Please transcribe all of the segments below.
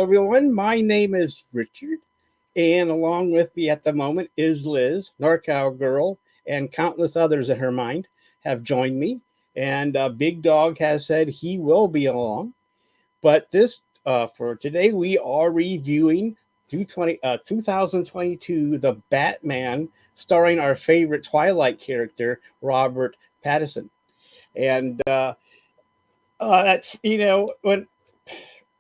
everyone. My name is Richard, and along with me at the moment is Liz, NorCal girl, and countless others in her mind have joined me. And Big Dog has said he will be along. But this for today, we are reviewing 2022 The Batman, starring our favorite Twilight character, Robert Pattinson. And that's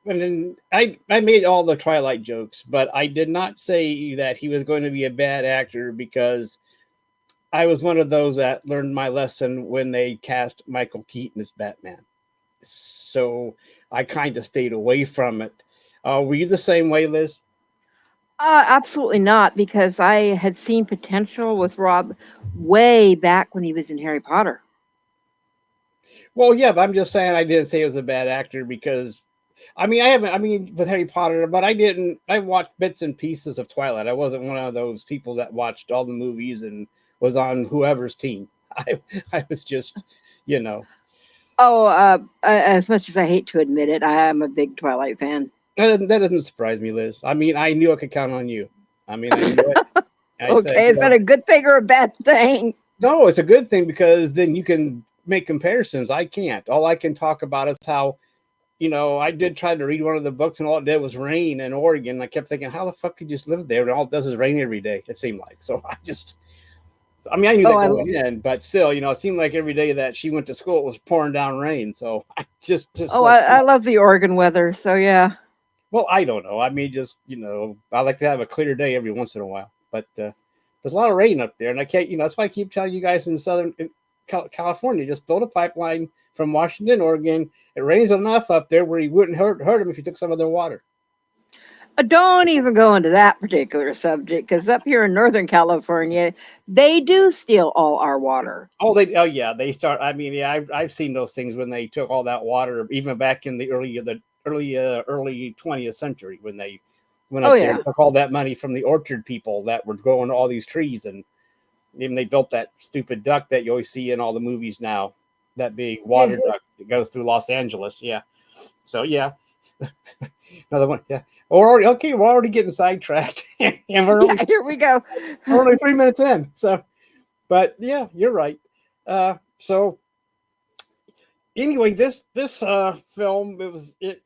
when I made all the Twilight jokes, but I did not say that he was going to be a bad actor because I was one of those that learned my lesson when they cast Michael Keaton as Batman. So I kind of stayed away from it. Were you the same way, Liz? Absolutely not, because I had seen potential with Rob way back when he was in Harry Potter. Well, yeah, but I'm just saying I didn't say he was a bad actor because I mean with Harry Potter, but I watched bits and pieces of Twilight. I wasn't one of those people that watched all the movies and was on whoever's team. I was just, you know. As much as I hate to admit it, I am a big Twilight fan. That doesn't surprise me, Liz. I mean, I knew I could count on you. I mean, I knew it. Okay, is that a good thing or a bad thing? No, it's a good thing because then you can make comparisons. I can't. All I can talk about is how, I did try to read one of the books and all it did was rain in Oregon. I kept thinking, how the fuck could you just live there? And all it does is rain every day, it seemed like. So I knew that going in, but still, it seemed like every day that she went to school, it was pouring down rain. So I just. I love the Oregon weather. So yeah. Well, I don't know. I mean, just, I like to have a clear day every once in a while, but there's a lot of rain up there. And I can't, that's why I keep telling you guys in California, just build a pipeline from Washington, Oregon. It rains enough up there where you wouldn't hurt them if you took some of their water. Don't even go into that particular subject, because up here in Northern California, they do steal all our water. Oh yeah, they start. I mean, yeah, I've seen those things when they took all that water, even back in the early 20th century when they went up there and took all that money from the orchard people that were growing all these trees, and even they built that stupid duct that you always see in all the movies now, that big water duct that goes through Los Angeles. Yeah, so yeah. Another one, yeah. We're already getting sidetracked, and here we go. We're only 3 minutes in, so. But yeah, you're right. So anyway, this film it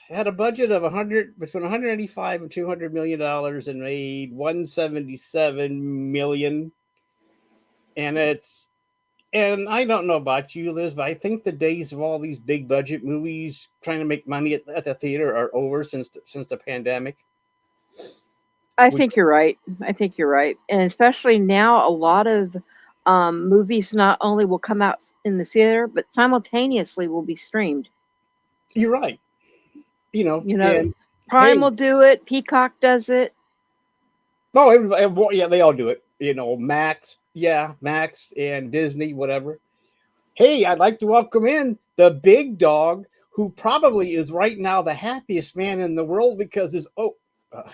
had a budget of between 185 and $200 million and made 177 million, and I don't know about you, Liz, but I think the days of all these big budget movies trying to make money at the theater are over since the pandemic. I think you're right. And especially now, a lot of movies not only will come out in the theater, but simultaneously will be streamed. You're right. Prime will do it. Peacock does it. No, everybody, yeah, they all do it. Max and Disney, whatever. Hey, I'd like to welcome in the Big Dog, who probably is right now the happiest man in the world because I was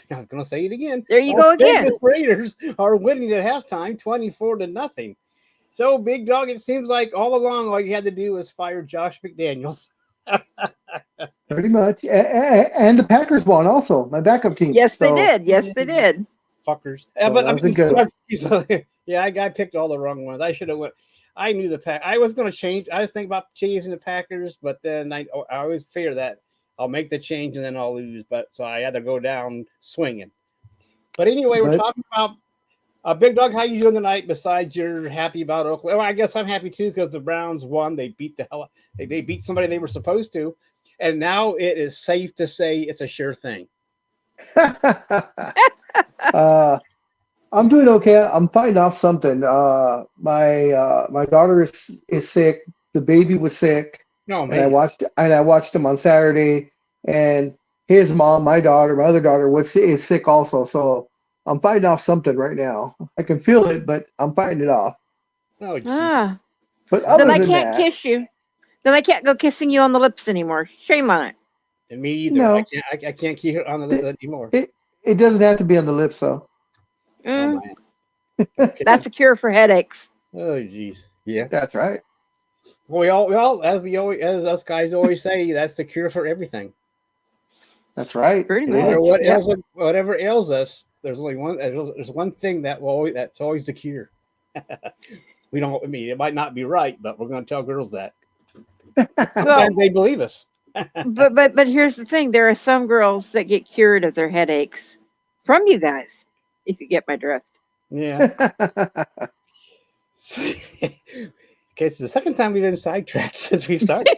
going to say it again. There you go again. The Raiders are winning at halftime, 24-0. So, Big Dog, it seems like all along all you had to do was fire Josh McDaniels. Pretty much. And the Packers won also, my backup team. Yes, they did. Fuckers. So But I mean, yeah, I picked all the wrong ones. I should have went. I knew the Pack. I was going to change. I was thinking about changing the Packers, but then I always fear that I'll make the change and then I'll lose. But so I had to go down swinging. But anyway, we're talking about Big Dog. How you doing tonight? Besides, you're happy about Oakland. Well, I guess I'm happy too because the Browns won. They beat the hell. They beat somebody they were supposed to, and now it is safe to say it's a sure thing. I'm doing okay. I'm fighting off something. My daughter is sick. The baby was sick. No, man. And I watched him on Saturday, and his mom, my other daughter, is sick also. So I'm fighting off something right now. I can feel it, but I'm fighting it off. Oh, geez. But other then I than can't kiss you. Then I can't go kissing you on the lips anymore. Shame on it. And me either. No. I can't keep it on the lips anymore. It doesn't have to be on the lips, though. Oh, okay. That's a cure for headaches. Oh, geez. Yeah. That's right. Well, as us guys always say, that's the cure for everything. That's right. Pretty It No much. matter is. what Yeah. whatever ails us, there's only one. There's one thing that's always the cure. We don't. I mean, it might not be right, but we're going to tell girls that. Well, Sometimes they believe us. but here's the thing: there are some girls that get cured of their headaches from you guys. If you get my drift. Yeah. Okay, it's the second time we've been sidetracked since we started.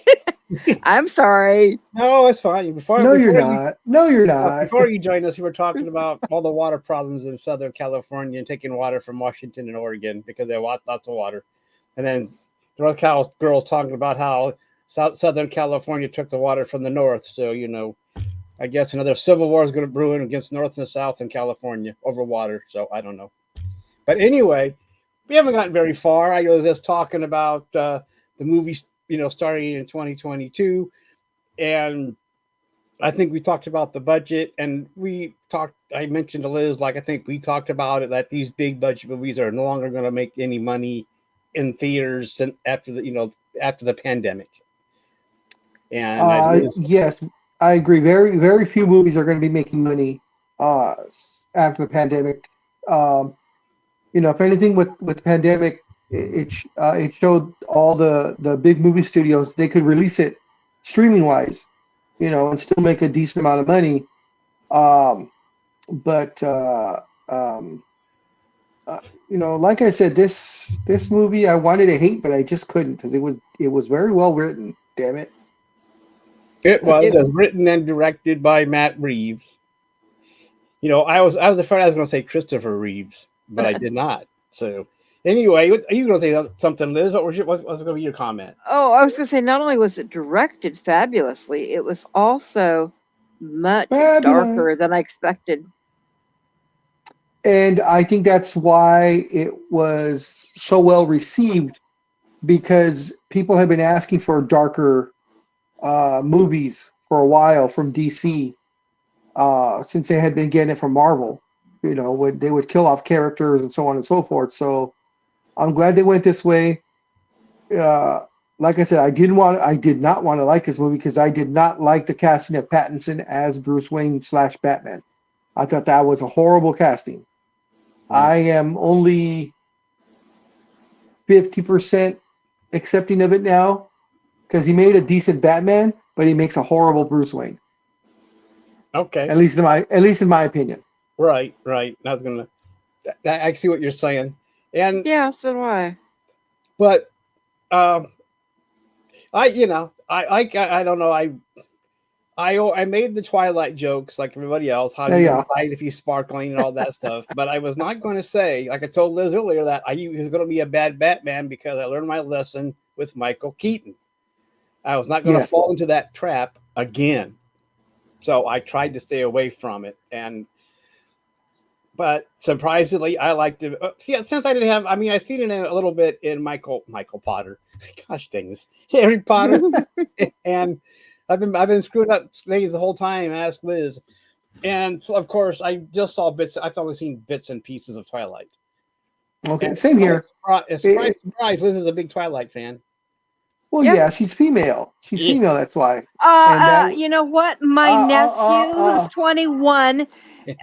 I'm sorry. No, it's fine. No, you're not. No, you're not. Before you joined us, we were talking about all the water problems in Southern California and taking water from Washington and Oregon because they want lots of water. And then the North Cal girl talking about how Southern California took the water from the North. So, I guess another civil war is going to brew in against North and South in California over water. So I don't know. But anyway, we haven't gotten very far. I was just talking about the movies, starting in 2022. And I think we talked about the budget, and I mentioned to Liz, I think we talked about it, that these big budget movies are no longer going to make any money in theaters after the pandemic. And yes, I agree. Very, very few movies are going to be making money after the pandemic. If anything, with the pandemic, it showed all the big movie studios they could release it streaming wise, and still make a decent amount of money. Like I said, this movie I wanted to hate, but I just couldn't because it was very well written. Damn it! It was written and directed by Matt Reeves. I was afraid I was going to say Christopher Reeves, but I did not. So anyway, are you going to say something, Liz? What's going to be your comment? Oh, I was going to say, not only was it directed fabulously, it was also much darker than I expected. And I think that's why it was so well received, because people have been asking for darker movies for a while from DC, since they had been getting it from Marvel. They would kill off characters and so on and so forth. So I'm glad they went this way. Like I said, I did not want to like this movie because I did not like the casting of Pattinson as Bruce Wayne / Batman. I thought that was a horrible casting. I am only 50% accepting of it now because he made a decent Batman, but he makes a horrible Bruce Wayne. Okay. At least in my opinion. Right. I was gonna. I see what you're saying, and yeah, so do I. But I don't know. I made the Twilight jokes like everybody else. How do you hide if he's sparkling and all that stuff? But I was not going to say, like I told Liz earlier, that he was going to be a bad Batman because I learned my lesson with Michael Keaton. I was not going to fall into that trap again. So I tried to stay away from it. But surprisingly, I liked it. Since I didn't have, I've seen it a little bit in Michael Potter. Gosh dang this, Harry Potter, and I've been screwing up names the whole time. Ask Liz, and of course I just saw bits. I've only seen bits and pieces of Twilight. Okay, and same here. Surprise! Liz is a big Twilight fan. Well, yeah, she's female. She's female. That's why. You know what? My nephew, who's 21,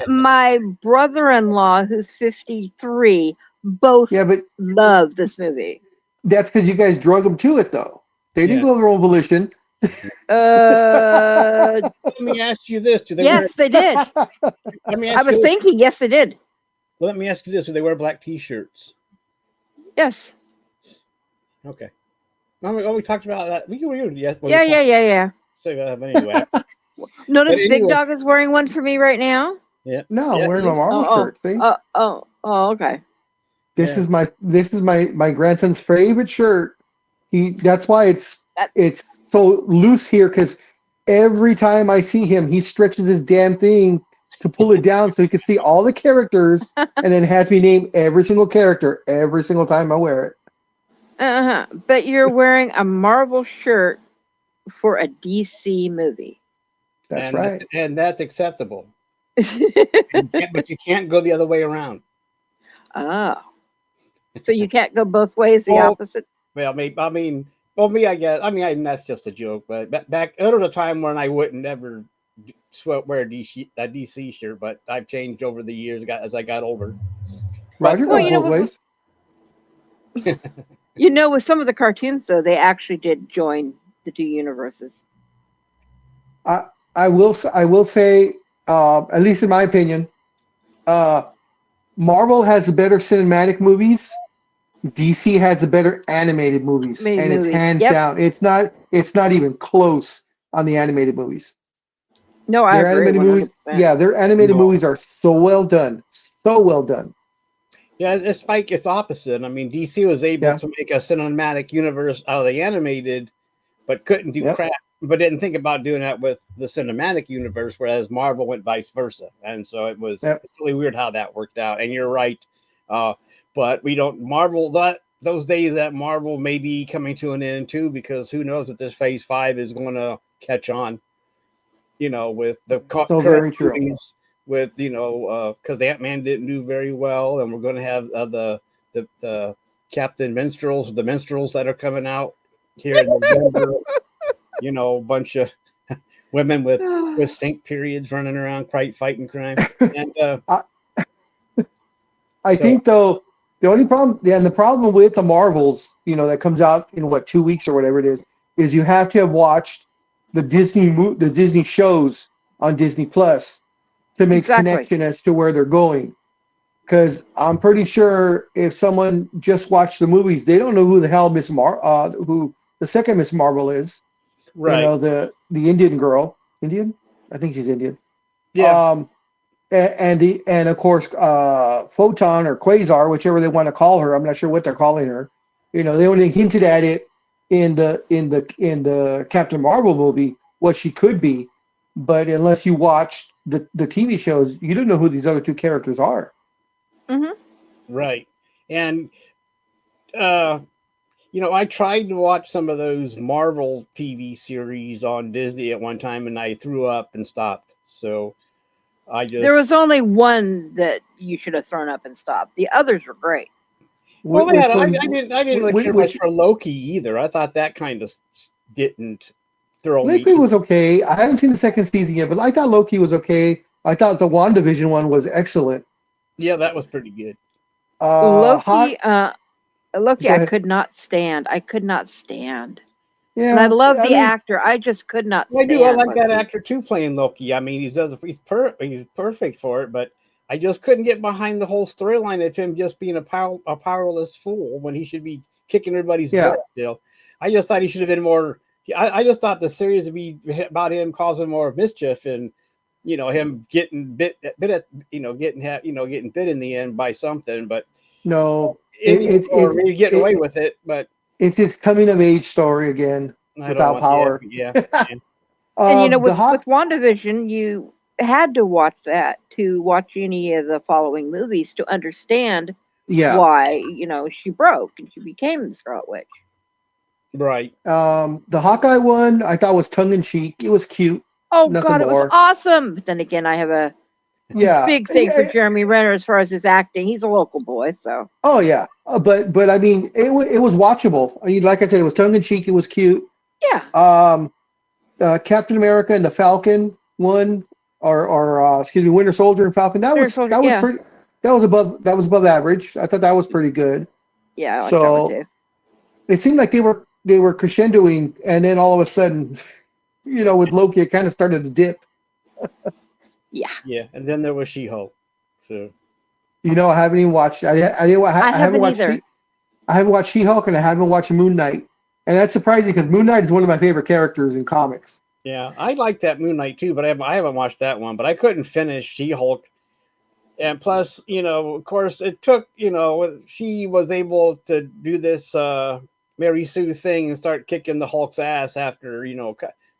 my brother-in-law, who's 53, both love this movie. That's because you guys drug them to it, though. They didn't go of their own volition. Let me ask you this: Yes, they did. I was thinking, yes, they did. Well, let me ask you this: do they wear black T-shirts? Yes. Okay. We talked about that. Yeah. So, anyway. Notice Big Dog is wearing one for me right now. Yeah. No, I'm wearing a Marvel shirt. See? Okay. This is my grandson's favorite shirt. That's why it's so loose here, because every time I see him, he stretches his damn thing to pull it down so he can see all the characters, and then has me name every single character every single time I wear it. But you're wearing a Marvel shirt for a DC movie. That's right. And that's acceptable. But you can't go the other way around. Oh. So you can't go both ways, the opposite? Well, me, I guess. That's just a joke. But back, there was a time when I wouldn't ever wear a DC shirt, but I've changed over the years as I got older. Roger, But, Well, goes both ways. With some of the cartoons though, they actually did join the two universes. I will say, at least in my opinion, Marvel has the better cinematic movies. DC has the better animated movies, and it's hands down. It's not even close on the animated movies. No, I agree. Animated 100%. movies, yeah, their animated movies are so well done, so well done. Yeah, it's like it's opposite. I mean, DC was able to make a cinematic universe out of the animated, but couldn't do crap. But didn't think about doing that with the cinematic universe, whereas Marvel went vice versa. And so it was really weird how that worked out. And you're right. But we don't Marvel those days that Marvel may be coming to an end too, because who knows if this phase 5 is going to catch on, with the very true. movies, with, because Ant-Man didn't do very well. And we're going to have the Captain Minstrels, the Minstrels that are coming out here in November. A bunch of women with sync periods running around fighting crime. And I think though the only problem, and the problem with the Marvels, that comes out in 2 weeks or whatever it is you have to have watched the Disney shows on Disney Plus to make connection as to where they're going. Because I'm pretty sure if someone just watched the movies, they don't know who the hell who the second Miss Marvel is. Right. The Indian girl. Indian? I think she's Indian. Yeah. And of course, Photon or Quasar, whichever they want to call her. I'm not sure what they're calling her. They only hinted at it in the Captain Marvel movie what she could be, but unless you watched the TV shows, you don't know who these other two characters are. Mm-hmm. Right. And I tried to watch some of those Marvel TV series on Disney at one time, and I threw up and stopped. So there was only one that you should have thrown up and stopped. The others were great. Well, I didn't really care much for Loki either. I thought that kind of didn't throw me. Loki was okay. I haven't seen the second season yet, but I thought Loki was okay. I thought the WandaVision one was excellent. Yeah, that was pretty good. Loki, I could not stand. Yeah, and I love the actor. I just could not stand. I like that actor too playing Loki. I mean, he's perfect for it, but I just couldn't get behind the whole storyline of him just being a powerless fool when he should be kicking everybody's butt still. I just thought he should have been more. I just thought the series would be about him causing more mischief and him getting bit getting bit in the end by something. But no, it's getting away with it. But it's his coming of age story again without power. Yeah. And with WandaVision, you had to watch that to watch any of the following movies to understand why she broke and she became the Scarlet Witch. Right. The Hawkeye one I thought was tongue in cheek. It was cute. Oh God, it was awesome. But then again, I have a big thing for Jeremy Renner as far as his acting. He's a local boy, so. Oh yeah, but I mean, it was watchable. I mean, like I said, it was tongue in cheek. It was cute. Yeah. Captain America and the Falcon one, or Winter Soldier and Falcon. That was pretty. That was above average. I thought that was pretty good. Yeah, I like that one too. It seemed like they were crescendoing, and then all of a sudden, with Loki, it kind of started to dip. Yeah, and then there was She-Hulk. So, I haven't even watched. I haven't watched. I haven't watched She-Hulk, and I haven't watched Moon Knight, and that's surprising because Moon Knight is one of my favorite characters in comics. Yeah, I like that Moon Knight too, but I haven't watched that one. But I couldn't finish She-Hulk, and plus, of course, it took. She was able to do this Mary Sue thing and start kicking the Hulk's ass after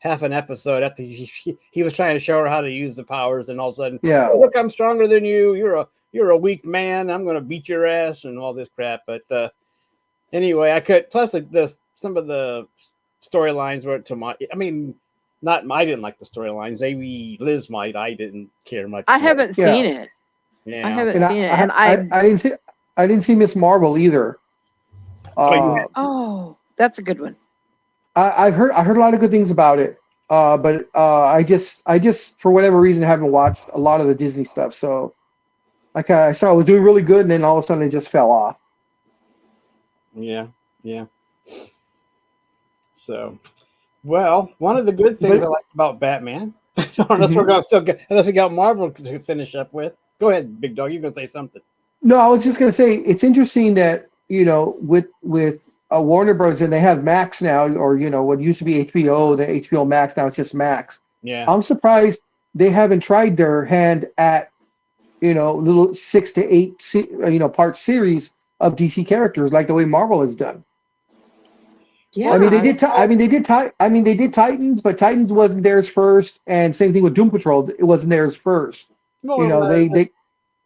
half an episode after he was trying to show her how to use the powers, and all of a sudden, look, I'm stronger than you. You're a weak man. I'm gonna beat your ass and all this crap. But anyway, I could. Plus, some of the storylines weren't to my. I mean, I didn't like the storylines. Maybe Liz might. I didn't care much. I haven't seen it. Yeah, I haven't seen it, and I didn't see Miss Marvel either. Oh, that's a good one. I heard a lot of good things about it. But I just for whatever reason haven't watched a lot of the Disney stuff. So I saw it was doing really good, and then all of a sudden it just fell off. Yeah. So, well, one of the good things I like about Batman, unless we're gonna unless we got Marvel to finish up with. Go ahead, Big Dog. You're gonna say something. No, I was just gonna say it's interesting that with Warner Bros. And they have Max now, or what used to be HBO, the HBO Max, now it's just Max. Yeah. I'm surprised they haven't tried their hand at little 6 to 8 part series of DC characters like the way Marvel has done. Yeah. I mean they did Titans, but Titans wasn't theirs first, and same thing with Doom Patrol, it wasn't theirs first. Well,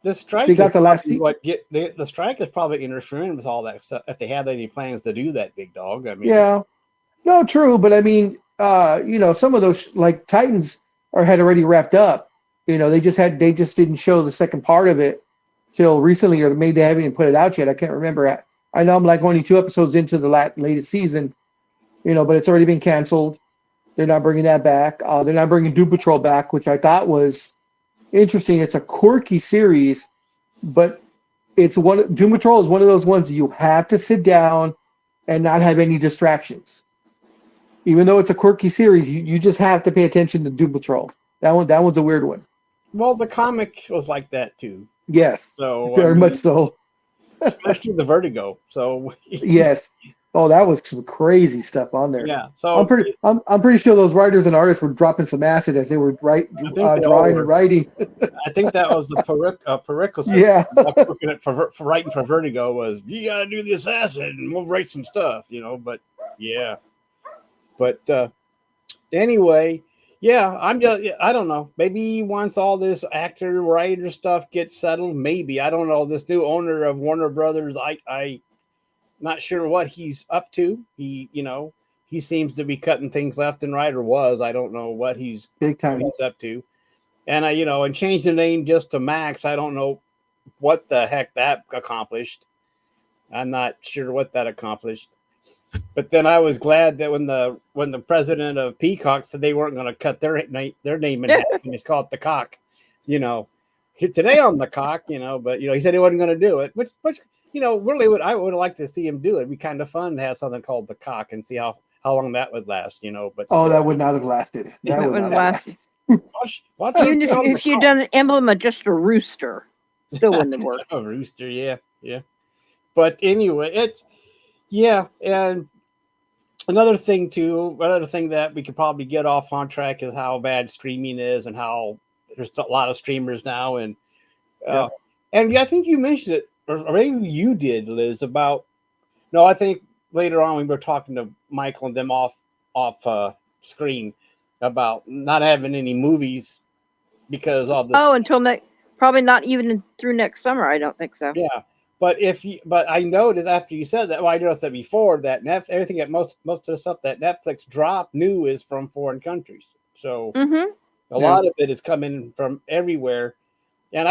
the strike. They got the last. The strike is probably interfering with all that stuff. If they have any plans to do that, Big Dog. I mean. Yeah. No, true, but I mean, some of those like Titans had already wrapped up. They just didn't show the second part of it till recently, or maybe they haven't even put it out yet. I can't remember. I know I'm like only 2 episodes into the latest season, but it's already been canceled. They're not bringing that back. They're not bringing Doom Patrol back, which I thought was interesting. It's a quirky series, but Doom Patrol is one of those ones you have to sit down and not have any distractions. Even though it's a quirky series, you just have to pay attention to Doom Patrol. That one's a weird one. Well, the comics was like that too. Yes. So very much so. Especially the Vertigo. So yes. Oh, that was some crazy stuff on there. Yeah. So I'm pretty sure those writers and artists were dropping some acid as they were drawing and writing. I think that was the prerequisite. Yeah. for writing for Vertigo was you gotta do this acid and we'll write some stuff, But yeah. But anyway, yeah, I don't know. Maybe once all this actor writer stuff gets settled, maybe I don't know. This new owner of Warner Brothers, I not sure what he's up to. He seems to be cutting things left and right, or was. I don't know what he's up to. And and changed the name just to Max. I don't know what the heck that accomplished. I'm not sure what that accomplished. But then I was glad that when the president of Peacock said they weren't going to cut their name in half and just call it the Cock, today on the Cock, but he said he wasn't going to do it, which really I would have liked to see him do it. It'd be kind of fun to have something called the Cock and see how long that would last, but still. that would not have lasted. That wouldn't last. Watch even if you'd done an emblem of just a rooster, still wouldn't have worked. A rooster, yeah. But anyway, and another thing that we could probably get off on track is how bad streaming is and how there's a lot of streamers now. And and I think you mentioned it, or maybe you did, Liz, I think later on we were talking to Michael and them off screen about not having any movies because of this. Oh, until probably not even through next summer. I don't think so. Yeah. But I noticed after you said that, I noticed that before that everything that most of the stuff that Netflix dropped new is from foreign countries. So a lot of it is coming from everywhere, and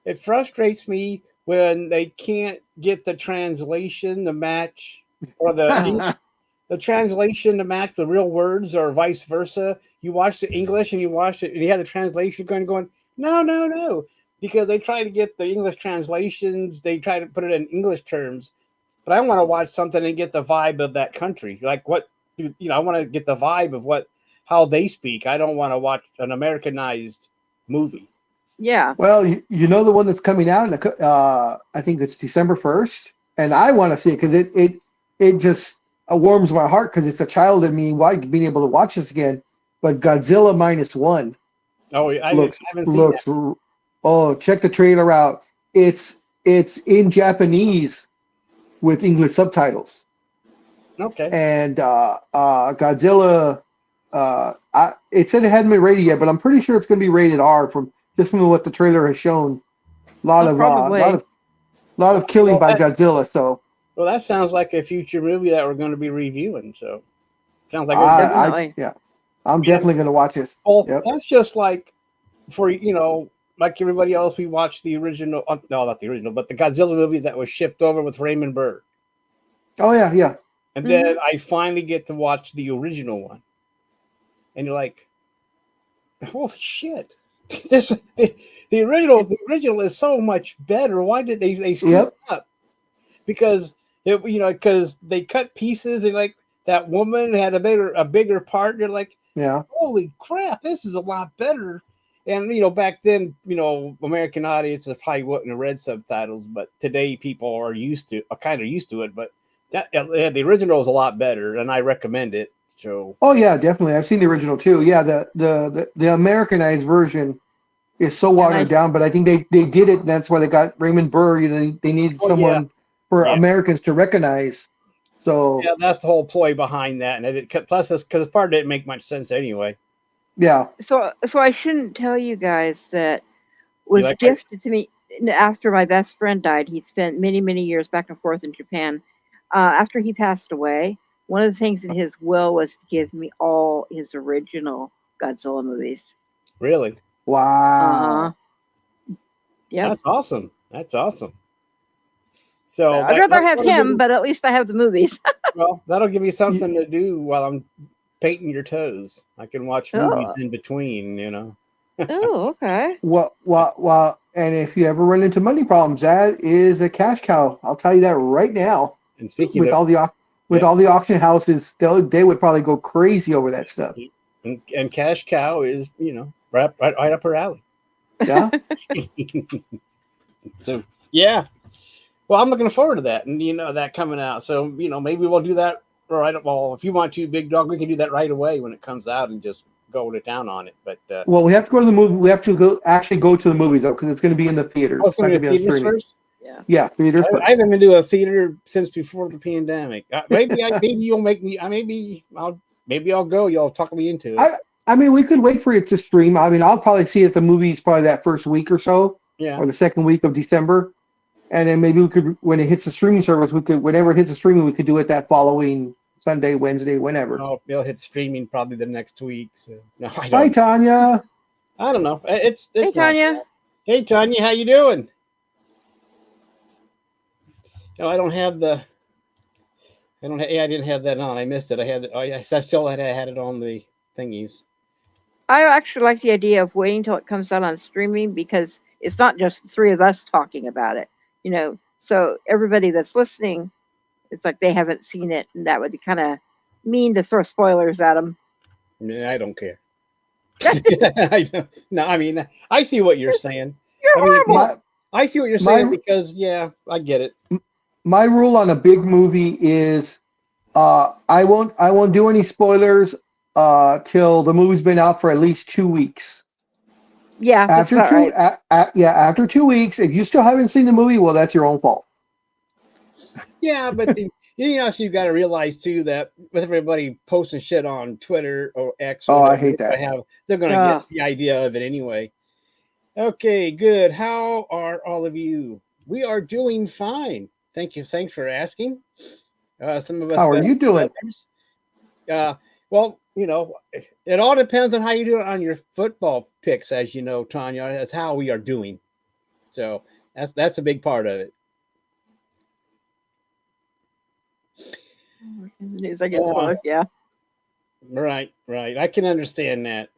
it frustrates me when they can't get the translation to match, or the translation to match the real words, or vice versa. You watch the English and you watch it, and you have the translation going. No, because they try to get the English translations. They try to put it in English terms, but I want to watch something and get the vibe of that country. Like I want to get the vibe of how they speak. I don't want to watch an Americanized movie. Yeah. Well, the one that's coming out, I think it's December 1st, and I want to see it because it just warms my heart because it's a child in me being able to watch this again. But Godzilla -1. Oh, I haven't seen that. Oh, check the trailer out. It's in Japanese with English subtitles. Okay. And Godzilla, it said it hadn't been rated yet, but I'm pretty sure it's going to be rated R from what the trailer has shown. A lot of killing by Godzilla. So. Well, that sounds like a future movie that we're going to be reviewing. So, sounds like I'm definitely going to watch this. Well, that's just like for, like everybody else, we watched the original, no, not the original, but the Godzilla movie that was shipped over with Raymond Burr. Oh, yeah. And then I finally get to watch the original one, and you're like, holy shit. The original is so much better. Why did they screw it up? Because because they cut pieces, and like that woman had a bigger part. You're like, holy crap, this is a lot better. And back then, American audiences probably wouldn't have read subtitles, but today people are kind of used to it. But the original is a lot better, and I recommend it. So. Oh yeah, definitely. I've seen the original too. Yeah, the Americanized version is so watered down, but I think they did it. And that's why they got Raymond Burr. They needed someone for Americans to recognize. So yeah, that's the whole ploy behind that, and plus because part didn't make much sense anyway. Yeah. So I shouldn't tell you guys that was gifted to me after my best friend died. He'd spent many years back and forth in Japan. After he passed away, one of the things in his will was to give me all his original Godzilla movies. Really? Wow. Yeah. That's awesome. So I'd rather have him, but at least I have the movies. Well, that'll give me something to do while I'm painting your toes. I can watch movies in between, Oh, okay. Well, and if you ever run into money problems, that is a cash cow. I'll tell you that right now. And speaking all the auction houses, they would probably go crazy over that stuff. And cash cow is, right up her alley. Yeah. So yeah. Well, I'm looking forward to that, and that coming out. So maybe we'll do that right. Well, if you want to, Big Dog, we can do that right away when it comes out and just go to town on it. But well, we have to go to the movie. We have to go to the movies though, because it's going to be in the theaters. Oh, it's going to be theaters first. Yeah, theaters first. I haven't been to a theater since before the pandemic. Maybe you'll make me. Maybe I'll go. Y'all talk me into it. I mean, we could wait for it to stream. I mean, I'll probably see it at the movies probably that first week or so. Yeah. Or the second week of December. And then maybe we could, when it hits the streaming service, whenever it hits the streaming, we could do it that following Sunday, Wednesday, whenever. Oh, it'll hit streaming probably the next week. So no, I don't. Hi, Tanya. I don't know. It's hey, Tanya. Hey, Tanya, how you doing? No, I don't have the. I didn't have that on. I missed it. I had it. Oh, yes, I still had it on the thingies. I actually like the idea of waiting till it comes out on streaming because it's not just the three of us talking about it. So everybody that's listening, it's like they haven't seen it, and that would be kind of mean to throw spoilers at them. Yeah, I don't care. No, I mean, I see what you're saying. You're horrible. I see what you're saying because, I get it. My rule on a big movie is I won't do any spoilers till the movie's been out for at least 2 weeks. Yeah, after after 2 weeks, if you still haven't seen the movie, well, that's your own fault. Yeah, but you got to realize too that with everybody posting shit on Twitter or X, I hate that. They're going to get the idea of it anyway. Okay, good. How are all of you? We are doing fine. Thank you. Thanks for asking. Some of us. How are you doing? Well, it all depends on how you do it on your football picks, as you know, Tanya. That's how we are doing. So that's a big part of it. News I get spoiled, yeah. Right. I can understand that.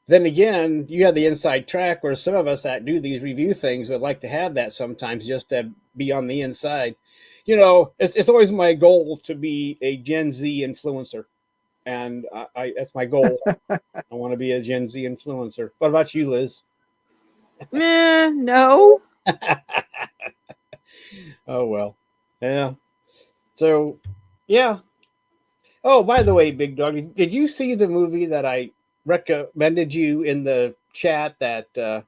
Then again, you have the inside track where some of us that do these review things would like to have that sometimes just to be on the inside. It's always my goal to be a Gen Z influencer. And that's my goal. I want to be a Gen Z influencer. What about you, Liz? No. Oh, well. Yeah. So, yeah. Oh, by the way, Big Dog, did you see the movie that I recommended you in the chat that...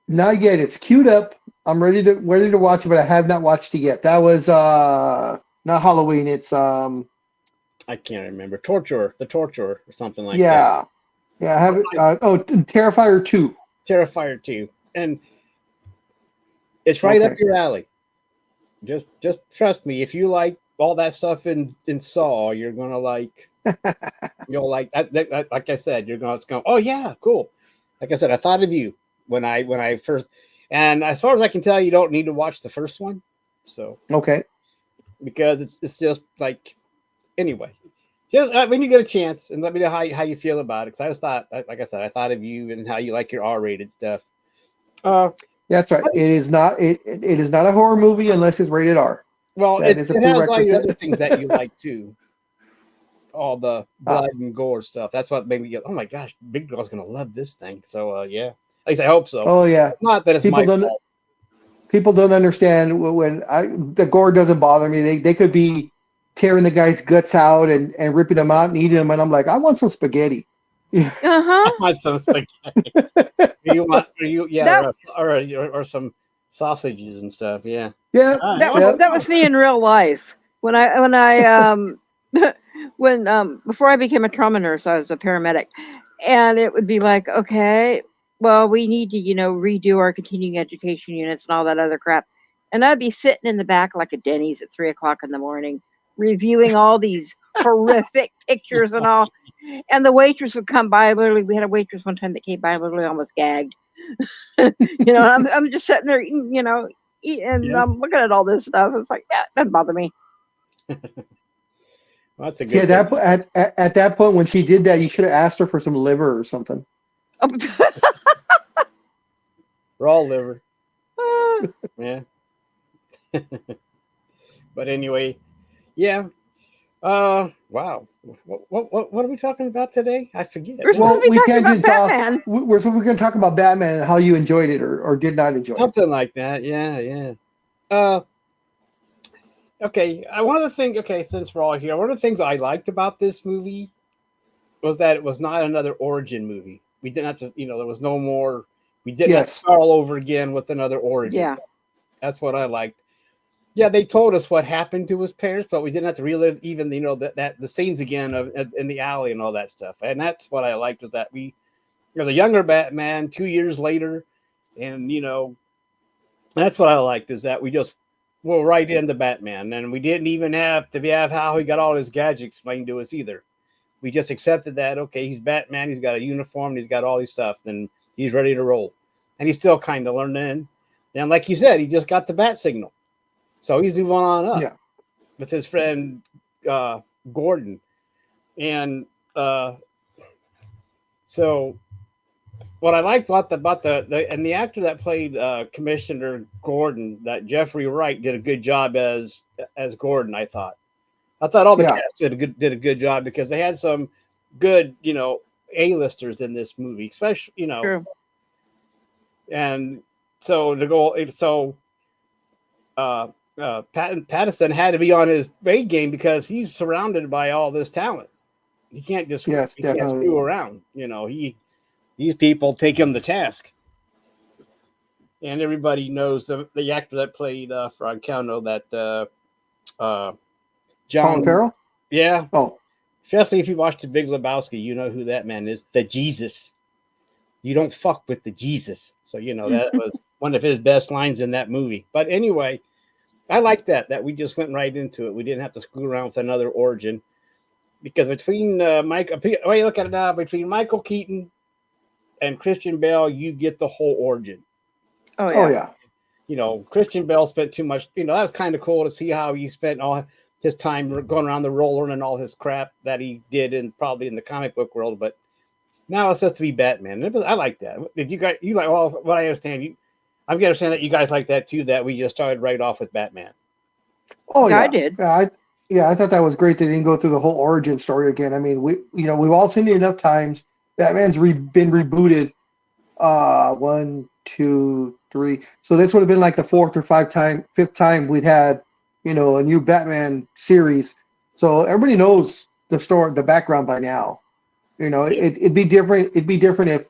Not yet. It's queued up. I'm ready to watch it, but I have not watched it yet. That was not Halloween. It's... I can't remember. The Torturer or something like that. Yeah, I have it. Terrifier 2. Terrifier 2. And it's right up your alley. Just trust me. If you like all that stuff in Saw, you're going to like, like I said, you're going to go, oh yeah, cool. Like I said, I thought of you when I first, and as far as I can tell, you don't need to watch the first one. So, okay. Because it's just like, anyway, just when you get a chance, and let me know how you feel about it. Because I just thought, like I said, I thought of you and how you like your R-rated stuff. That's right. It is not. It is not a horror movie unless it's rated R. Well, it has all your other things that you like too. All the blood and gore stuff. That's what made me go, oh my gosh, Big Girl's gonna love this thing. So yeah, at least I hope so. Oh yeah. Not that it's my fault. People don't understand when the gore doesn't bother me. They could be tearing the guy's guts out and ripping them out and eating them, and I'm like, I want some spaghetti. I want some spaghetti. or some sausages and stuff. Yeah. Yeah. That was me in real life. When I before I became a trauma nurse, I was a paramedic, and it would be like, okay, well, we need to, redo our continuing education units and all that other crap. And I'd be sitting in the back like a Denny's at 3:00 in the morning, reviewing all these horrific pictures and all. And the waitress would come by. Literally, we had a waitress one time that came by, literally almost gagged. I'm just sitting there, eating, I'm looking at all this stuff. It's like, yeah, it doesn't bother me. Well, that's a good. At that point when she did that, you should have asked her for some liver or something. Raw liver. Yeah. But anyway, yeah. Wow. What are we talking about today? I forget. We're supposed to be talking about Batman. We're going to talk about Batman and how you enjoyed it or did not enjoy something like that. Yeah. Okay. One of the things. Okay, since we're all here, one of the things I liked about this movie was that it was not another origin movie. We didn't have to. There was no more. We didn't have to start all over again with another origin. Yeah. That's what I liked. Yeah, they told us what happened to his parents, but we didn't have to relive even that the scenes again in the alley and all that stuff. And that's what I liked was that there's a younger Batman 2 years later, and that's what I liked is that we just were right into Batman, and we didn't even have to have how he got all his gadgets explained to us either. We just accepted that okay, he's Batman, he's got a uniform, he's got all these stuff, and he's ready to roll, and he's still kind of learning. And like you said, he just got the bat signal. So he's moving on up with his friend Gordon. And so what I liked about the actor that played Commissioner Gordon, that Jeffrey Wright did a good job as Gordon, I thought. All the cast did a good job because they had some good, A-listers in this movie, especially, True. And so Pattinson had to be on his A game because he's surrounded by all this talent. He can't just can't screw around. These people take him to task. And everybody knows the actor that played Francano, that John Colin Farrell? Yeah. Oh. Especially if you watch The Big Lebowski, you know who that man is. The Jesus. You don't fuck with the Jesus. So, that was one of his best lines in that movie. But anyway, I like that we just went right into it. We didn't have to screw around with another origin because between look at it now, between Michael Keaton and Christian Bale, you get the whole origin. Oh yeah. Christian Bale spent too much. That was kind of cool to see how he spent all his time going around the roller and all his crap that he did probably in the comic book world. But now it's just to be Batman. I like that. Did you guys? You like? Well, what I understand I'm going to understand that you guys like that too, that we just started right off with Batman. Oh, yeah. I did. I thought that was great. They didn't go through the whole origin story again. I mean, we've all seen it enough times. Batman's been rebooted 1, 2, 3. So this would have been like the fifth time we'd had, a new Batman series. So everybody knows the story, the background by now. It'd be different. It'd be different if,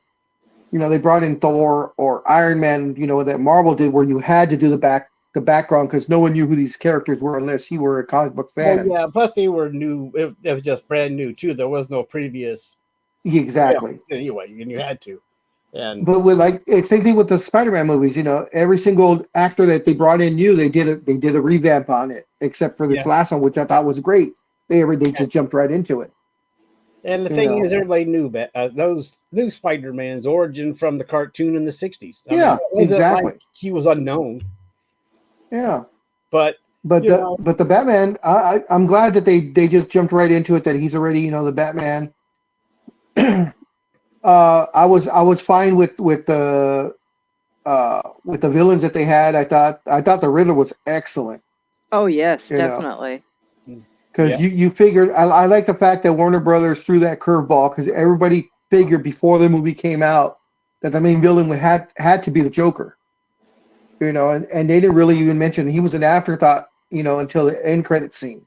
they brought in Thor or Iron Man, that Marvel did, where you had to do the background because no one knew who these characters were unless you were a comic book fan. Oh, yeah, plus they were new. It was just brand new too. There was no previous. Exactly. Anyway, and you had to. But it's same thing with the Spider-Man movies. Every single actor that they brought in new, they did a revamp on it, except for this last one, which I thought was great. They just jumped right into it. And the thing is, everybody knew those new Spider-Man's origin from the cartoon in the 60s. Exactly. He was unknown. Yeah. But But the Batman, I'm glad that they just jumped right into it, that he's already, the Batman. I was fine with the villains that they had. I thought the Riddler was excellent. Oh yes, definitely. Because you figured, I like the fact that Warner Brothers threw that curveball, because everybody figured before the movie came out that the main villain had to be the Joker. And they didn't really even mention he was an afterthought, until the end credit scene.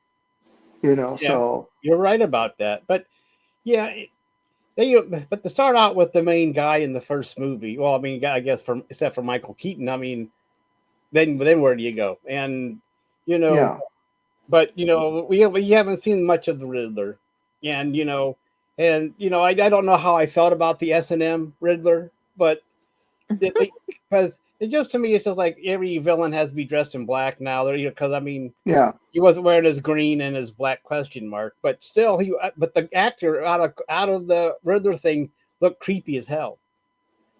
So you're right about that. But yeah, but to start out with the main guy in the first movie, well, I mean, I guess except for Michael Keaton, I mean, then where do you go? And but we haven't seen much of the Riddler, and I don't know how I felt about the S&M Riddler, but because it just, to me, it's just like every villain has to be dressed in black now. Because I mean, he wasn't wearing his green and his black question mark, but still but the actor out of the Riddler thing looked creepy as hell.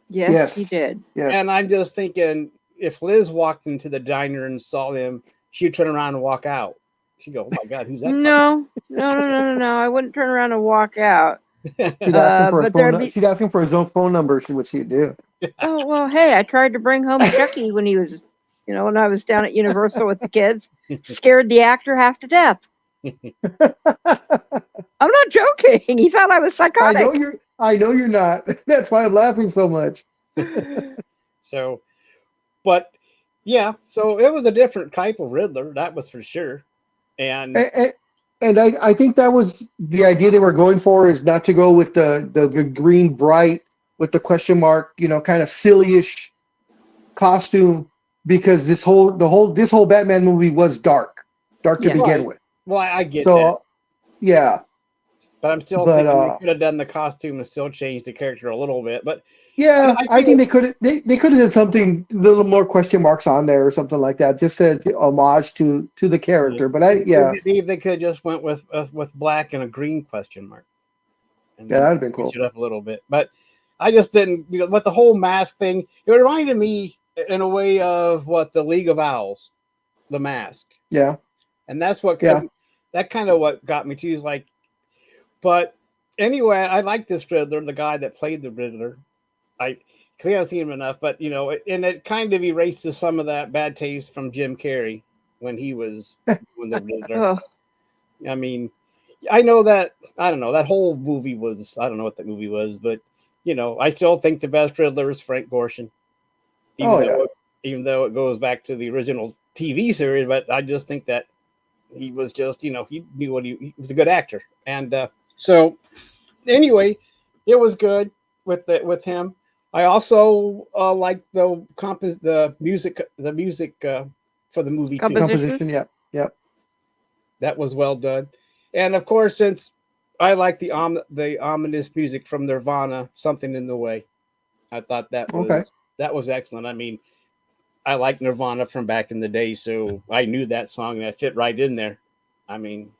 Yes, he did. Yes. And I'm just thinking, if Liz walked into the diner and saw him, she'd turn around and walk out. She'd go, "Oh my God, who's that?" No. I wouldn't turn around and walk out. She'd ask him for his own phone number. What she'd do. Oh well, hey, I tried to bring home Chucky when he was, when I was down at Universal with the kids. Scared the actor half to death. I'm not joking. He thought I was psychotic. I know you're not. That's why I'm laughing so much. So it was a different type of Riddler, that was for sure. And I think that was the idea they were going for, is not to go with the green bright with the question mark, kind of sillyish costume, because this whole Batman movie was dark to begin with. Well, I get that. Yeah. But I'm still thinking they could have done the costume and still changed the character a little bit. But yeah, I think they could have done something, a little more question marks on there or something like that, just as homage to the character. But maybe they could have just went with black and a green question mark. And that'd have been cool. Switch it up a little bit, but I just didn't. With the whole mask thing, it reminded me in a way of what the League of Owls, the mask. Yeah, and that's what that kind of what got me to is like. But anyway, I like this Riddler, the guy that played the Riddler. I haven't seen him enough, but and it kind of erases some of that bad taste from Jim Carrey when he was doing the Riddler. I mean, I know that that whole movie was, I don't know what that movie was, but I still think the best Riddler is Frank Gorshin. Even though it goes back to the original TV series, but I just think that he was just, he knew what he was a good actor. And so anyway, it was good with him. I also like the music for the movie too. Composition, yeah. That was well done. And of course, since I like the ominous music from Nirvana, Something in the Way, I thought that was excellent. I mean, I like Nirvana from back in the day, so I knew that song that fit right in there. I mean,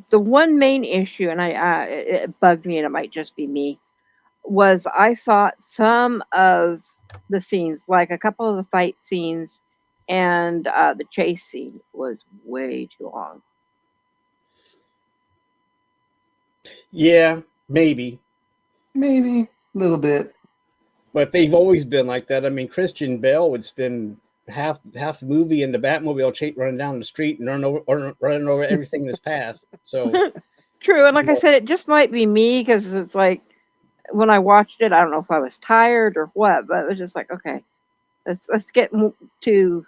the one main issue, and it bugged me, and it might just be me, was I thought some of the scenes, like a couple of the fight scenes and the chase scene, was way too long. Yeah, maybe a little bit. But they've always been like that. I mean, Christian Bale would spend half the movie in the Batmobile running down the street and running over everything in his path. So true, and like I said, it just might be me, because it's like when I watched it, I don't know if I was tired or what, but it was just like, okay, let's get to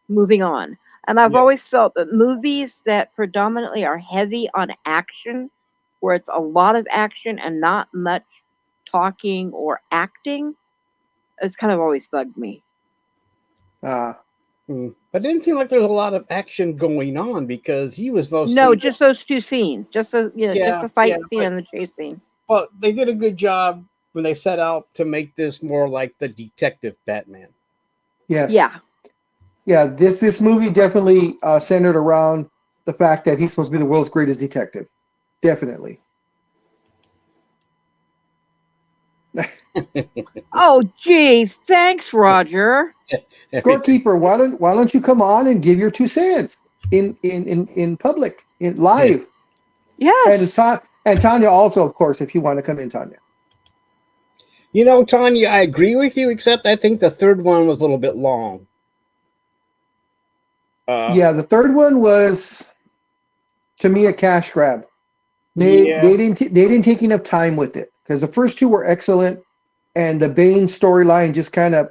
moving on. And I've always felt that movies that predominantly are heavy on action, where it's a lot of action and not much talking or acting, it's kind of always bugged me. But it didn't seem like there was a lot of action going on, because he was mostly... No, just those two scenes. Just the fight scene and the chase scene. Well, they did a good job when they set out to make this more like the detective Batman. Yes. Yeah, this movie definitely centered around the fact that he's supposed to be the world's greatest detective. Definitely. Oh, geez. Thanks, Roger. Scorekeeper, why don't you come on and give your 2 cents in public, in live? Yes. And Tanya also, of course, if you want to come in, Tanya. Tanya, I agree with you, except I think the third one was a little bit long. Yeah, the third one was, to me, a cash grab. They didn't take enough time with it, because the first 2 were excellent, and the Bane storyline just kind of,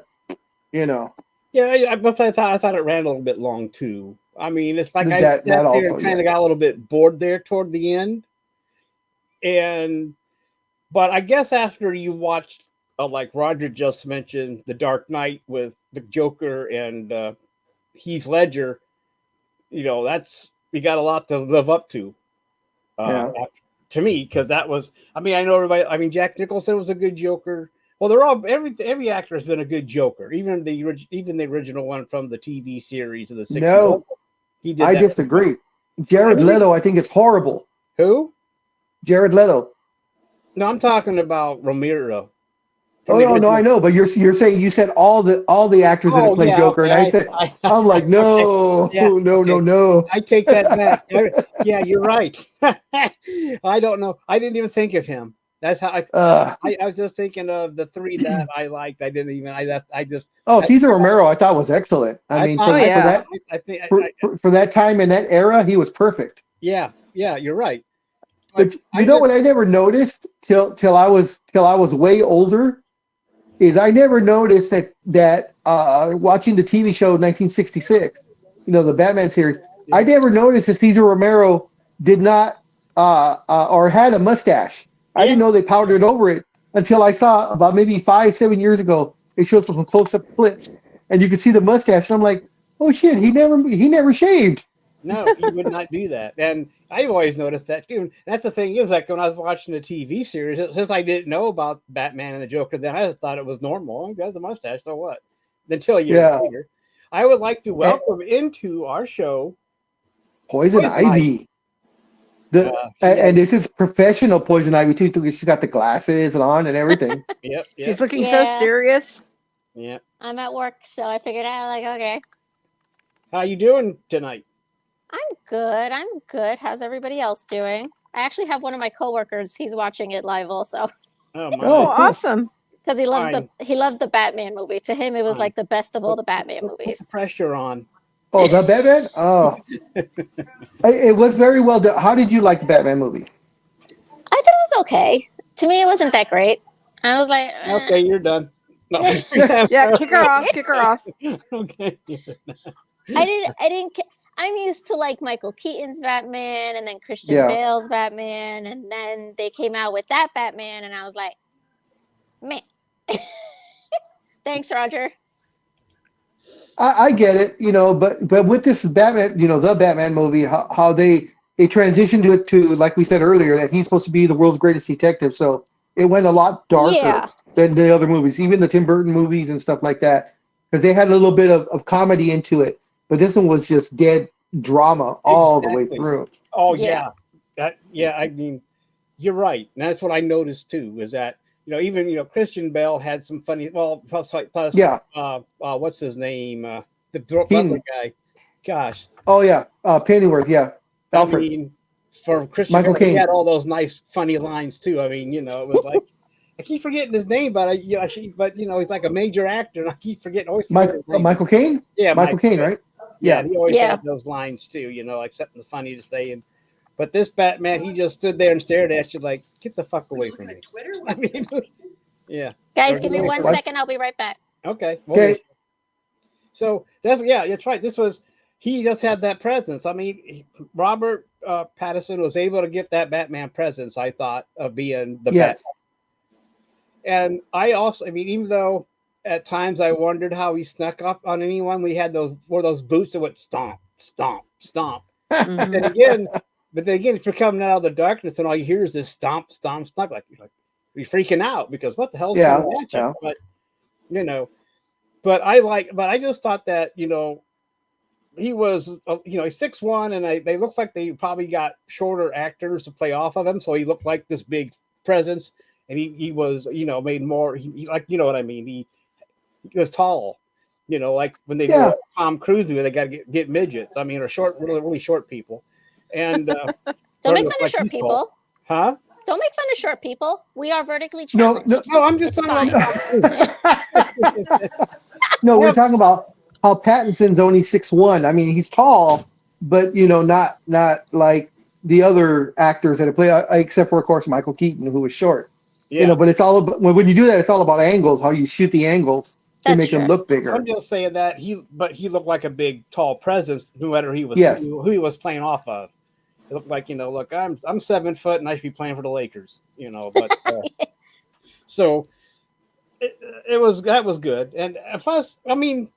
Yeah, but I thought it ran a little bit long too. I mean, it's like I sat that there also, and kind of got a little bit bored there toward the end. But I guess after you watched, like Roger just mentioned, The Dark Knight with the Joker and Heath Ledger, that's, you got a lot to live up to. To me, because that was, I mean, I know everybody. I mean, Jack Nicholson was a good Joker. Well, they're all every actor has been a good Joker, even the original one from the TV series of the 60s. No, he did. I disagree. Jared Leto, I think, is horrible. Who? Jared Leto. No, I'm talking about Romero. Oh no, I know, but you're saying, you said all the actors that have played Joker, and I said, I'm like, no, no. I take that back. Yeah, you're right. I don't know. I didn't even think of him. That's how I was just thinking of the 3 that I liked. I didn't even. I just. Oh, Cesar Romero, I thought was excellent. I mean, for that time in that era, he was perfect. Yeah, you're right. But what I never noticed till I was way older is I never noticed that watching the TV show 1966, the Batman series, I never noticed that Cesar Romero did not or had a mustache. I didn't know they powdered over it until I saw about maybe 5-7 years ago. It showed some close-up clips, and you could see the mustache. And I'm like, oh shit, he never shaved. No, he would not do that. And I've always noticed that too. And that's the thing is, like when I was watching the TV series, since I didn't know about Batman and the Joker, then I just thought it was normal. He has a mustache, so what? Until a year later. I would like to welcome into our show Poison Ivy. And this is professional Poison Ivy too. She's got the glasses on and everything. Yep. She's looking so serious. Yeah. I'm at work, so I figured out, like, okay. How you doing tonight? I'm good. How's everybody else doing? I actually have one of my coworkers. He's watching it live also. Oh, awesome! Because he loved the Batman movie. To him, it was like the best of all the Batman movies. Put pressure on. Oh, the Batman? Oh, it was very well done. How did you like the Batman movie? I thought it was okay. To me, it wasn't that great. I was like, okay, you're done. No. Yeah, kick her off. Okay. I didn't. I'm used to like Michael Keaton's Batman and then Christian Bale's Batman, and then they came out with that Batman, and I was like, man. Thanks, Roger. I get it, but with this Batman, the Batman movie, how they transitioned it to, like we said earlier, that he's supposed to be the world's greatest detective, so it went a lot darker than the other movies, even the Tim Burton movies and stuff like that, because they had a little bit of comedy into it. But this one was just dead drama all the way through. Oh yeah. I mean, you're right. And that's what I noticed too, is that, even, Christian Bale had some funny, plus what's his name? The butler guy. Gosh. Oh yeah. Pennyworth. Yeah. Alfred. I mean, for Christian Michael Bale, Caine. He had all those nice, funny lines too. I mean, it was like, I keep forgetting his name, but he's like a major actor, and I keep forgetting. Michael Caine? Yeah, Michael Caine, right? Yeah, he always had those lines too, like something funny to say. But this Batman, he just stood there and stared at you like, get the fuck away from me. I mean, yeah. Guys, give me 1 second. I'll be right back. Okay. Okay. So that's right. He just had that presence. I mean, Robert Pattinson was able to get that Batman presence, I thought, of being the Batman. And I also, even though at times I wondered how he snuck up on anyone, we had those boots that went stomp, stomp, stomp. And then again, if you're coming out of the darkness and all you hear is this stomp, stomp, stomp, like you're freaking out because what the hell's coming at you? But I just thought that, he was, he's 6'1", and they looked like they probably got shorter actors to play off of him. So he looked like this big presence. And he was, made more, he like, you know what I mean? He was tall. You know, like when they do a Tom Cruise movie, they got to get midgets. I mean, or short, really short people. And don't make fun of short people. Huh? Don't make fun of short people. We are vertically challenged. No, I'm just talking about. No, we're talking about how Pattinson's only 6'1". I mean, he's tall, but you know, not like the other actors that have played, except for of course Michael Keaton, who was short. Yeah. You know, but it's all about when you do that, it's all about angles, how you shoot the angles to make him look bigger. I'm just saying that he looked like a big, tall presence, no matter who he was playing off of. It looked like, you know, look, I'm 7 foot and I should be playing for the Lakers, you know. But so that was good, and plus, I mean,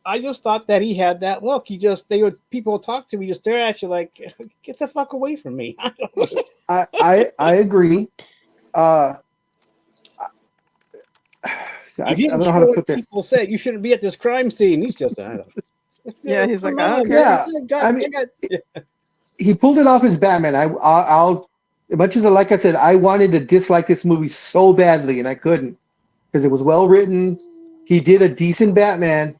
I just thought that he had that look. People would talk to me, just stare at you like, get the fuck away from me. I agree. I don't know how to put this. People said you shouldn't be at this crime scene. He's just he's like, okay. Yeah. I mean, he pulled it off as Batman. I'll much as like I said, I wanted to dislike this movie so badly, and I couldn't because it was well written. He did a decent Batman,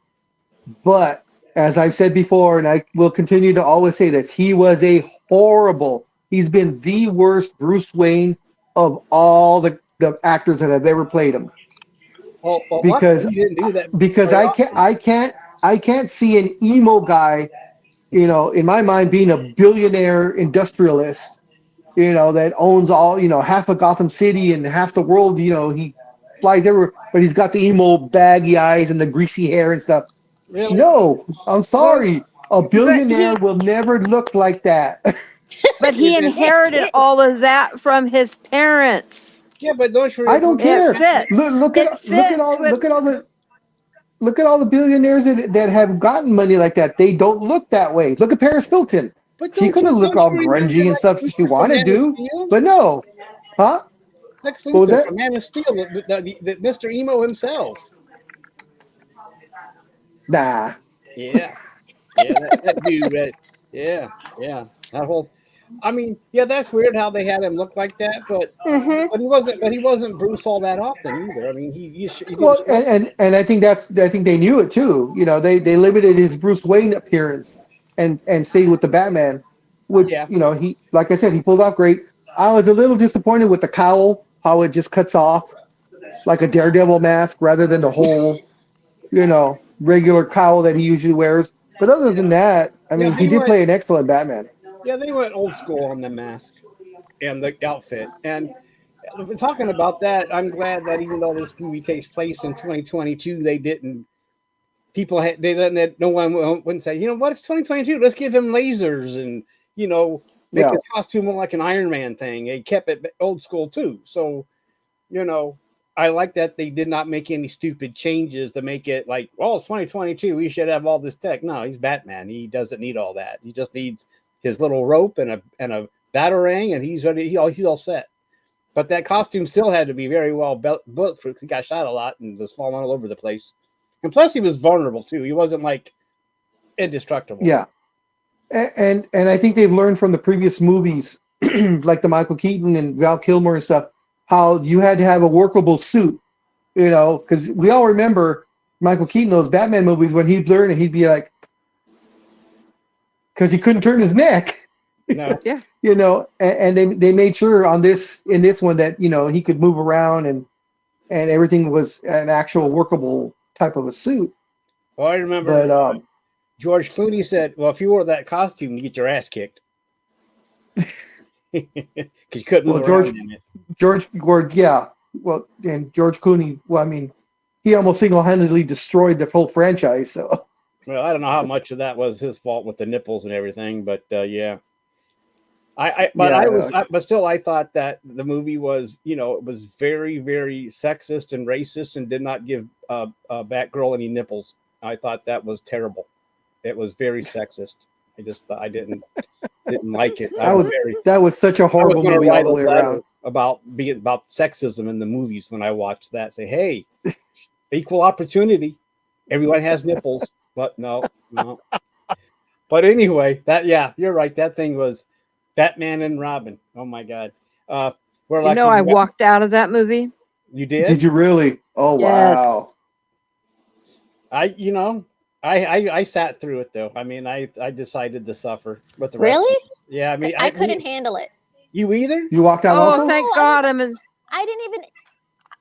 but as I've said before, and I will continue to always say this, he was a horrible. He's been the worst Bruce Wayne of all the actors that have ever played him. Well, because you didn't do that because I can't see an emo guy, you know, in my mind being a billionaire industrialist, you know, that owns all, you know, half of Gotham City and half the world. You know, he flies everywhere, but he's got the emo baggy eyes and the greasy hair and stuff. Really? No, I'm sorry. A billionaire will never look like that. But he inherited all of that from his parents. Yeah, but don't you? I don't care. Look at all the billionaires that have gotten money like that. They don't look that way. Look at Paris Hilton. She couldn't look all grungy and stuff if she wanted to, but no, huh? Lex Luthor from Man of Steel, the Mr. Emo himself. Nah. Yeah, that dude. Right? Yeah, that whole. I mean, yeah, that's weird how they had him look like that, but he wasn't Bruce all that often either. I mean, he well, and I think they knew it too. You know, they limited his Bruce Wayne appearance and stayed with the Batman, which you know, he, like I said, he pulled off great. I was a little disappointed with the cowl, how it just cuts off like a Daredevil mask rather than the whole, you know, regular cowl that he usually wears. But other than that, I mean, he did play an excellent Batman. Yeah, they went old school on the mask and the outfit. And talking about that, I'm glad that even though this movie takes place in 2022, they didn't. No one wouldn't say, you know what, it's 2022. Let's give him lasers and, you know, make his costume look like an Iron Man thing. They kept it old school too. So, you know, I like that they did not make any stupid changes to make it like, well, it's 2022. We should have all this tech. No, he's Batman. He doesn't need all that. He just needs his little rope and a batarang, and he's ready. He's all set. But that costume still had to be very well bulletproof. He got shot a lot and was falling all over the place. And plus, he was vulnerable too. He wasn't like indestructible. Yeah, and I think they've learned from the previous movies, like the Michael Keaton and Val Kilmer and stuff, how you had to have a workable suit. You know, because we all remember Michael Keaton, those Batman movies, when he'd learn it, he'd be like, because he couldn't turn his neck. No. Yeah. You know, and they made sure in this one that, you know, he could move around and everything was an actual workable type of a suit. Well, I remember George Clooney said, well, if you wore that costume, you get your ass kicked. Because you couldn't move around in it. George, yeah. Well, and George Clooney, well, I mean, he almost single-handedly destroyed the whole franchise, so. Well, I don't know how much of that was his fault with the nipples and everything, but yeah. But still, I thought that the movie was, you know, it was very, very sexist and racist and did not give Batgirl any nipples. I thought that was terrible. It was very sexist. I didn't like it. That was such a horrible movie all the way around. About sexism in the movies when I watched that. Say, hey, equal opportunity. Everyone has nipples. But no. But anyway, you're right. That thing was Batman and Robin. Oh my God. I walked out of that movie. You did? Did you really? Oh, yes. Wow. I sat through it though. I mean, I decided to suffer with the rest. Really? Yeah, I mean, I couldn't handle it. You either? You walked out also? Thank God! I didn't even.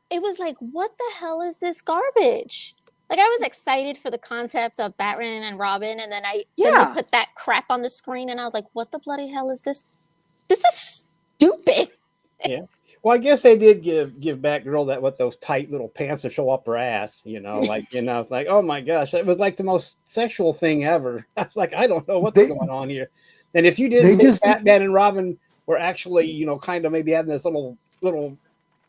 It was like, what the hell is this garbage? Like, I was excited for the concept of Batman and Robin, and then then they put that crap on the screen, and I was like, what the bloody hell is this? This is stupid. Yeah. Well, I guess they did give Batgirl those tight little pants to show up her ass, like oh my gosh, it was like the most sexual thing ever. I was like, I don't know what's going on here. And if you didn't think Batman and Robin were actually, kind of maybe having this little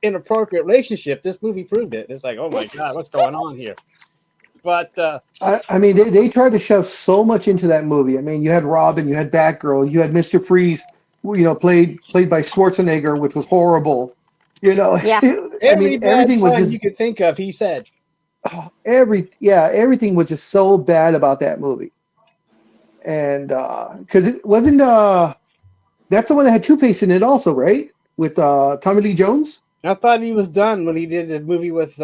inappropriate relationship, this movie proved it. It's like, oh my God, what's going on here? But I mean, they tried to shove so much into that movie. I mean, you had Robin, you had Batgirl, you had Mr. Freeze, played by Schwarzenegger, which was horrible. Yeah. I mean, everything was just, you could think of. He said, everything was just so bad about that movie. And because it wasn't that's the one that had Two-Face in it also, right? With Tommy Lee Jones. I thought he was done when he did the movie with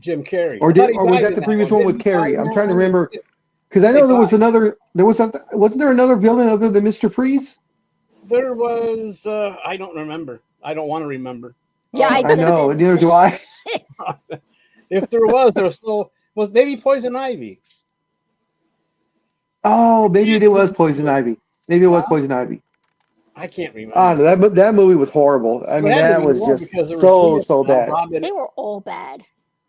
Jim Carrey. Or was that the previous one with Carrey? I'm trying to remember, because I know wasn't there another villain other than Mr. Freeze? There was. I don't remember. I don't want to remember. Yeah, I know. Neither do I. If there was still maybe Poison Ivy. Oh, maybe it was Poison Ivy. Maybe it was Poison Ivy. I can't remember. That movie was horrible. I mean, that was just so bad. They were all bad.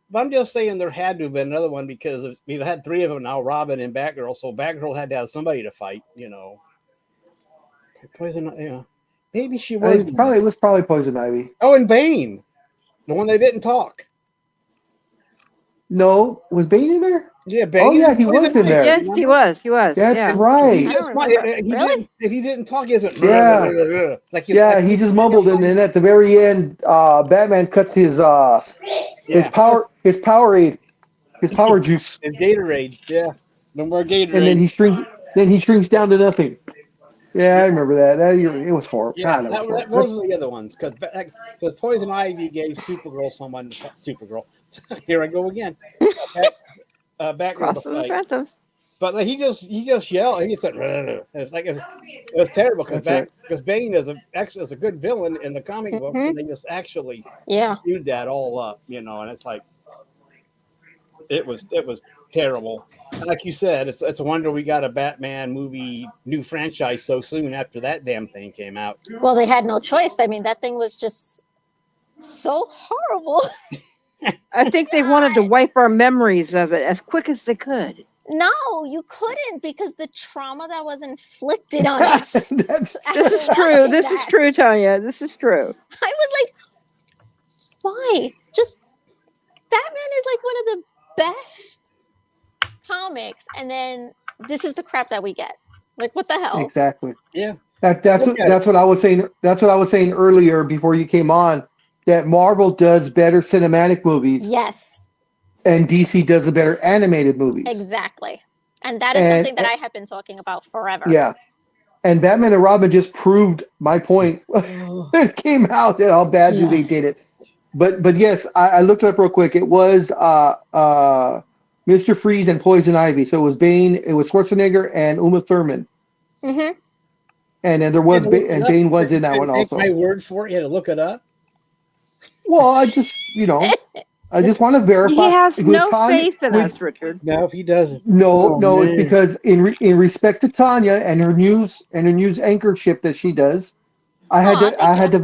But I'm just saying there had to have been another one because we had three of them now, Robin and Batgirl. So Batgirl had to have somebody to fight, Poison, maybe she was. It was probably Poison Ivy. Oh, and Bane, the one that didn't talk. No, was Bane in there? Yeah, Bane. Oh yeah, he was in there. Yes, he was. That's right. He didn't talk. He wasn't. Like he just mumbled, and then at the very end, Batman cuts his power juice, his Gatorade. Yeah, no more Gatorade. And then he shrinks down to nothing. Yeah, I remember that. It was horrible. Yeah, those were the other ones because Poison Ivy gave Supergirl. Here I go again. Batgirl to fight. But like, he just yelled. He said, it was terrible because Bane is a good villain in the comic books, and they just actually screwed that all up, and it's like it was terrible. And like you said, it's a wonder we got a Batman movie new franchise so soon after that damn thing came out. Well, they had no choice. I mean, that thing was just so horrible. I think they wanted to wipe our memories of it as quick as they could. No, you couldn't, because the trauma that was inflicted on us. This is true. This is true, Tanya. This is true. I was like, why? Just Batman is like one of the best comics, and then this is the crap that we get. Like, what the hell? Exactly. Yeah. That's what I was saying. That's what I was saying earlier before you came on. That Marvel does better cinematic movies. Yes. And DC does the better animated movies. Exactly. And that is something that I have been talking about forever. Yeah. And Batman and Robin just proved my point. It came out how badly they did it. But yes, I looked it up real quick. It was Mr. Freeze and Poison Ivy. So it was Bane, it was Schwarzenegger and Uma Thurman. Mm-hmm. And then there was Bane was in that one also. Take my word for it. You had to look it up. Well, I just want to verify. He has no faith in us, Richard. No, he doesn't. No, it's because in respect to Tanya and her news anchorship that she does, I had to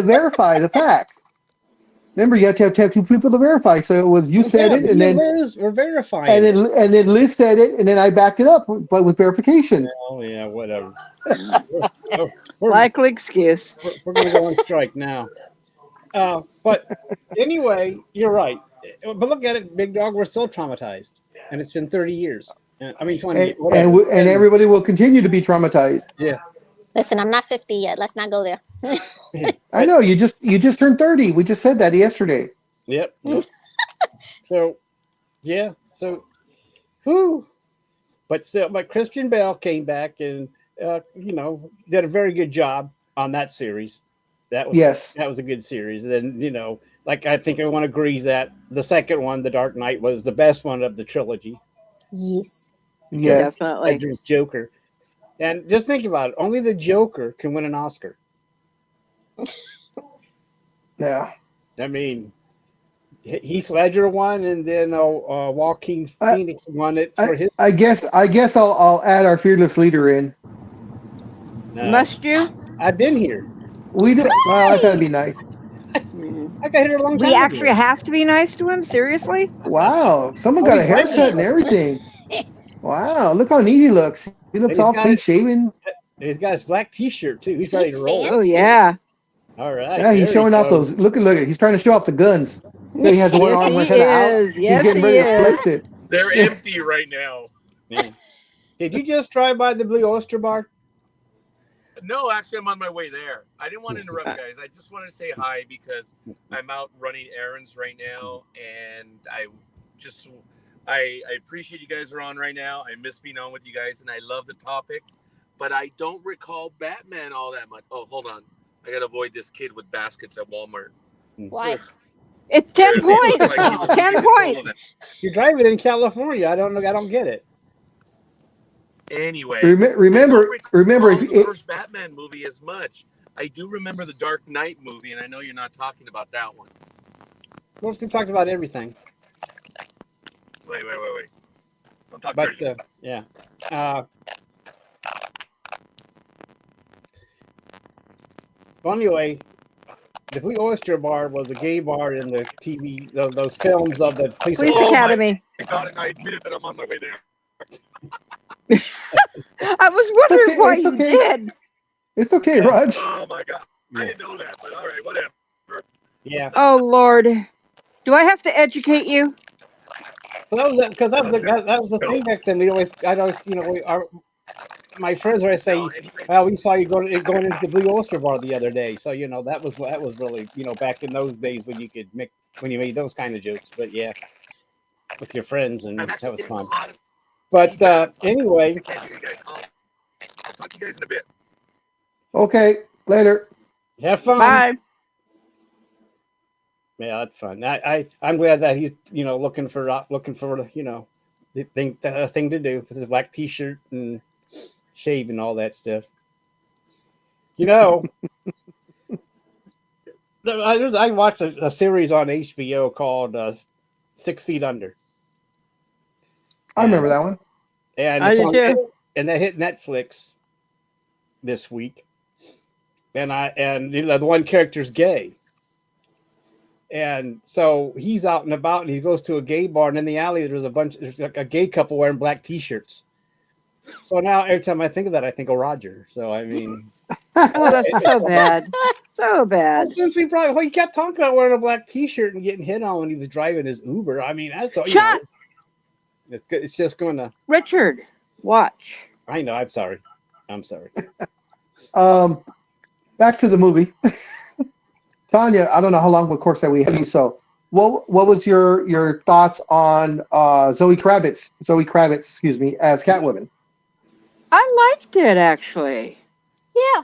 verify the facts. Remember, you have to have two people to verify. So it was you said it, and then Liz, we're verifying. And then Liz said it, and then I backed it up, but with verification. Oh yeah, whatever. Likely excuse. We're going to go on strike now. But anyway, you're right. But look at it, Big Dog. We're still traumatized, and it's been 30 years. I mean, 20. And everybody will continue to be traumatized. Yeah. Listen, I'm not 50 yet. Let's not go there. I know you just turned 30. We just said that yesterday. Yep. So, yeah. So, whew. But Christian Bale came back and did a very good job on that series. That was a good series. And then, like I think everyone agrees that the second one, The Dark Knight, was the best one of the trilogy. Yes. Definitely. Ledger's Joker. And just think about it. Only the Joker can win an Oscar. Yeah. I mean, Heath Ledger won, and then Joaquin Phoenix won it for his. I guess I'll add our fearless leader in. Must you? I've been here. We did. Well, I thought it'd be nice. I got here a long time We ago. actually have to be nice to him? Seriously? Wow. Someone got a haircut and everything. Wow. Look how neat he looks. He looks all clean shaven. He's got his black T-shirt too. He's ready to roll. Oh yeah. All right. Yeah, he's showing off those. Look at. He's trying to show off the guns. So he has one arm head out. Yes, he's getting ready to flex it. They're empty right now. Man. Did you just drive by the Blue Oyster Bar? No, actually, I'm on my way there. I didn't want to interrupt, guys. I just wanted to say hi because I'm out running errands right now, and I appreciate you guys are on right now. I miss being on with you guys, and I love the topic, but I don't recall Batman all that much. Oh, hold on. I got to avoid this kid with baskets at Walmart. Why? It's 10 points. 10 points. You're driving in California. I don't get it. Anyway, remember the first Batman movie as much. I do remember the Dark Knight movie, and I know you're not talking about that one. Well, we talked about everything. Wait. I'm talking about yeah. Well, anyway, the Blue Oyster Bar was a gay bar in the TV, those films of the Police Academy. I thought, and I admitted that I'm on my way there. I was wondering why you did. It's okay, Raj. Oh my God, I didn't know that, but all right, whatever. Yeah. Oh Lord, do I have to educate you? Well, that was the thing back then. My friends always say, "Well, we saw you going into the Blue Oyster Bar the other day." So that was really back in those days when you made those kind of jokes. But yeah, with your friends, and that was fun. But anyway, I'll talk to you guys in a bit. Okay, later. Have fun. Bye. Yeah, that's fun. I'm glad that he's looking for the thing to do with his black T-shirt and shave and all that stuff. I watched a series on HBO called 6 Feet Under. I remember that one. And and that hit Netflix this week. And the one character's gay. And so he's out and about, and he goes to a gay bar, and in the alley there's like a gay couple wearing black T-shirts. So now every time I think of that, I think of Roger. So I mean, oh, that's so bad, so bad. Well, since he kept talking about wearing a black T-shirt and getting hit on when he was driving his Uber. I mean, that's all. It's just going to. Richard, watch. I know. I'm sorry. Back to the movie. Tanya, I don't know how long, of course, that we have you. So, what was your thoughts on Zoe Kravitz, as Catwoman? I liked it, actually. Yeah.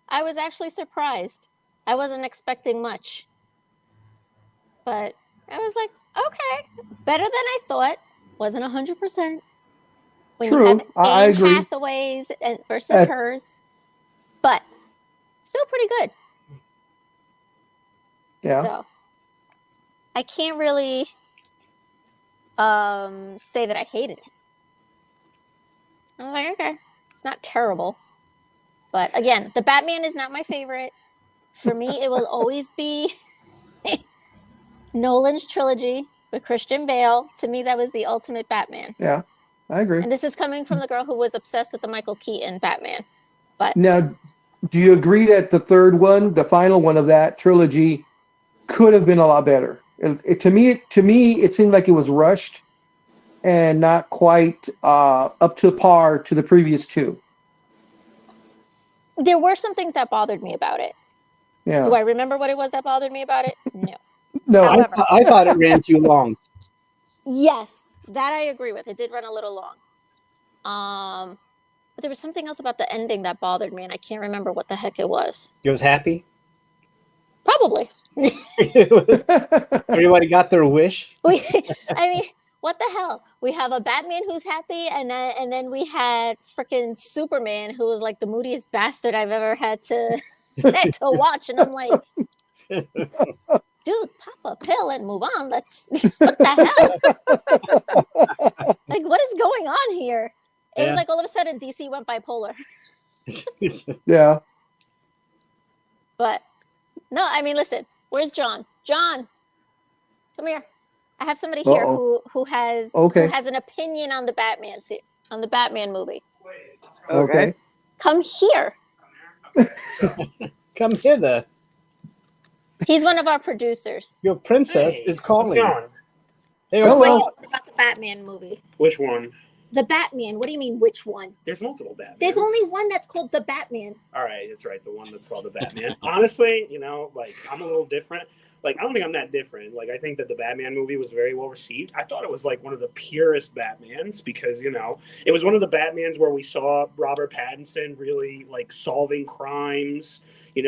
I was actually surprised. I wasn't expecting much. But I was like, okay, better than I thought. Wasn't 100%. When True, you have I Anne agree. Hathaway's versus hers. But still pretty good. Yeah. So I can't really say that I hated it. I'm like, okay, it's not terrible. But again, the Batman is not my favorite. For me, it will always be Nolan's trilogy with Christian Bale. To me, that was the ultimate Batman. Yeah, I agree. And this is coming from the girl who was obsessed with the Michael Keaton Batman. But now, do you agree that the third one, the final one of that trilogy, could have been a lot better? To me, it seemed like it was rushed and not quite up to par to the previous two. There were some things that bothered me about it. Yeah. Do I remember what it was that bothered me about it? No. No. However, I thought it ran too long. Yes, that I agree with. It did run a little long. But there was something else about the ending that bothered me, and I can't remember what the heck it was. You was happy? Probably. Everybody got their wish. I mean, what the hell? We have a Batman who's happy, and then we had freaking Superman, who was like the moodiest bastard I've ever had to watch, and I'm like, dude, pop a pill and move on. What the hell? Like, what is going on here? It was like all of a sudden DC went bipolar. Yeah. But no, I mean, listen, where's John? John, come here. I have somebody here who has an opinion on the Batman movie. Okay. Come here. Come hither. He's one of our producers. Your princess is calling. Hey, hello. About the Batman movie. Which one? The Batman. What do you mean, which one? There's multiple Batmans. There's only one that's called the Batman. All right, that's right. The one that's called the Batman. Honestly, like, I'm a little different. Like, I don't think I'm that different. Like, I think that the Batman movie was very well received. I thought it was, like, one of the purest Batmans because, it was one of the Batmans where we saw Robert Pattinson really, like, solving crimes. He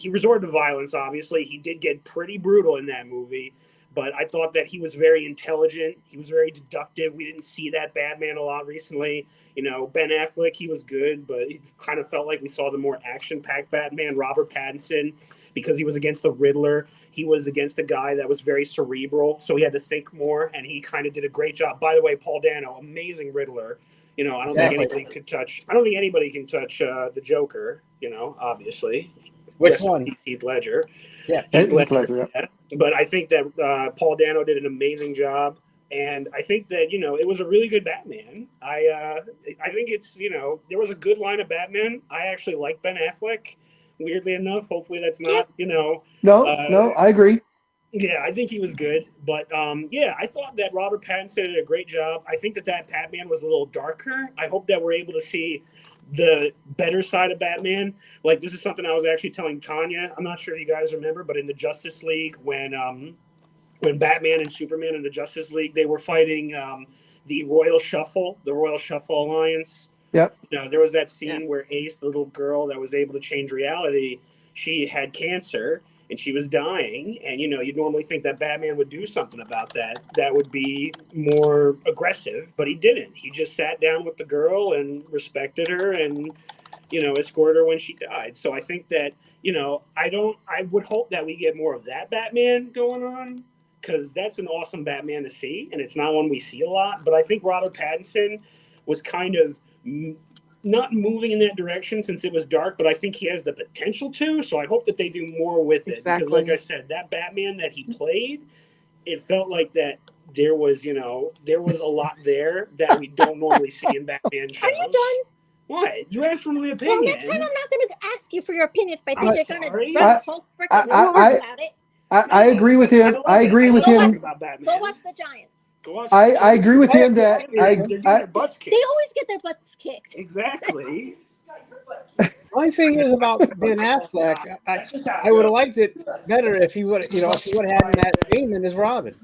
resorted to violence, obviously. He did get pretty brutal in that movie. But I thought that he was very intelligent. He was very deductive. We didn't see that Batman a lot recently. Ben Affleck, he was good, but it kind of felt like we saw the more action-packed Batman. Robert Pattinson, because he was against the Riddler, he was against a guy that was very cerebral, so he had to think more, and he kind of did a great job. By the way, Paul Dano, amazing Riddler. I don't think anybody can touch the Joker, obviously. Which one? Heath Ledger. Yeah, Heath Ledger. Yeah. But I think that Paul Dano did an amazing job, and I think that it was a really good Batman. I think it's there was a good line of Batman. I actually like Ben Affleck. Weirdly enough, hopefully that's not No, I agree. Yeah, I think he was good, but I thought that Robert Pattinson did a great job. I think that Batman was a little darker. I hope that we're able to see the better side of Batman. Like, this is something I was actually telling Tanya. I'm not sure you guys remember, but in the Justice League, when Batman and Superman in the Justice League, they were fighting the Royal Shuffle Alliance. Yep. There was that scene where Ace, the little girl that was able to change reality, she had cancer and she was dying. And, you'd normally think that Batman would do something about that. That would be more aggressive, but he didn't. He just sat down with the girl and respected her and, escorted her when she died. So I think that, I would hope that we get more of that Batman going on, because that's an awesome Batman to see. And it's not one we see a lot. But I think Robert Pattinson was kind of not moving in that direction since it was dark, but I think he has the potential to. So I hope that they do more with it. Exactly. Because like I said, that Batman that he played, it felt like that there was a lot there that we don't normally see in Batman shows. Are you done? What? You asked for my opinion. Well, next time I'm not going to ask you for your opinion if I think you're going to run the whole freaking about it. I agree with him. I agree with him. Go watch the Giants. I agree with him that they're getting their butts kicked. They always get their butts kicked. Exactly. My thing is about Ben Affleck. I would have liked it better if he would have had Matt Damon as Robin.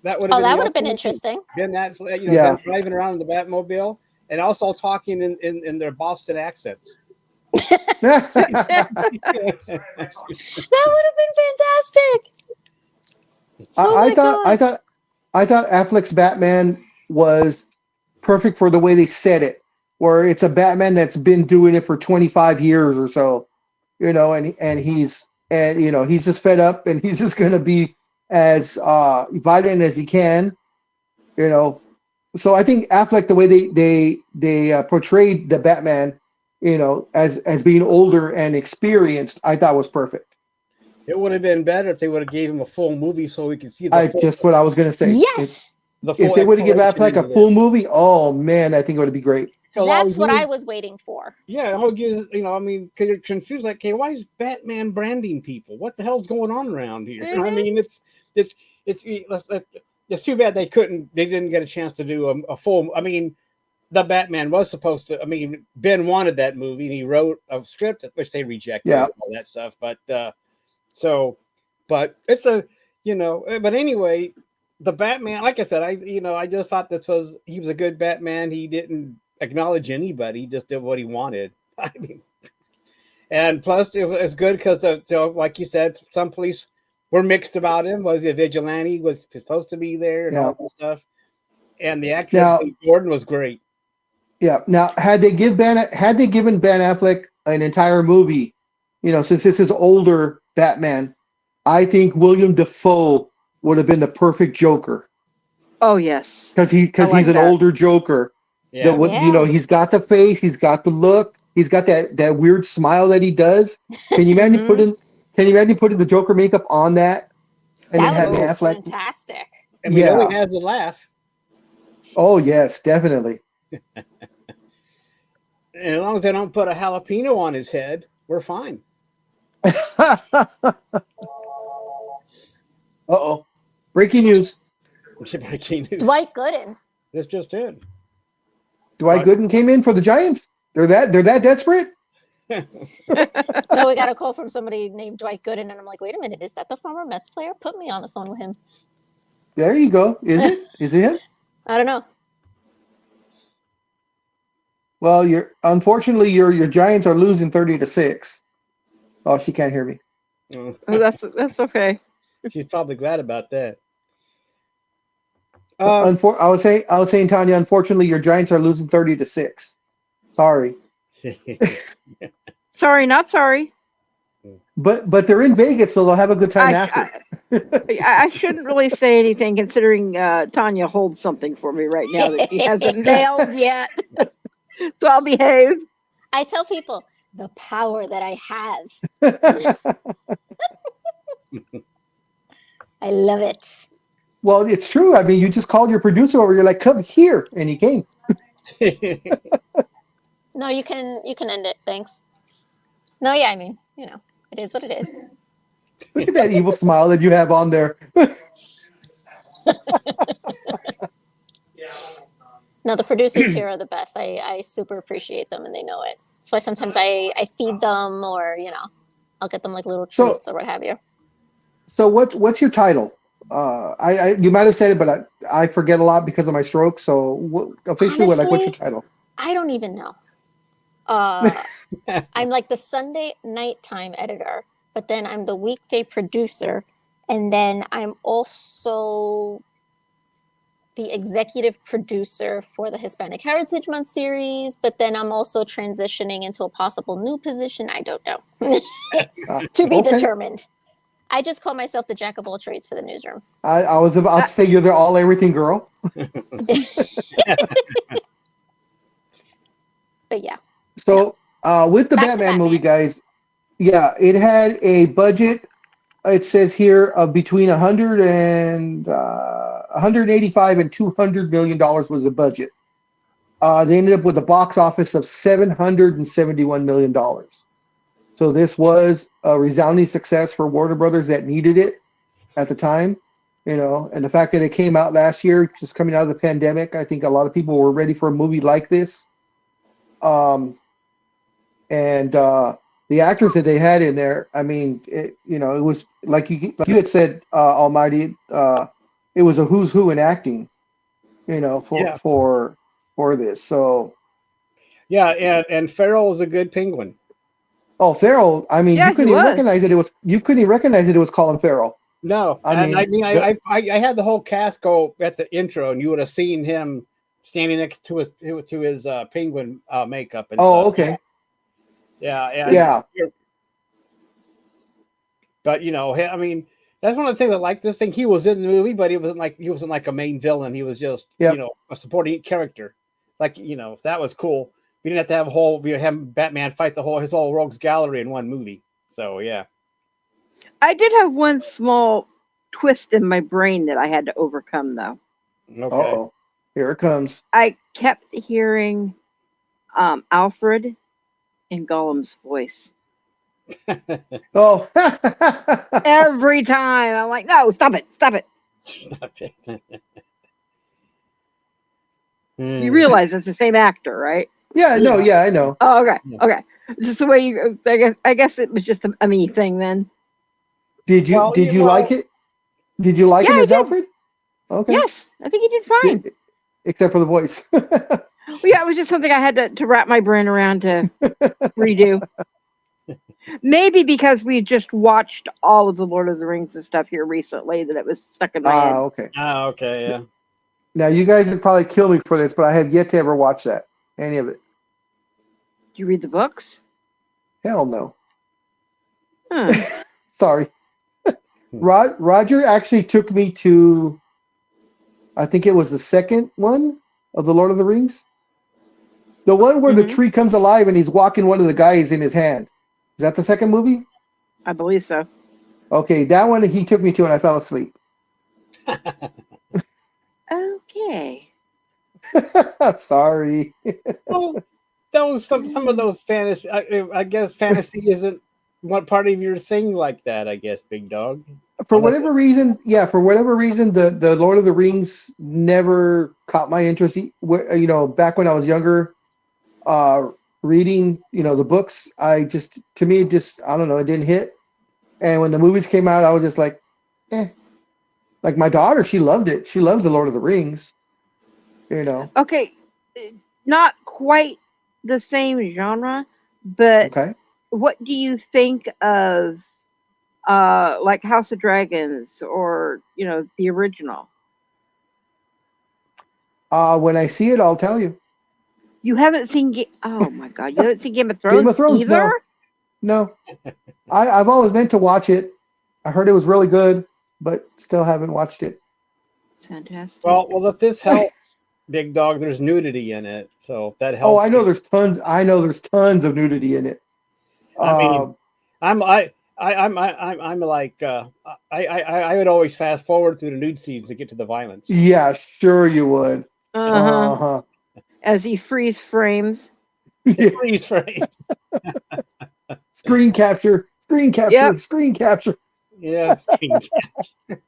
That would have been interesting. Ben Affleck, Ben driving around in the Batmobile and also talking in their Boston accents. That would have been fantastic. I thought Affleck's Batman was perfect for the way they said it, where it's a Batman that's been doing it for 25 years or so, and he's just fed up and he's just going to be as violent as he can, So I think Affleck, the way they portrayed the Batman, as being older and experienced, I thought was perfect. It would have been better if they would have gave him a full movie so we could see just what I was going to say. Yes. If they would have given Affleck a full movie, oh man, I think it would be great. That's what I was waiting for. Yeah, because because you're confused. Like, hey, why is Batman branding people? What the hell's going on around here? Mm-hmm. I mean, it's too bad they didn't get a chance to do a full. I mean, the Batman was supposed to. I mean, Ben wanted that movie, and he wrote a script which they rejected. Yeah. All that stuff, but but it's but anyway, the Batman, like I said, I just thought he was a good Batman. He didn't acknowledge anybody, he just did what he wanted. I mean, And plus, it was good because, so like you said, some police were mixed about him. Was he a vigilante? Was he supposed to be there and all that stuff? And the actor Gordon was great. Yeah. Now, had they given Ben Affleck an entire movie, since this is older Batman, I think William Dafoe would have been the perfect Joker. Oh yes, because he's an older Joker. Yeah. He's got the face, he's got the look, he's got that weird smile that he does. Can you imagine putting the Joker makeup on that and that then having Affleck? Fantastic. And we know he has a laugh. Oh yes, definitely. And as long as they don't put a jalapeno on his head, we're fine. Uh-oh. Breaking news. Dwight Gooden. This just in. Dwight Gooden came in for the Giants? They're that desperate? No, we got a call from somebody named Dwight Gooden, and I'm like, wait a minute, is that the former Mets player? Put me on the phone with him. There you go. Is it? Is it him? I don't know. Well, unfortunately your Giants are losing 30-6. Oh, she can't hear me. Oh, that's okay. She's probably glad about that. I was saying, Tanya, unfortunately your Giants are losing 30-6. Sorry. Sorry, not sorry. But they're in Vegas, so they'll have a good time after. I shouldn't really say anything considering Tanya holds something for me right now that she hasn't nailed yet. So I'll behave. I tell people the power that I have. I love it. Well, it's true. I mean, you just called your producer over. You're like, come here, and he came. No, you can end it. Thanks. No, yeah, I mean, it is what it is. Look at that evil smile that you have on there. No, the producers here are the best. I super appreciate them, and they know it. So sometimes I feed them, or I'll get them like little treats or what have you. So what's your title? You might have said it, but I forget a lot because of my stroke. So officially, honestly, what's your title? I don't even know. I'm like the Sunday nighttime editor, but then I'm the weekday producer, and then I'm also the executive producer for the Hispanic Heritage Month series, but then I'm also transitioning into a possible new position. I don't know. To be determined. I just call myself the jack of all trades for the newsroom. I was about to say you're the all everything girl. But yeah. So with the Batman movie, guys, it had a budget. It says here of between 185 and 200 million dollars was the budget. They ended up with a box office of 771 million dollars. So this was a resounding success for Warner Brothers that needed it at the time, and the fact that it came out last year, just coming out of the pandemic, I think a lot of people were ready for a movie like this. The actors that they had in there, I mean, it was like you had said, Almighty, it was a who's who in acting, for this. So yeah, and Farrell was a good Penguin. Oh, Farrell! I mean, you couldn't even recognize that it was. You couldn't even recognize that it was Colin Farrell. No, I had the whole cast go at the intro, and you would have seen him standing next to his Penguin makeup. And stuff. Okay. Yeah. But I mean, that's one of the things I like this thing. He was in the movie, but he wasn't like a main villain. He was just a supporting character. Like that was cool. We didn't have to have Batman fight his whole rogues gallery in one movie. So yeah. I did have one small twist in my brain that I had to overcome, though. Okay. Uh-oh. Here it comes. I kept hearing Alfred in Gollum's voice. Oh. Every time. I'm like, no, stop it. Stop it. You realize it's the same actor, right? Yeah, no, yeah, I know. Oh, okay. Okay. Just the way you I guess it was just a me thing then. Did you like it? Did you like him as Alfred? Okay. Yes, I think he did fine. Except for the voice. Well, yeah, it was just something I had to wrap my brain around to redo. Maybe because we just watched all of the Lord of the Rings and stuff here recently that it was stuck in my head. Okay. Okay, yeah. Now you guys would probably kill me for this, but I have yet to ever watch that. Any of it. Do you read the books? Hell no. Huh. Sorry. Roger actually took me to, I think it was the second one of the Lord of the Rings. The one where the tree comes alive and he's walking one of the guys in his hand. Is that the second movie? I believe so. Okay, that one he took me to and I fell asleep. Okay. Sorry. Well, those some of those fantasy. I guess fantasy isn't what part of your thing like that. I guess, Big Dog. For whatever reason, the Lord of the Rings never caught my interest. You know, back when I was younger, reading, the books, I don't know, it didn't hit. And when the movies came out, I was just like, eh. Like my daughter, she loved it. She loved the Lord of the Rings. Okay, not quite the same genre, but okay. What do you think of like House of Dragons or the original? When I see it, I'll tell you. You haven't seen oh my God, you haven't seen Game of Thrones? Game of Thrones either? No. I've always meant to watch it. I heard it was really good, but still haven't watched it. It's fantastic. Well, if this helps, Big Dog, there's nudity in it, so if that helps. Oh, I know there's tons. I know there's tons of nudity in it. I mean, I'm like I would always fast forward through the nude scenes to get to the violence. Yeah, sure you would. As he freeze frames. Freeze frames. Screen capture. Yep. Screen capture. Yeah, screen capture.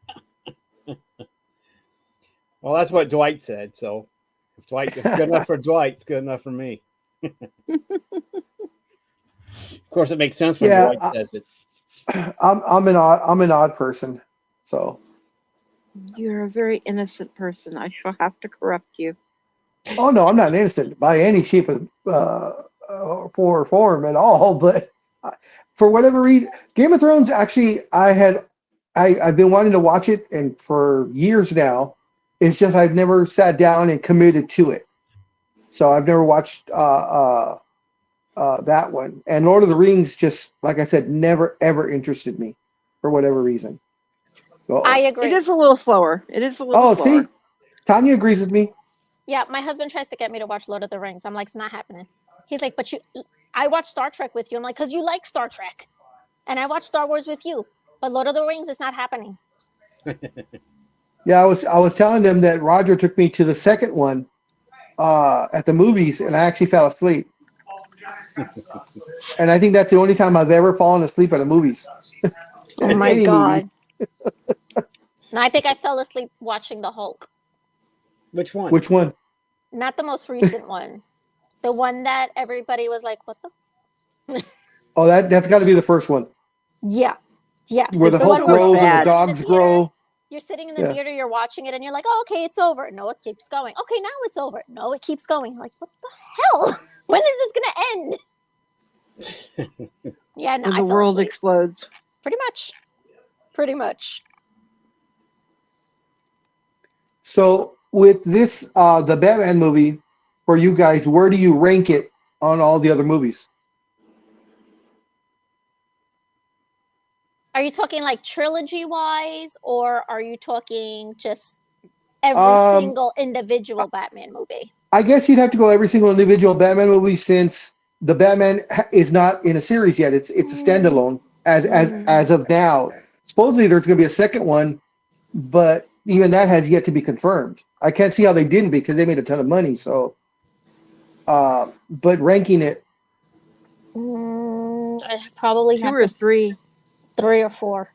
Well, that's what Dwight said. So if it's good enough for Dwight, it's good enough for me. Of course, it makes sense when Dwight says it. I'm an odd person, so. You're a very innocent person. I shall have to corrupt you. Oh no, I'm not innocent by any shape of form at all. But for whatever reason, Game of Thrones. Actually, I've been wanting to watch it, and for years now. It's just I've never sat down and committed to it. So I've never watched that one. And Lord of the Rings, just like I said, never ever interested me for whatever reason. I agree. It is a little slower. Slower. See, Tanya agrees with me. Yeah, my husband tries to get me to watch Lord of the Rings. I'm like, it's not happening. He's like, but I watch Star Trek with you. I'm like, because you like Star Trek. And I watch Star Wars with you. But Lord of the Rings is not happening. Yeah, I was telling them that Roger took me to the second one at the movies, and I actually fell asleep. And I think that's the only time I've ever fallen asleep at the movies. Oh my God. No, I think I fell asleep watching the Hulk. Which one? Which one? Not the most recent one. The one that everybody was like, what the? Oh, that's got to be the first one. Yeah. Yeah. Where the Hulk grows and the dogs grow. You're sitting in the theater, you're watching it, and you're like, oh, okay, it's over. No, it keeps going. Okay, now it's over. No, it keeps going. Like, what the hell? When is this going to end? Yeah, no, the world explodes. Pretty much. So with this, the Batman movie, for you guys, where do you rank it on all the other movies? Are you talking like trilogy-wise, or are you talking just every single individual Batman movie? I guess you'd have to go every single individual Batman movie, since the Batman is not in a series yet. It's a standalone as of now. Supposedly there's going to be a second one, but even that has yet to be confirmed. I can't see how they didn't, because they made a ton of money. So, but ranking it, I probably have 2 or 3. 3 or 4.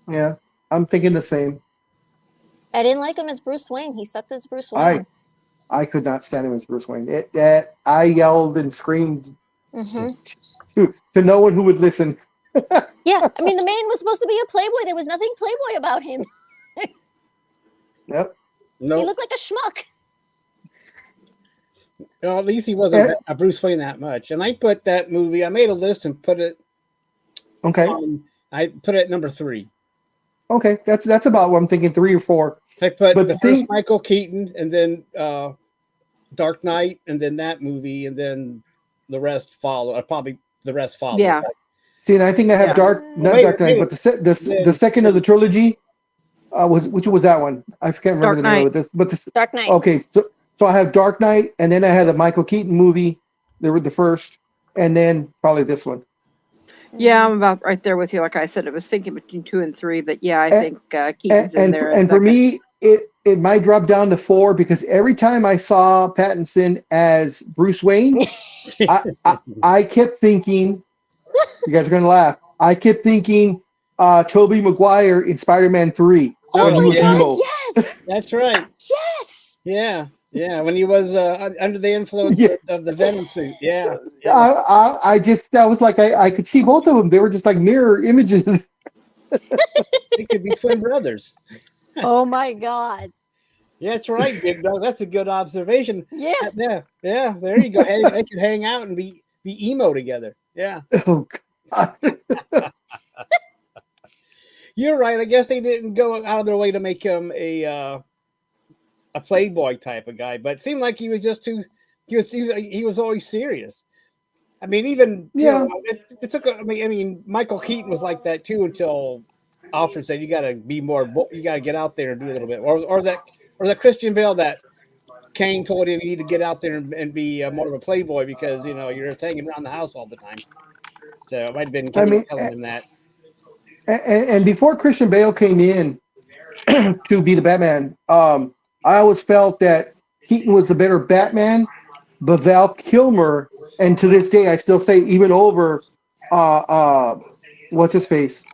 Yeah, I'm thinking the same. I didn't like him as Bruce Wayne. He sucked as Bruce Wayne. I could not stand him as Bruce Wayne. I yelled and screamed to no one who would listen. Yeah, I mean, the man was supposed to be a playboy. There was nothing playboy about him. Yep. No. He looked like a schmuck. Well, at least he wasn't a Bruce Wayne that much. And I put that movie, I made a list and put it Okay. I put it at number 3. Okay, that's about what I'm thinking, 3 or 4. So I put the first Michael Keaton, and then Dark Knight, and then that movie, and then the rest follow. Probably the rest follow. Yeah. See, and I think I have Dark Knight, but the second of the trilogy which was that one? I can't remember the name of it. But Dark Knight. Okay, so I have Dark Knight, and then I had the Michael Keaton movie. They were the first, and then probably this one. Yeah, I'm about right there with you. Like I said, I was thinking between 2 and 3, but yeah, I think Keaton's in there. And for me, it might drop down to 4 because every time I saw Pattinson as Bruce Wayne, I kept thinking, you guys are gonna laugh. I kept thinking Tobey Maguire in Spider-Man 3. Oh my God, yes! That's right. Yes! Yeah. Yeah, when he was under the influence of the Venom suit. Yeah. That was like, I could see both of them. They were just like mirror images. They could be twin brothers. Oh my God. Yeah, that's right, Big Dog. That's a good observation. Yeah. Yeah. There you go. They could hang out and be emo together. Yeah. Oh, God. You're right. I guess they didn't go out of their way to make him a playboy type of guy, but it seemed like he was just too. He was always serious. I mean, even it took. I mean, Michael Keaton was like that too until Alfred said, "You got to be more. You got to get out there and do a little bit." Or that Christian Bale that Kane told him he needed to get out there and be more of a playboy because you're hanging around the house all the time. So it might have been telling him that. And before Christian Bale came in to be the Batman, I always felt that Keaton was the better Batman, but Val Kilmer, and to this day I still say even over what's his face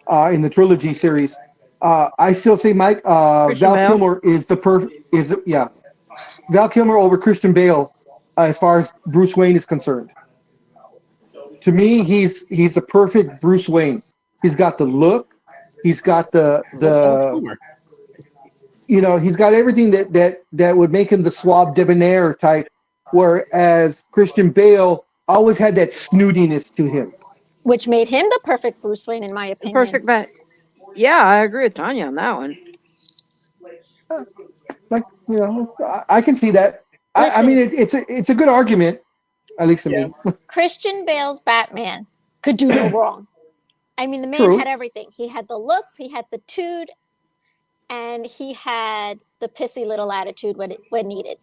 in the trilogy series, I still say Val Kilmer is Val Kilmer over Christian Bale as far as Bruce Wayne is concerned. To me, he's a perfect Bruce Wayne. He's got the look. He's got the he's got everything that would make him the suave debonair type, whereas Christian Bale always had that snootiness to him. Which made him the perfect Bruce Wayne, in my opinion. Perfect bet. Yeah, I agree with Tanya on that one. I can see that. I mean, it's a good argument, at least to me. Christian Bale's Batman could do no wrong. I mean, the man had everything. He had the looks, he had the tude, and he had the pissy little attitude when needed.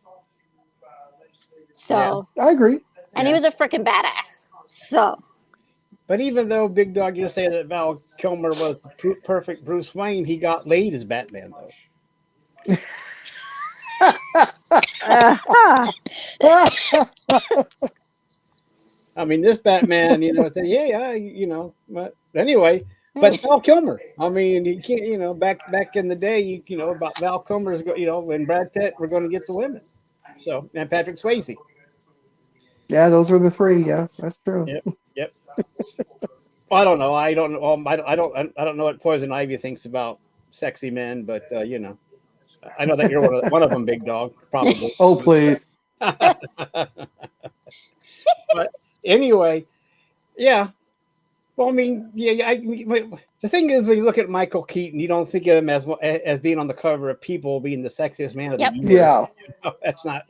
So I agree. And he was a freaking badass. So. But even though Big Dog, you say that Val Kilmer was the perfect Bruce Wayne, he got laid as Batman though. I mean, this Batman, but anyway, but Val Kilmer. I mean, you can't, back in the day, about Val Kilmer's, when Brad Pitt were going to get the women. So, and Patrick Swayze. Yeah, those were the 3. Yeah, that's true. Yep. Well, I don't know. I don't know what Poison Ivy thinks about sexy men, but I know that you're one of them, Big Dog, probably. Oh, please. But anyway, yeah. Well, I mean, the thing is, when you look at Michael Keaton, you don't think of him as being on the cover of People being the sexiest man of the year. Yeah. That's not.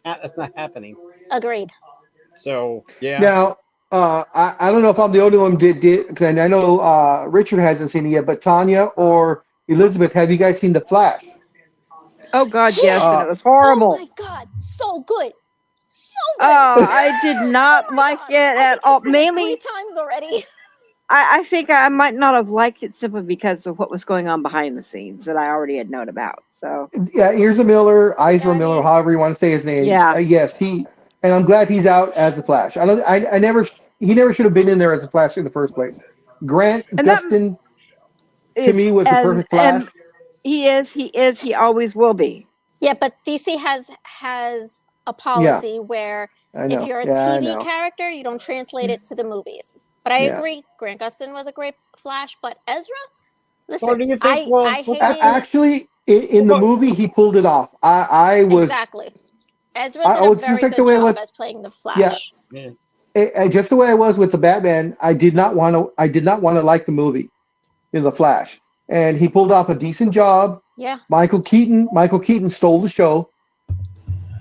That's not happening. Agreed. So yeah. Now, I don't know if I'm the only one did because I know Richard hasn't seen it yet, but Tanya or Elizabeth, have you guys seen The Flash? Oh God, yes, it was horrible. Oh my God, so good. Oh, I did not like it at all. Mainly 3 times already. I think I might not have liked it simply because of what was going on behind the scenes that I already had known about. So yeah, Ezra Miller, however you want to say his name. Yeah. Yes, and I'm glad he's out as the Flash. He never should have been in there as the Flash in the first place. Grant Gustin to me was the perfect Flash. He is. He always will be. Yeah, but DC has a policy where if you're a TV character, you don't translate it to the movies. But I agree, Grant Gustin was a great Flash, but Ezra, listen, I hated... Actually, in the movie, he pulled it off. I was... Exactly. Ezra did a very good job as playing the Flash. Yeah. just the way I was with the Batman, I did not want to like the movie in the Flash, and he pulled off a decent job. Yeah. Michael Keaton stole the show.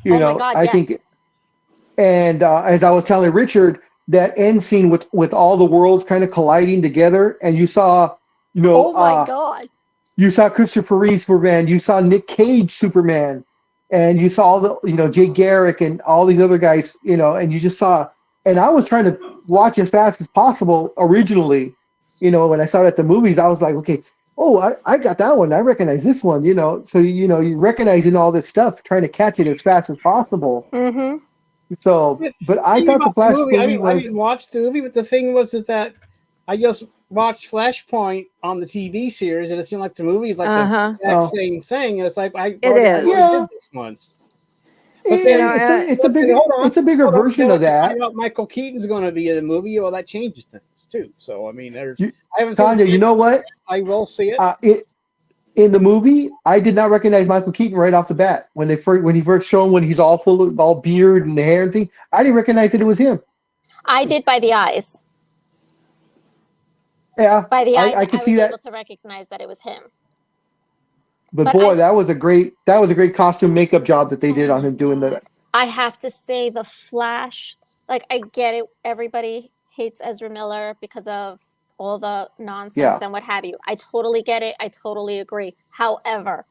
You know, my God, I yes. think, and as I was telling Richard, that end scene with all the worlds kind of colliding together, and you saw, you know, Oh my God. you saw Christopher Reeve Superman, you saw Nick Cage Superman, and you saw all the, you know, Jay Garrick and all these other guys, you know, and you just saw, and I was trying to watch as fast as possible originally, you know, when I saw it at the movies, I was like, okay, oh, I got that one, I recognize this one, you know, so, you know, you're recognizing all this stuff, trying to catch it as fast as possible. Mm-hmm. So, but I thought the Flash movie I didn't watch the movie, but the thing was is that I just watched Flashpoint on the TV series, and it seemed like the movie is like the exact same thing, and it's like I already did this once. But then it's a bigger version of that. Michael Keaton's going to be in the movie. Well, that changes things too. So I mean, I haven't Tanya, seen. You know what? I will see it. In the movie, I did not recognize Michael Keaton right off the bat. When he first shown when he's all full of all beard and hair and thing, I didn't recognize that it was him. I did by the eyes. Yeah, by the eyes, I could see that. able to recognize that it was him. But boy, that was a great costume makeup job that they did on him doing that. I have to say, the Flash. Like, I get it. Everybody hates Ezra Miller because of all the nonsense and what have you. I totally get it. I totally agree. However,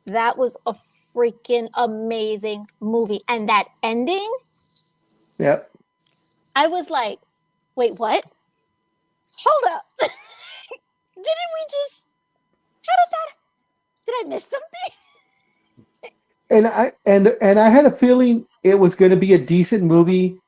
that was a freaking amazing movie. And that ending, yep. I was like, wait, what? Hold up. Didn't we just, did I miss something? And I had a feeling it was going to be a decent movie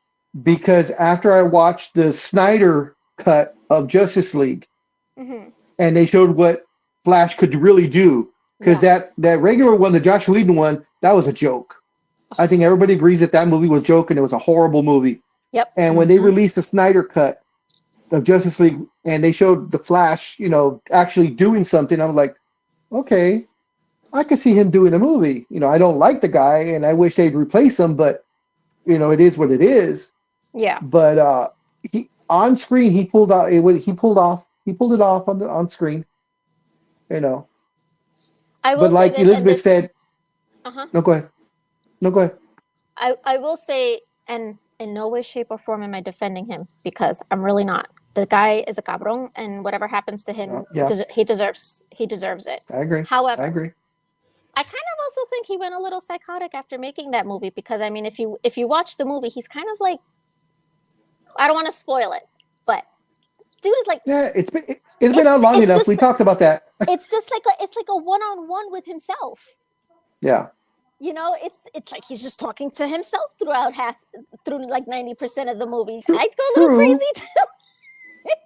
because after I watched the Snyder cut of Justice League, and they showed what Flash could really do, because that regular one, the Josh Whedon one, that was a joke. I think everybody agrees that movie was a joke and it was a horrible movie. Yep. And when they released the Snyder cut of Justice League and they showed the Flash, you know, actually doing something, I was like, okay, I could see him doing a movie. You know, I don't like the guy and I wish they'd replace him, but you know, it is what it is. Yeah. But he on screen he pulled it off on screen. You know. I will but like say this, Elizabeth said, No, go ahead. I will say, and in no way, shape, or form am I defending him, because I'm really not. The guy is a cabron, and whatever happens to him, he deserves it. I agree. However, I agree. I kind of also think he went a little psychotic after making that movie, because I mean, if you watch the movie, he's kind of like, I don't want to spoil it, but dude is like, it's been out long enough. We talked about that. It's just like a one-on-one with himself. Yeah. You know, it's like he's just talking to himself through like 90% of the movie. True, I'd go a little crazy too.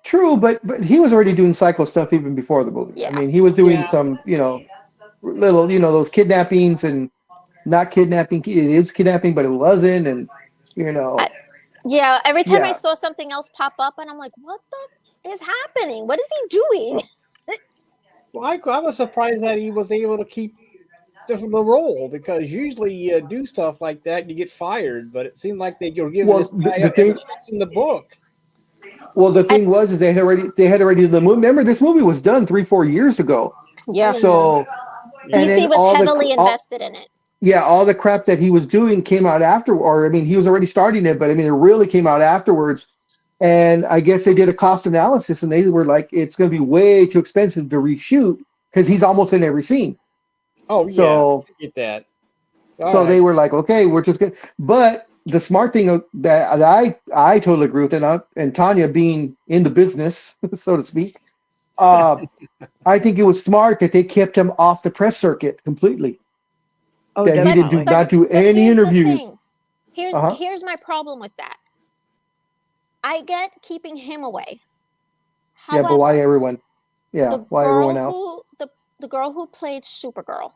True, but he was already doing psycho stuff even before the movie. Yeah. I mean, he was doing some, you know, little, you know, those kidnappings and not kidnapping. It was kidnapping, but it wasn't, and you know. Every time I saw something else pop up, and I'm like, what the is happening? What is he doing? Well, I was surprised that he was able to keep the role, because usually you do stuff like that and you get fired, but it seemed like they were giving this guy a chance in the book. Well, the thing was they had already done the movie. Remember, this movie was done 3-4 years ago. Yeah. So DC was heavily invested in it. Yeah, all the crap that he was doing came out after, or I mean, he was already starting it, but I mean, it really came out afterwards. And I guess they did a cost analysis, and they were like, it's going to be way too expensive to reshoot because he's almost in every scene. Oh, so, yeah, I get that. So they were like, okay, we're just going to. But the smart thing that I totally agree with, and Tanya being in the business, so to speak, I think it was smart that they kept him off the press circuit completely. Oh, that he did not do any interviews. Here's my problem with that. I get keeping him away. However, but why everyone? Yeah, why everyone else? The girl who played Supergirl,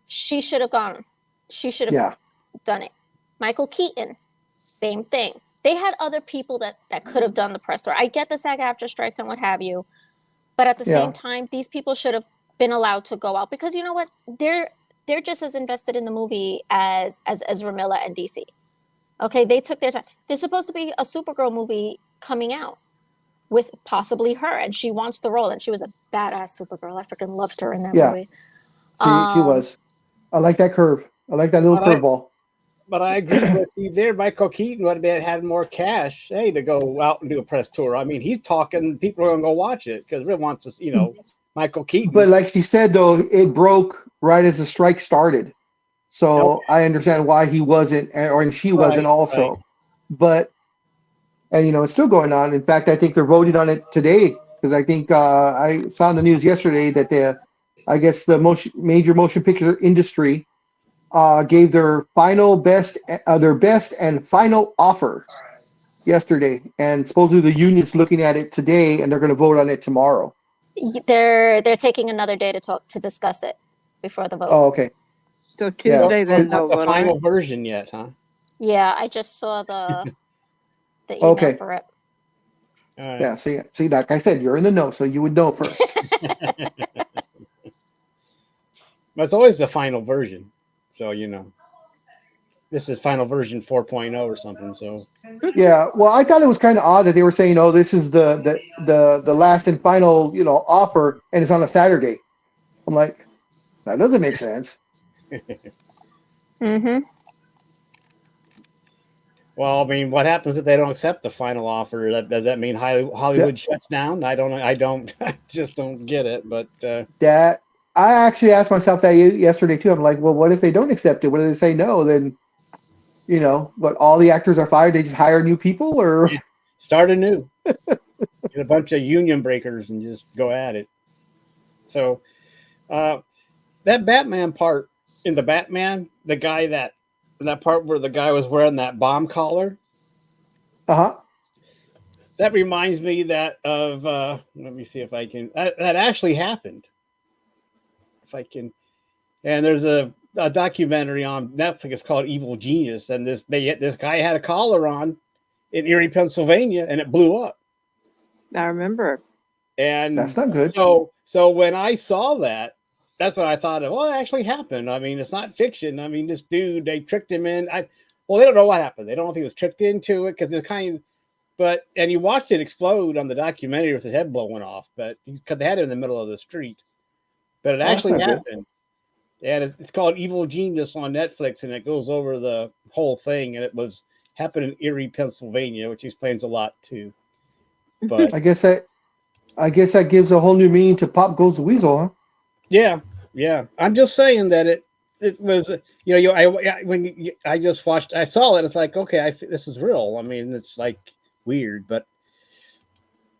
she should have gone. She should have done it. Michael Keaton, same thing. They had other people that could have done the press tour. I get the SAG-AFTRA strikes and what have you, but at the same time, these people should have been allowed to go out, because you know what? They're just as invested in the movie as Ezra Miller and DC. Okay, they took their time. There's supposed to be a Supergirl movie coming out with possibly her, and she wants the role, and she was a badass Supergirl. I freaking loved her in that movie. She was. I like that curve. I like that little curveball. But I agree with you there. Michael Keaton would have had more cash, to go out and do a press tour. I mean, he's talking. People are going to go watch it because everyone wants to, Michael Keaton. But like she said, though, it broke right as the strike started. So I understand why he wasn't, and she wasn't also. Right. But, and it's still going on. In fact, I think they're voting on it today because I think I found the news yesterday that the major motion picture industry gave their best and final offer yesterday, and supposedly the union's looking at it today, and they're going to vote on it tomorrow. They're taking another day to discuss it before the vote. Oh, okay. So Tuesday, then not the final version yet, huh? Yeah, I just saw the email for it. Right. Yeah, see, like I said, you're in the know, so you would know first. But it's always the final version. So, this is final version 4.0 or something. So, yeah. Well, I thought it was kind of odd that they were saying, "Oh, this is the last and final, offer," and it's on a Saturday. I'm like, that doesn't make sense. Mm-hmm. Well, I mean, what happens if they don't accept the final offer? Does that mean Hollywood shuts down? I just don't get it. But that. I actually asked myself that yesterday too. I'm like, well, what if they don't accept it? What if they say no? Then, but all the actors are fired. They just hire new people, or start anew. Get a bunch of union breakers and just go at it. So, that Batman part in the Batman, the guy that part where the guy was wearing that bomb collar. That reminds me of. Let me see if I can. That actually happened. If I can, and there's a documentary on Netflix called Evil Genius, and this guy had a collar on in Erie, Pennsylvania, and it blew up. I remember. And that's not good. So when I saw that, that's what I thought of. Well, it actually happened. I mean, it's not fiction. I mean, this dude, they tricked him in. They don't know what happened. They don't know if he was tricked into it because it's and you watched it explode on the documentary with his head blowing off, but because they had it in the middle of the street. But it actually happened. And it's called Evil Genius on Netflix, and it goes over the whole thing. And it happened in Erie, Pennsylvania, which explains a lot too. But I guess that gives a whole new meaning to Pop Goes the Weasel, huh? Yeah. I'm just saying that it was, I just watched, I saw it. It's like, okay, I see this is real. I mean, it's like weird, but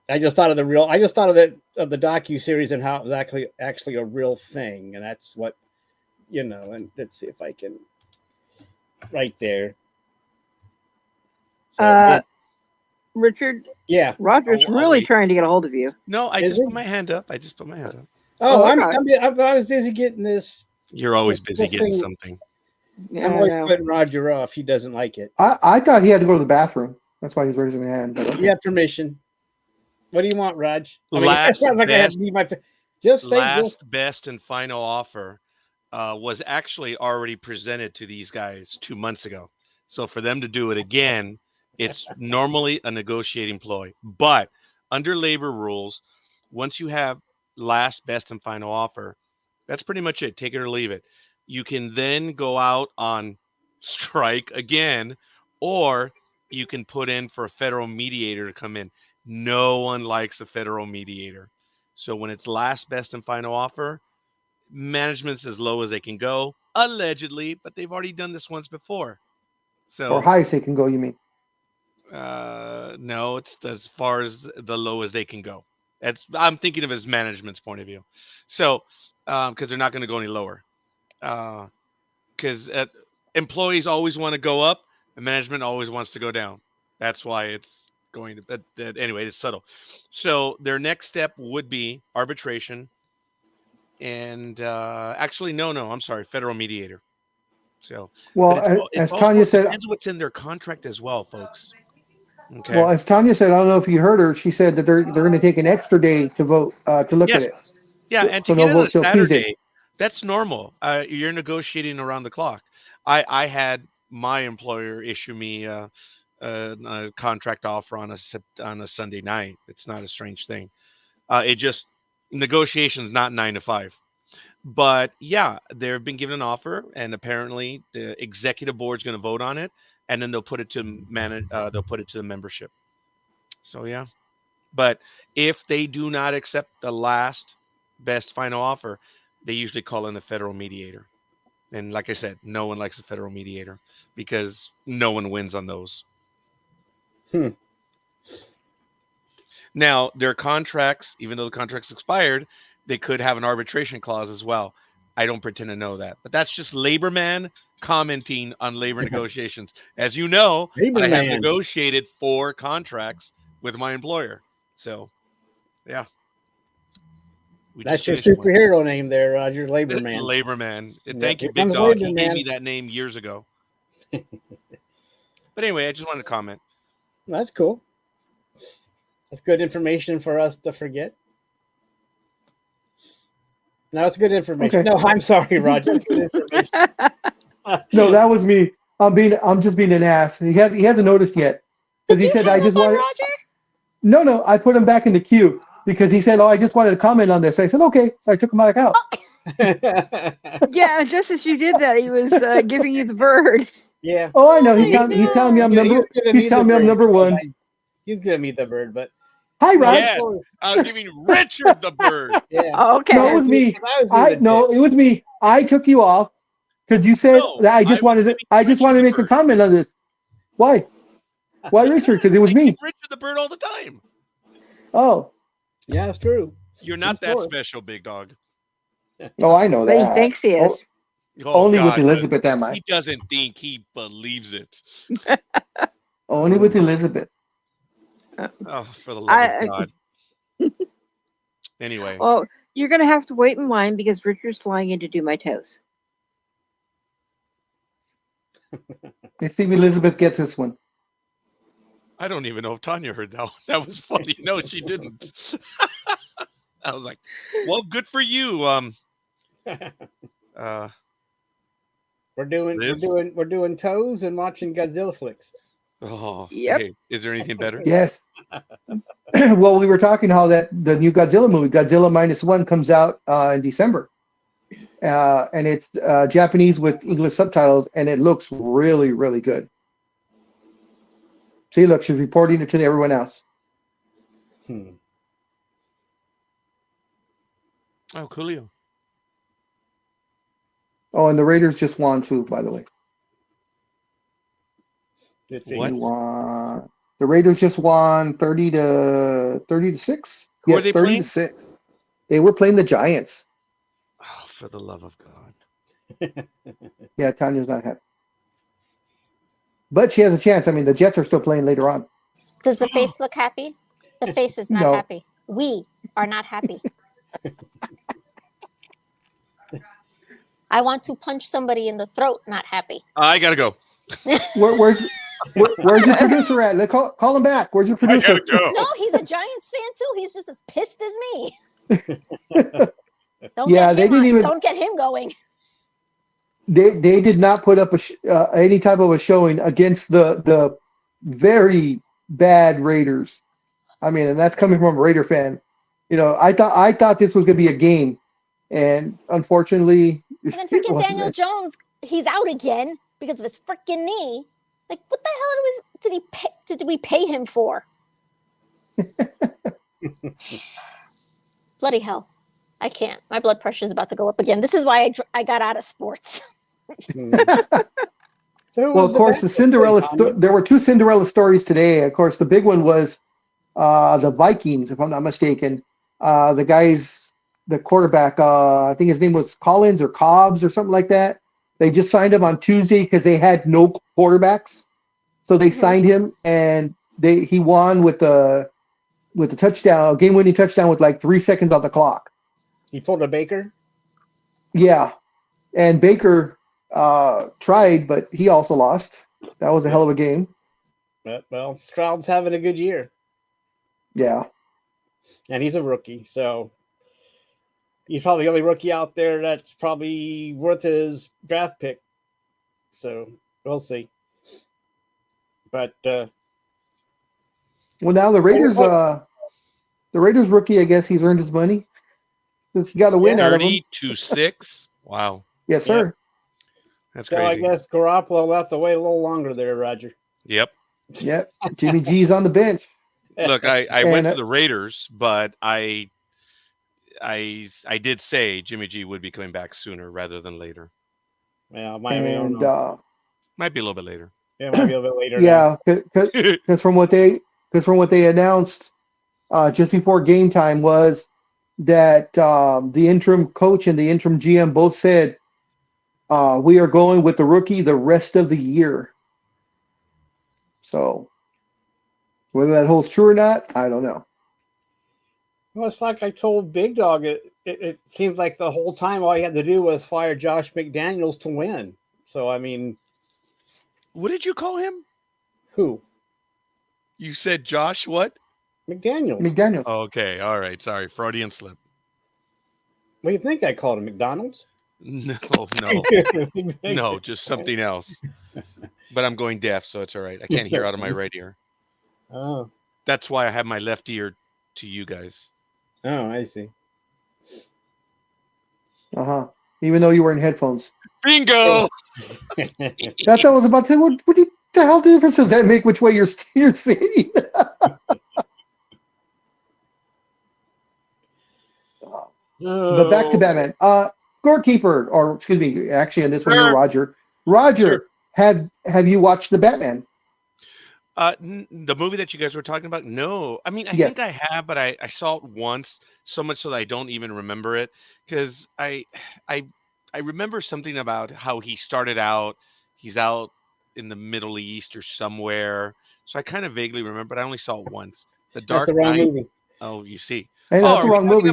I just thought of the docu-series and how it was actually a real thing. And that's what, and let's see if I can right there. So, Richard. Yeah. Roger's really trying to get a hold of you. No, I just put my hand up. Oh, I was busy getting this. You're always busy getting something. Yeah, I'm always putting Roger off. He doesn't like it. I thought he had to go to the bathroom. That's why he's raising his hand. But okay. You have permission. What do you want, Raj? Last best and final offer was actually already presented to these guys 2 months ago. So for them to do it again, it's normally a negotiating ploy. But under labor rules, once you have last best and final offer, that's pretty much it. Take it or leave it. You can then go out on strike again, or you can put in for a federal mediator to come in. No one likes a federal mediator. So when it's last best and final offer, management's as low as they can go, allegedly, but they've already done this once before. So or high as they can go, you mean? No, it's as far as the low as they can go. I'm thinking of it as management's point of view. So because they're not going to go any lower. Because employees always want to go up and management always wants to go down. That's why it's going to, but anyway, it's subtle. So their next step would be arbitration. And actually, no, I'm sorry, federal mediator. So, well, as Tanya said, depends what's in their contract as well, folks. Okay. Well, as Tanya said, I don't know if you heard her. She said that they're going to take an extra day to vote to look at it. Yeah, and to get it on a Saturday, that's normal. You're negotiating around the clock. I had my employer issue me a contract offer on a Sunday night. It's not a strange thing. It just negotiations, not 9 to 5. But yeah, they've been given an offer, and apparently the executive board's going to vote on it, and then they'll put it to they'll put it to the membership. So yeah, but if they do not accept the last best final offer, they usually call in a federal mediator. And like I said, no one likes a federal mediator because no one wins on those. Now, their contracts, even though the contract's expired, they could have an arbitration clause as well. I don't pretend to know that, but that's just labor man commenting on labor negotiations. As you know, I have negotiated 4 contracts with my employer. So, yeah. That's your superhero name there, Roger. Labor man. Labor man. Thank you, Big Dog. He gave me that name years ago. But anyway, I just wanted to comment. That's cool. That's good information for us to forget. No, it's good information. Okay. No, I'm sorry, Roger. It's good information. No, that was me. I'm just being an ass. He hasn't noticed yet because he said I just wanted. Roger? No, I put him back in the queue because he said, "Oh, I just wanted to comment on this." I said, "Okay," so I took him back out. Yeah, just as you did that, he was giving you the bird. Yeah. Oh, I know. He's telling me I'm number. He's telling me I'm number 1. He's giving me the bird, but. Hi, Rod. Yes, I was giving Richard the bird. Yeah. Oh, okay. No, it was me. It was me. I took you off because you said that I just wanted to make a comment on this. Why? Why, Richard? Because it was me. Richard the bird all the time. Oh. Yeah, it's true. You're not that special, Big Dog. Oh, I know that. But he thinks he is. Only with Elizabeth am I. He doesn't think, he believes it. Only with Elizabeth. Oh, for the love of God. Anyway. Well, you're going to have to wait in line because Richard's flying in to do my toes. Let's see if Elizabeth gets this one. I don't even know if Tanya heard that one. That was funny. No, she didn't. I was like, well, good for you. We're doing toes and watching Godzilla flicks. Oh, yep. Hey, is there anything better? Yes. Well, we were talking how that the new Godzilla movie, Godzilla -1, comes out in December, and it's Japanese with English subtitles, and it looks really, really good. See, look, she's reporting it to everyone else. Oh, coolio. Oh, and the Raiders just won too, by the way. What? The Raiders just won 30-6. Who yes, 30-6. They were playing the Giants. Oh, for the love of God. Yeah, Tanya's not happy. But she has a chance. I mean, the Jets are still playing later on. Does the face look happy? The face is not happy. We are not happy. I want to punch somebody in the throat, not happy. I gotta go. Where's your producer at? Let's call him back. Where's your producer? I gotta go. No, he's a Giants fan too. He's just as pissed as me. Don't get him going. They did not put up any type of a showing against the very bad Raiders. I mean, and that's coming from a Raider fan. You know, I thought this was gonna be a game, and unfortunately, and then freaking Daniel Jones, he's out again because of his freaking knee. Like, what the hell did we pay him for? Bloody hell! I can't. My blood pressure is about to go up again. This is why I got out of sports. Well, of course, the Cinderella. There were 2 Cinderella stories today. Of course, the big one was the Vikings, if I'm not mistaken. The quarterback, I think his name was Collins or Cobbs or something like that. They just signed him on Tuesday because they had no quarterbacks, so they signed him, and he won with the touchdown, game-winning touchdown with like 3 seconds on the clock. He pulled a Baker. Yeah, and Baker tried, but he also lost. That was a hell of a game. Well, Stroud's having a good year. Yeah. And he's a rookie, so he's probably the only rookie out there that's probably worth his draft pick. So We'll see. But well, now the Raiders rookie, I guess he's earned his money. Since he got a win out of him. 30-6. Wow. Yes, sir. Yep. That's so crazy. I guess Garoppolo will have to wait a little longer there, Roger. Yep. Yep. Jimmy G's on the bench. Look, I went to the Raiders, but I did say Jimmy G would be coming back sooner rather than later. Yeah, might be a little bit later. Yeah, it might be a little bit later. Yeah, because from what they announced just before game time was that the interim coach and the interim GM both said we are going with the rookie the rest of the year. So whether that holds true or not, I don't know. Well, it's like I told Big Dog. It seems like the whole time all he had to do was fire Josh McDaniels to win. So, I mean. What did you call him? Who? You said Josh what? McDaniels. Oh, okay. All right. Sorry. Freudian slip. What do you think I called him? McDonald's? No. No, just something else. But I'm going deaf, so it's all right. I can't hear out of my right ear. Oh. That's why I have my left ear to you guys. Oh, I see. Uh-huh. Even though you were in headphones. Bingo! That's what I was about to say. What the hell difference does that make which way you're sitting? But back to Batman. Scorekeeper, or excuse me, actually on this one, you're Roger. Roger, have you watched the Batman? The movie that you guys were talking about? No. I mean, I think I have, but I saw it once, so much so that I don't even remember it. Because I remember something about how he started out, he's out in the Middle East or somewhere. So I kind of vaguely remember, but I only saw it once. That's the wrong movie. Oh, you see. Hey, that's the wrong movie.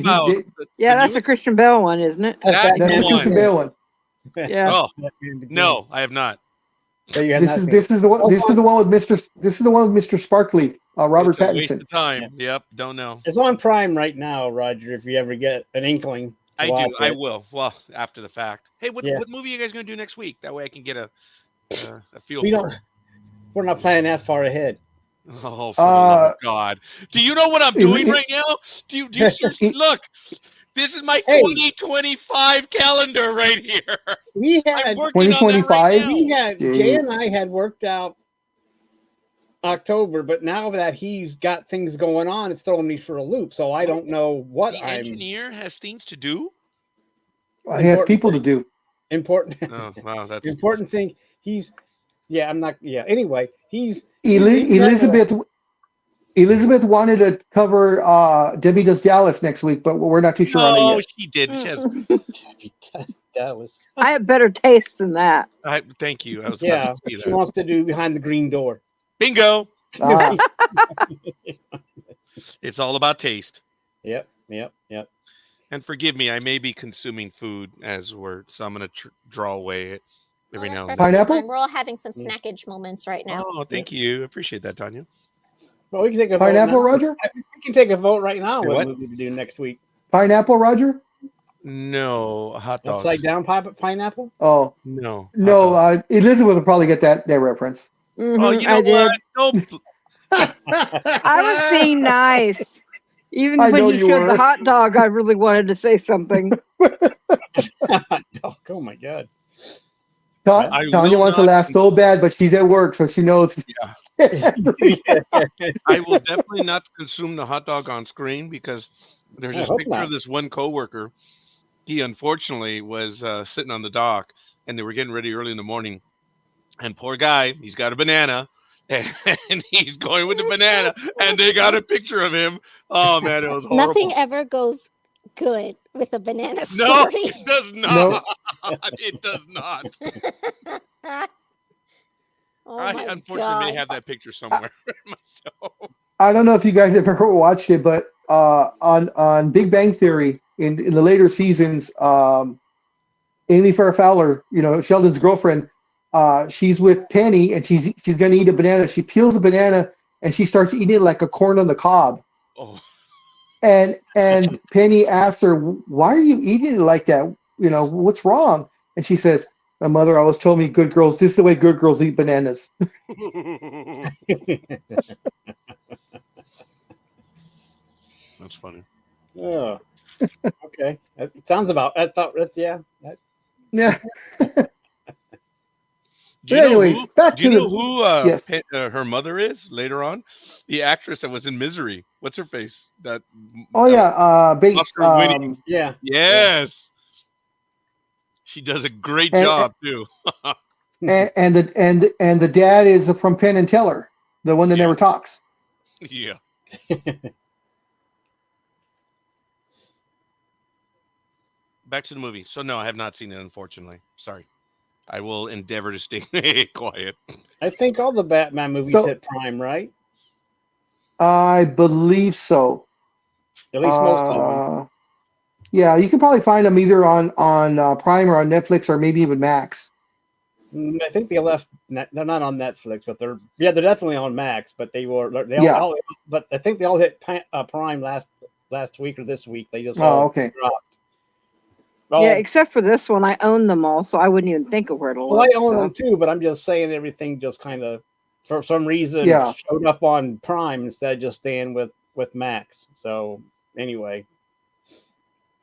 That's a Christian Bale one, isn't it? That's a Christian Bale one. Yeah. Oh, no, I have not. This is the one with Mr. Sparkly, Robert Pattinson. Waste of time. Yeah. Yep, don't know. It's on Prime right now, Roger. If you ever get an inkling, I do. I will. Well, after the fact. Hey, what movie are you guys going to do next week? That way I can get a feel for it. We're not planning that far ahead. Oh, for the love of God! Do you know what I'm doing right now? Do you seriously look? This is my 2025 calendar right here. We had 2025. Jay and I had worked out October, but now that he's got things going on, it's throwing me for a loop. So I don't know what the engineer has things to do. He has people to do. Important. Oh, wow, that's important thing. I'm not. Yeah. Anyway, Elizabeth wanted to cover Debbie Does Dallas next week, but we're not too sure on it yet. Oh, she did. Debbie Does Dallas. I have better taste than that. Thank you. I was about to see that. She wants to do Behind the Green Door. Bingo. It's all about taste. Yep. And forgive me, I may be consuming food so I'm going to draw away every now and then. Pineapple? We're all having some snackage moments right now. Oh, thank you. Appreciate that, Tanya. Well, we can take a pineapple, vote Roger. We can take a vote right now. What movie to do next week? Pineapple, Roger. No, hot dog. Upside down pineapple. Oh no. Elizabeth will probably get that reference. Mm-hmm, oh, you know what? I was being nice. Even when you showed the hot dog, I really wanted to say something. Oh my God. Tanya wants to laugh so bad, but she's at work, so she knows. Yeah. I will definitely not consume the hot dog on screen because there's this picture of this one coworker. He unfortunately was sitting on the dock, and they were getting ready early in the morning. And poor guy, he's got a banana, and he's going with the banana, and they got a picture of him. Oh man, it was horrible. Nothing ever goes good with a banana story. No, it does not. No. It does not. I unfortunately may have that picture somewhere myself. I don't know if you guys have ever watched it, but on Big Bang Theory, in the later seasons, Amy Farrah Fowler, Sheldon's girlfriend, she's with Penny, and she's gonna eat a banana. She peels a banana and she starts eating it like a corn on the cob. Oh. And Penny asks her, "Why are you eating it like that? What's wrong?" And she says, My mother always told me, "Good girls, this is the way good girls eat bananas." That's funny. Oh, okay. That sounds about. I thought that's yeah. Yeah. Do you anyways, know who? back Do you to know the who yes. Her mother is later on? The actress that was in Misery. What's her face? That Oh yeah, Bates. Oscar-winning. Yeah. Yes. She does a great job too. and the dad is from Penn and Teller, the one that never talks. Yeah. Back to the movie. So no, I have not seen it, unfortunately. Sorry. I will endeavor to stay quiet. I think all the Batman movies hit Prime, right? I believe so. At least most of them. Yeah, you can probably find them either on Prime or on Netflix or maybe even Max. I think they're not on Netflix, but they're definitely on Max. But but I think they all hit Prime last week or this week. They just dropped. Yeah, except for this one, I own them all, so I wouldn't even think of where to look. Well, I own them too, but I'm just saying everything just kind of, for some reason, showed up on Prime instead of just staying with Max. So anyway,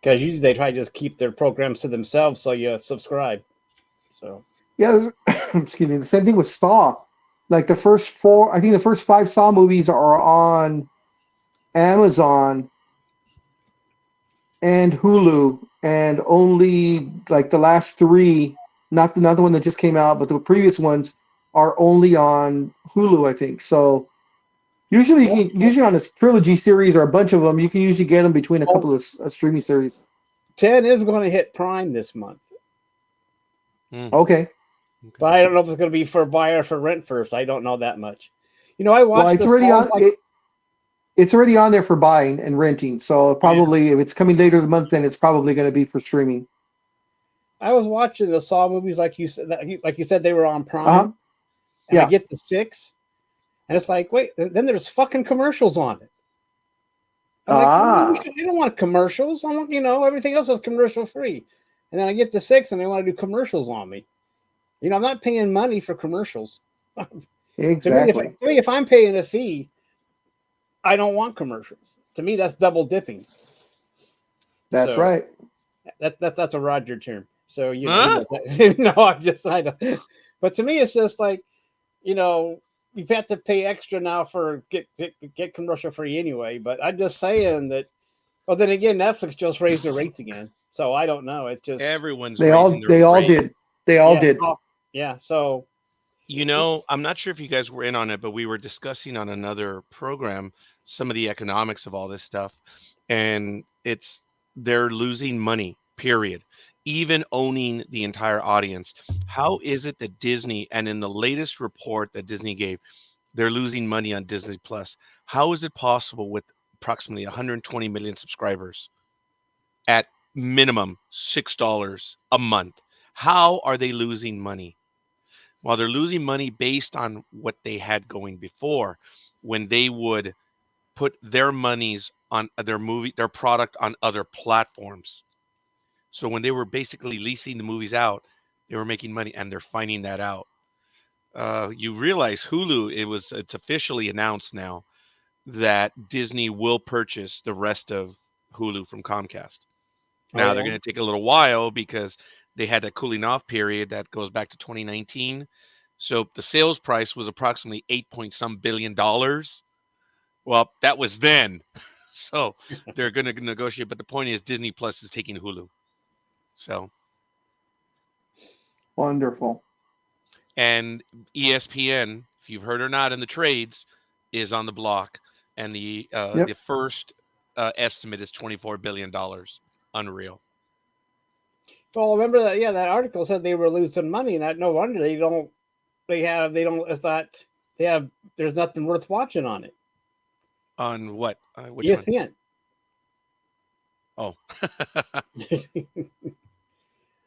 because usually they try to just keep their programs to themselves, so you subscribe. So yeah, excuse me. The same thing with Saw. Like the first 5 Saw movies are on Amazon and Hulu, and only like the last 3, not the one that just came out, but the previous ones are only on Hulu, I think. So usually on a trilogy series or a bunch of them, you can usually get them between a couple of streaming series. 10 is going to hit Prime this month. Okay. But I don't know if it's going to be for buy or for rent first. I don't know that much. I watched. Well, it's already on. It's already on there for buying and renting. So probably if it's coming later the month, then it's probably going to be for streaming. I was watching the Saw movies, like you said, they were on Prime. And I get to 6, and it's like, wait, then there's fucking commercials on it. I'm like, I don't want commercials. I want, everything else is commercial free. And then I get to 6, and they want to do commercials on me. I'm not paying money for commercials. Exactly. To me, if I'm paying a fee, I don't want commercials. To me, that's double dipping. That's right. That's a Roger term. So no, I don't. But to me, it's just like, you've had to pay extra now for get commercial free anyway. But I'm just saying that. Well, then again, Netflix just raised their rates again. So I don't know. It's just everyone's. They all did. They all did. Yeah. So. I'm not sure if you guys were in on it, but we were discussing on another program some of the economics of all this stuff, and they're losing money, period. Even owning the entire audience. How is it that Disney, and in the latest report that Disney gave, they're losing money on Disney Plus? How is it possible with approximately 120 million subscribers at minimum $6 a month? How are they losing money? Well, they're losing money based on what they had going before, when they would put their monies on their product on other platforms. So when they were basically leasing the movies out, they were making money, and they're finding that out. You realize Hulu, it's officially announced now that Disney will purchase the rest of Hulu from Comcast. Now they're going to take a little while because they had a cooling off period that goes back to 2019. So the sales price was approximately $8 billion. Well, that was then. So they're going to negotiate. But the point is, Disney Plus is taking Hulu. So wonderful. And ESPN, if you've heard or not, in the trades, is on the block, and the first estimate is $24 billion. Unreal. Well, remember that? Yeah, that article said they were losing money, and no wonder there's nothing worth watching on it. On what? Which ESPN. One? Oh.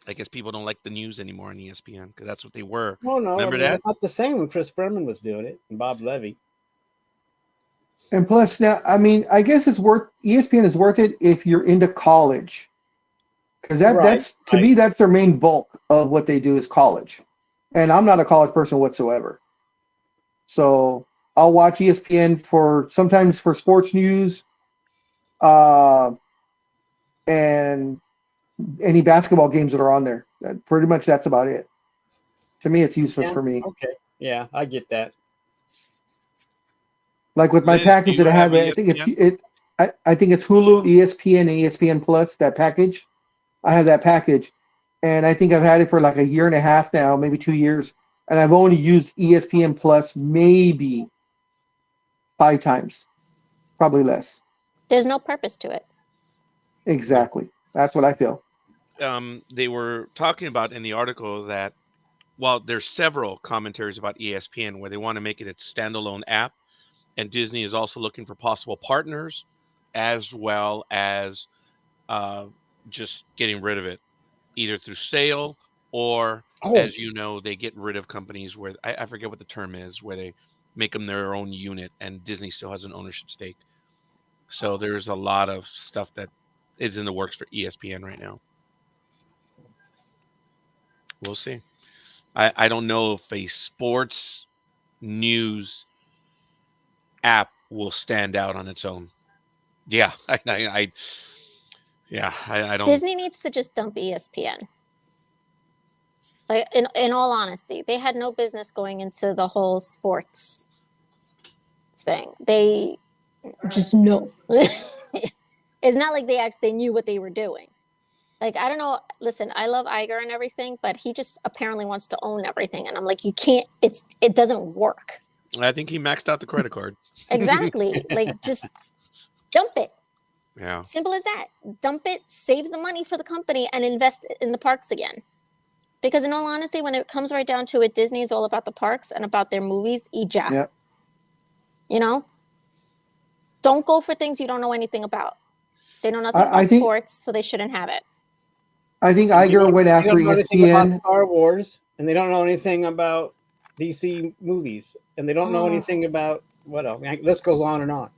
I guess people don't like the news anymore on ESPN because that's what they were. Oh, no. Remember that? It's not the same when Chris Berman was doing it and Bob Levy. And plus, now, I mean, I guess ESPN is worth it if you're into college. because that's to me that's their main bulk of what they do is college, and I'm not a college person whatsoever. So I'll watch ESPN sometimes for sports news, and any basketball games that are on there. Pretty much that's about it. To me, it's useless for me. Okay, yeah, I get that. Like with my package that I have, I think it's Hulu, ESPN, and ESPN Plus. That package, I have that package, and I think I've had it for like a year and a half now, maybe 2 years, and I've only used ESPN Plus maybe 5 times, probably less. There's no purpose to it. Exactly, that's what I feel. They were talking about in the article that while there's several commentaries about ESPN where they want to make it its standalone app, and Disney is also looking for possible partners as well as just getting rid of it, either through sale or, as you know, they get rid of companies where I forget what the term is, where they make them their own unit and Disney still has an ownership stake. So there's a lot of stuff that is in the works for ESPN right now. We'll see. I don't know if a sports news app will stand out on its own. Yeah, I don't. Disney needs to just dump ESPN. Like in all honesty, they had no business going into the whole sports thing. They just know. It's not like they knew what they were doing. Like, I don't know. Listen, I love Iger and everything, but he just apparently wants to own everything. And I'm like, you can't, it doesn't work. I think he maxed out the credit card. Exactly. Like, just dump it. Yeah. Simple as that. Dump it, save the money for the company, and invest in the parks again. Because in all honesty, when it comes right down to it, Disney is all about the parks and about their movies. Yep. You know? Don't go for things you don't know anything about. They know nothing about sports, so they shouldn't have it. I think Iger went after ESPN. They don't know anything about Star Wars, and they don't know anything about DC movies, and they don't know anything about what else. The list goes on and on.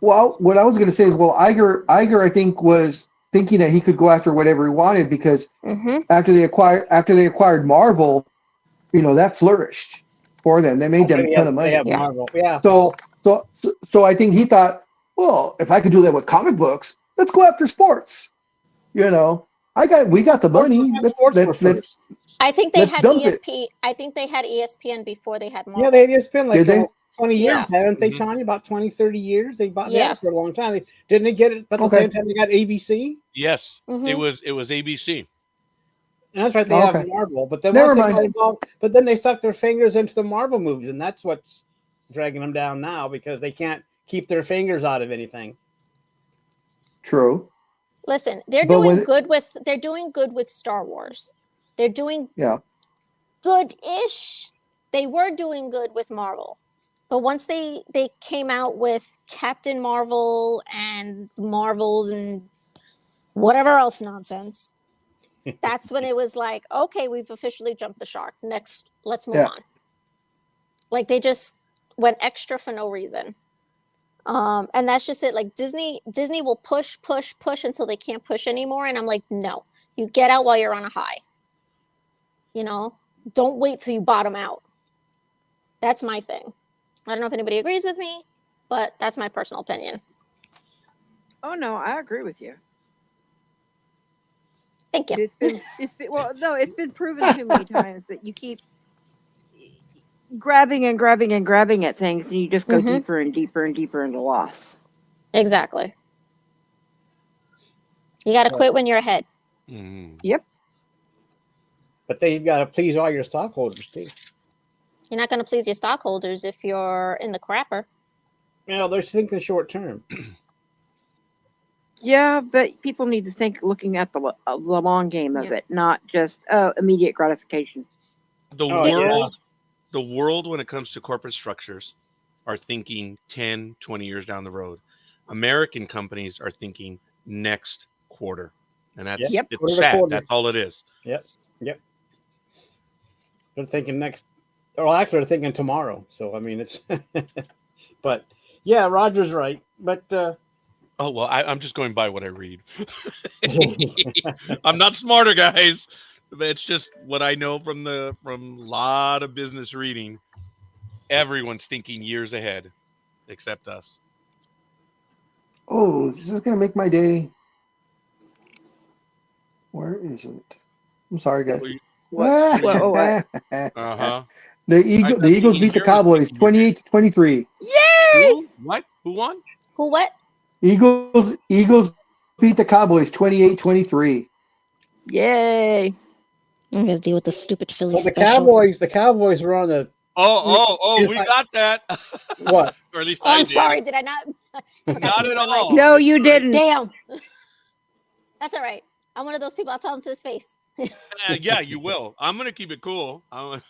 Well, what I was going to say is, Iger, I think, was thinking that he could go after whatever he wanted because after they acquired Marvel, that flourished for them. They made them a ton of money. Marvel. Yeah. So I think he thought, well, if I could do that with comic books, let's go after sports. We got the money. Let's I think they had ESPN. I think they had ESPN before they had Marvel. Yeah, they had ESPN like 20 years, haven't they, Mm-hmm. Tanya? About 20, 30 years. They bought that for a long time. Didn't they get it at the same time they got ABC? Yes. It was ABC. And that's right, they have Marvel. But then but then they stuck their fingers into the Marvel movies, and that's what's dragging them down now because they can't keep their fingers out of anything. True. Listen, they're doing good with Star Wars. They're doing good-ish. They were doing good with Marvel. But once they came out with Captain Marvel and Marvels and whatever else nonsense, that's when it was like, okay, we've officially jumped the shark. Next, let's move on. Like they just went extra for no reason. And that's just it. Like Disney will push until they can't push anymore. And I'm like, no, you get out while you're on a high. Don't wait till you bottom out. That's my thing. I don't know if anybody agrees with me, but that's my personal opinion. Oh no, I agree with you. Thank you. It's been proven too many times that you keep grabbing at things and you just go deeper and deeper and deeper into loss. Exactly. You got to quit when you're ahead. Yep. But you've got to please all your stockholders too. You're not going to please your stockholders if you're in the crapper. They're thinking short term. Yeah, but people need to think looking at the long game of it, not just immediate gratification. The world when it comes to corporate structures are thinking 10, 20 years down the road. American companies are thinking next quarter. And that's it's sad. That's all it is. Yep. They're thinking next. Well, actually, they're thinking tomorrow. So, I mean, it's. But, yeah, Roger's right. But Oh well, I'm just going by what I read. I'm not smarter, guys. It's just what I know from a lot of business reading. Everyone's thinking years ahead, except us. Oh, this is gonna make my day. Where is it? I'm sorry, guys. What? Uh huh. The Eagles beat the Cowboys 28-23. Yay! What? Who won? Who what? Eagles beat the Cowboys 28-23. Yay! I'm gonna deal with the stupid Philly Well, special. the Cowboys were on the. We got that. What? Or at least Oh, I I'm did. sorry. Did I not? Not at all. No, you didn't. Damn. That's all right. I'm one of those people. I'll tell him to his face. Yeah, you will. I'm gonna keep it cool. Oh,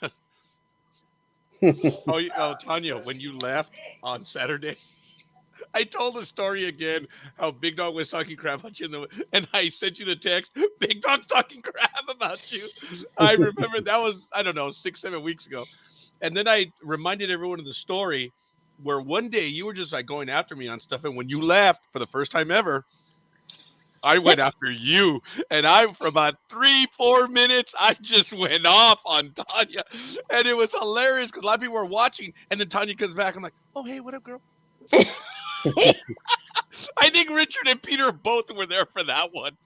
Tanya, when you left on Saturday, I told the story again how Big Dog was talking crap about you, and I sent you the text. Big Dog's talking crap about you. I remember that was, I don't know, 6-7 weeks ago, and then I reminded everyone of the story where one day you were just like going after me on stuff, and when you left for the first time ever, I went after you, and for about 3-4 minutes, I just went off on Tanya, and it was hilarious because a lot of people were watching, and then Tanya comes back. I'm like, "Oh, hey, what up, girl?" I think Richard and Peter both were there for that one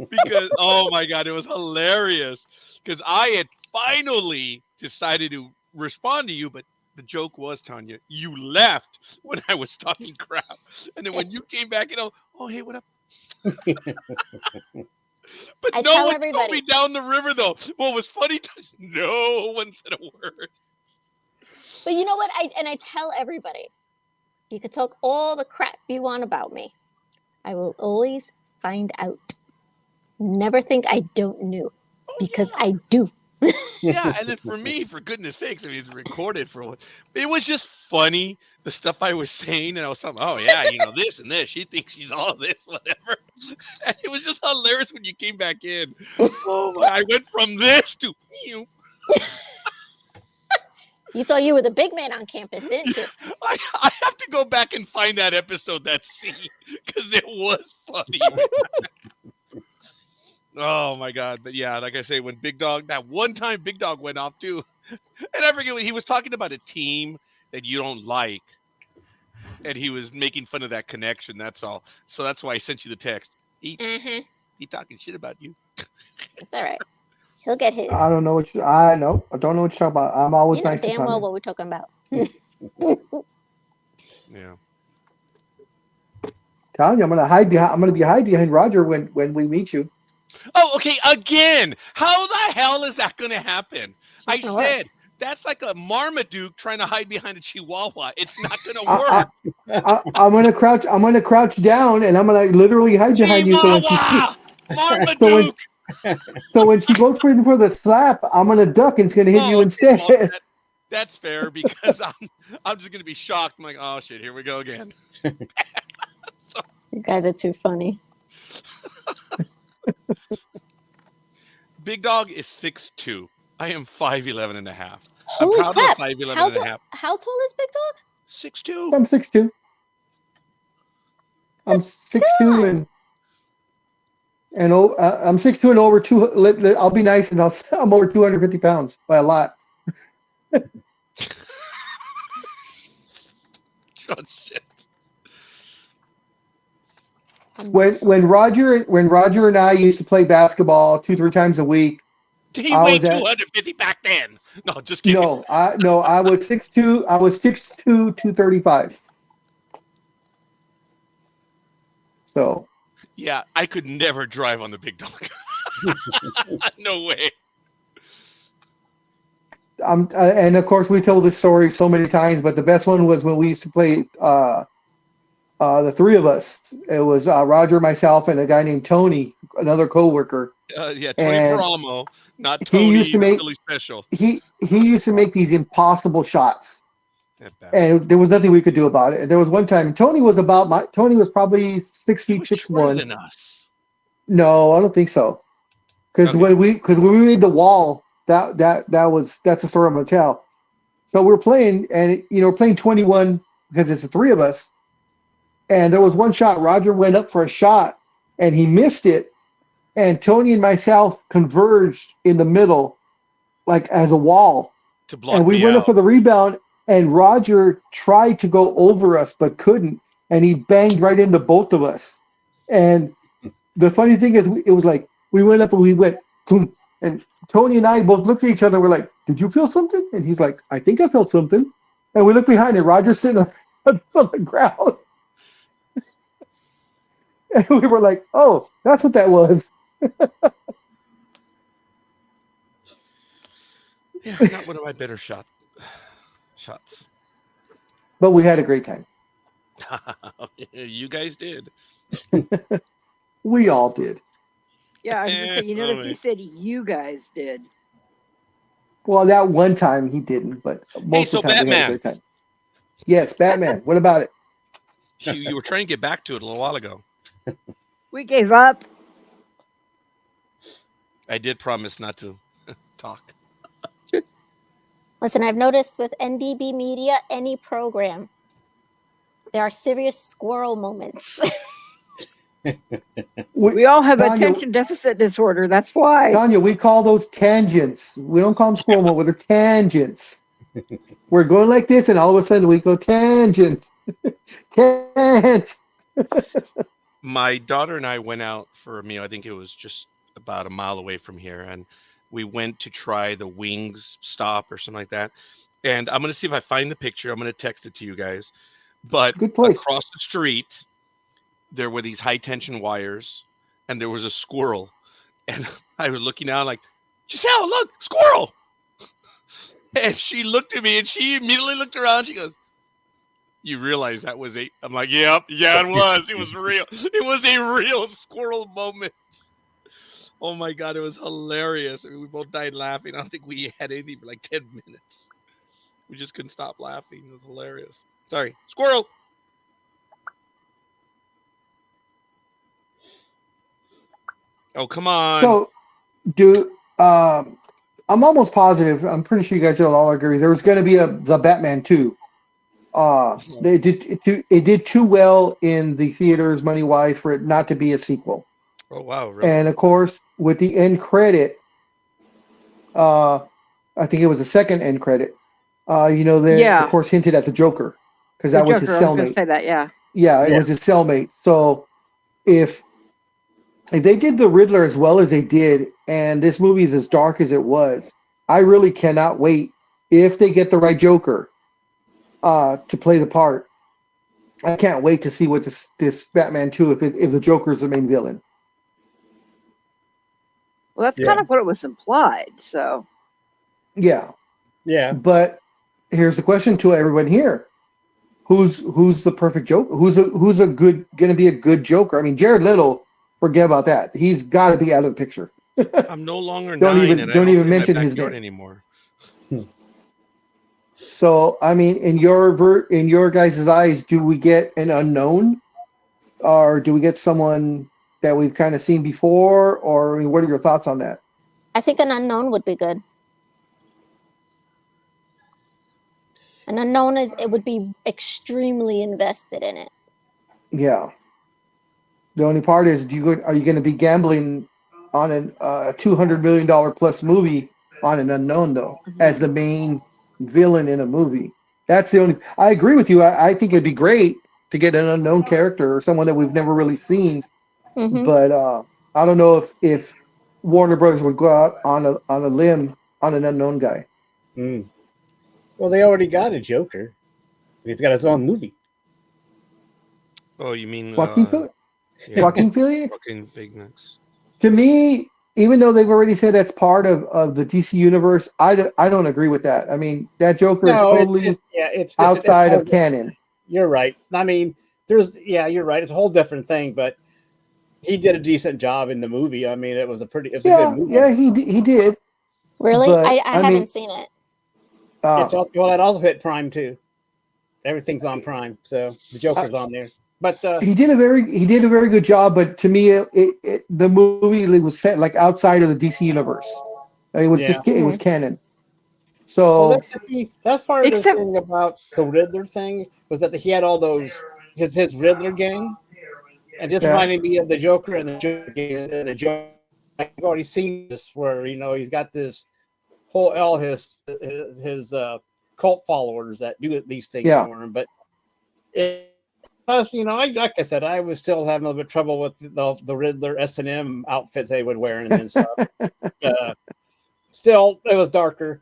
because, oh my God, it was hilarious because I had finally decided to respond to you, but the joke was, Tanya, you left when I was talking crap, and then when you came back, oh, hey, what up? But no one told me down the river, though. What was funny, no one said a word. But you know what? I tell everybody, you could talk all the crap you want about me. I will always find out. Never think I don't know, because I do. Yeah, and then for me, for goodness sakes, I mean, it's recorded it was just funny, the stuff I was saying, and I was talking, oh yeah, this and this, she thinks she's all this, whatever. And it was just hilarious when you came back in. Oh my, I went from this to you. You thought you were the big man on campus, didn't you? I have to go back and find that episode, that scene, because it was funny. Oh my God. But yeah, like I say, when Big Dog, that one time Big Dog went off too. And I forget what he was talking about, a team that you don't like. And he was making fun of that connection. That's all. So that's why I sent you the text. He talking shit about you. It's all right. He'll get his. I don't know what I don't know what you're talking about. I'm always nice to Tanya. Damn well what we're talking about. Yeah. Tanya, I'm gonna be hide behind Roger when we meet you. Oh, okay. Again, how the hell is that going to happen? I said that's like a Marmaduke trying to hide behind a Chihuahua. It's not going to work. I'm gonna crouch. I'm gonna crouch down, and I'm gonna literally hide behind you. So when Marmaduke. So when she goes for the slap, I'm gonna duck, and it's gonna hit you instead. Well, that's fair because I'm just gonna be shocked. I'm like, oh shit, here we go again. You guys are too funny. Big Dog is 6'2". I am 5'11" and a half. Holy crap! 5'11" How and a half. How tall is Big Dog? 6'2". I'm 6'2". I'm 6'2" and I'm 6'2" and over 2. I'll be nice, and I'm over 250 pounds by a lot. Oh, shit. When Roger and I used to play basketball 2-3 times a week, he weighed 250 back then. No, just kidding. No, I was 6'2". I was 6'2", 235. So. Yeah, I could never drive on the Big Dog. No way. And of course we told this story so many times, but the best one was when we used to play. The three of us. It was Roger, myself, and a guy named Tony, another coworker. Yeah, Tony Paramo, not Tony. He used to make really special. He used to make these impossible shots, and there was nothing we could do about it. And there was one time Tony was probably 6 feet 6'1" than us. No, I don't think so. Because when we made the wall, that's the story I'm gonna tell. So we're playing, and we're playing 21 because it's the three of us. And there was one shot. Roger went up for a shot, and he missed it. And Tony and myself converged in the middle, like as a wall. To block and we me went out. up for the rebound, and Roger tried to go over us but couldn't, and he banged right into both of us. And the funny thing is, it was like we went up and we went, boom, and Tony and I both looked at each other. We're like, "Did you feel something?" And he's like, "I think I felt something." And we looked behind, and Roger's sitting on the ground. And we were like, "Oh, that's what that was." Yeah, not one of my better shots. But we had a great time. You guys did. We all did. Yeah, I was just saying, you notice he said you guys did. Well, that one time he didn't, but most of the time we had a great time. Yes, Batman. What about it? You were trying to get back to it a little while ago. We gave up. I did promise not to talk. Listen, I've noticed with NDB Media, any program, there are serious squirrel moments. We all have Tanya, attention deficit disorder. That's why. Tanya, we call those tangents. We don't call them squirrel moments. They're tangents. We're going like this, and all of a sudden we go tangent. Tangent. My daughter and I went out for a meal. I think it was just about a mile away from here, and we went to try the Wings stop or something like that. And I'm going to see if I find the picture. I'm going to text it to you guys. But across the street, there were these high tension wires, and there was a squirrel. And I was looking out like, "Giselle, look, squirrel!" And she looked at me, and she immediately looked around. She goes, "You realize that was I'm like, "Yep, yeah, it was. It was real. It was a real squirrel moment." Oh my God, it was hilarious. I mean, we both died laughing. I don't think we had anything for like 10 minutes. We just couldn't stop laughing. It was hilarious. Sorry, squirrel. Oh, come on. So, I'm almost positive. I'm pretty sure you guys will all agree. There was going to be the Batman 2. It did too well in the theaters money wise for it not to be a sequel. Oh wow! Really? And of course, with the end credit, I think it was the second end credit. They of course hinted at the Joker because that was his cellmate. I was going to say that, yeah. Yeah, it was his cellmate. So if they did the Riddler as well as they did, and this movie is as dark as it was, I really cannot wait if they get the right Joker to play the part. I can't wait to see what this Batman 2 if the Joker is the main villain. Well, that's kind of what it was implied. So. Yeah. Yeah. But here's the question to everyone here: Who's the perfect Joker? Who's going to be a good Joker? I mean, Jared Leto. Forget about that. He's got to be out of the picture. I'm no longer don't even mention his name anymore. So, I mean, in your guys' eyes, do we get an unknown, or do we get someone that we've kind of seen before, or I mean, what are your thoughts on that? I think an unknown would be good. An unknown it would be extremely invested in it. Yeah. The only part is, are you going to be gambling on a $200 million plus movie on an unknown though, as the main villain in a movie? That's the only. I agree with you. I think it'd be great to get an unknown character or someone that we've never really seen. Mm-hmm. But I don't know if Warner Brothers would go out on a limb on an unknown guy. Mm. Well, they already got a Joker. He's got his own movie. Oh, you mean Joaquin Phoenix? Yeah. Joaquin Phoenix? Joaquin Phoenix. To me, even though they've already said that's part of the DC universe, I don't agree with that. I mean, that Joker is totally outside of canon. You're right. I mean, you're right. It's a whole different thing, but he did a decent job in the movie. I mean, it was a good movie. Yeah, he did. Really? But, I haven't seen it. It also hit Prime too. Everything's on Prime, so the Joker's on there. But he did a very good job. But to me, the movie was set like outside of the DC universe. It was it was canon. So that's part of the thing about the Riddler thing was that he had all those his Riddler gang, and this reminded me of the Joker and the Joker gang. The Joker, I've already seen this where he's got this all his cult followers that do these things for him, but plus, like I said, I was still having a little bit of trouble with the Riddler S&M outfits they would wear and stuff. Still, it was darker.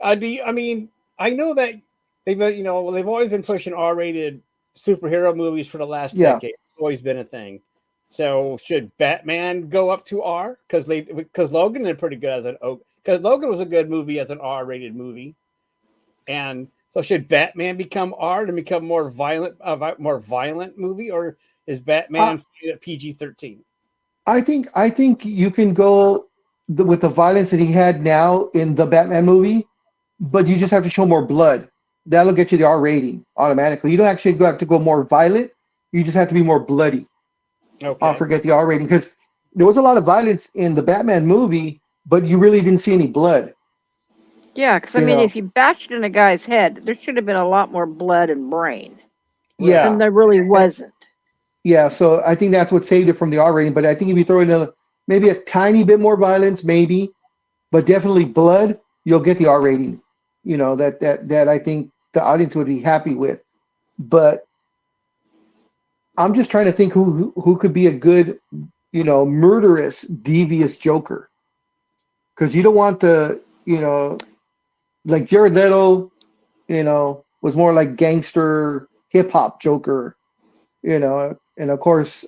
I know that they've always been pushing R-rated superhero movies for the last decade. It's always been a thing. So should Batman go up to R? Because Logan did pretty good because Logan was a good movie as an R-rated movie, and so should Batman become R to become more violent movie, or is Batman PG-13? I think you can go with the violence that he had now in the Batman movie, but you just have to show more blood. That'll get you the R rating automatically. You don't actually have to go more violent. You just have to be more bloody. Okay. I'll forget the R rating because there was a lot of violence in the Batman movie, but you really didn't see any blood. Yeah, because if you bashed in a guy's head, there should have been a lot more blood and brain. Yeah. And there really wasn't. Yeah, so I think that's what saved it from the R rating. But I think if you throw in maybe a tiny bit more violence, maybe, but definitely blood, you'll get the R rating. That I think the audience would be happy with. But I'm just trying to think who could be a good, murderous, devious Joker. Because you don't want like Jared Leto, was more like gangster hip hop Joker, and of course,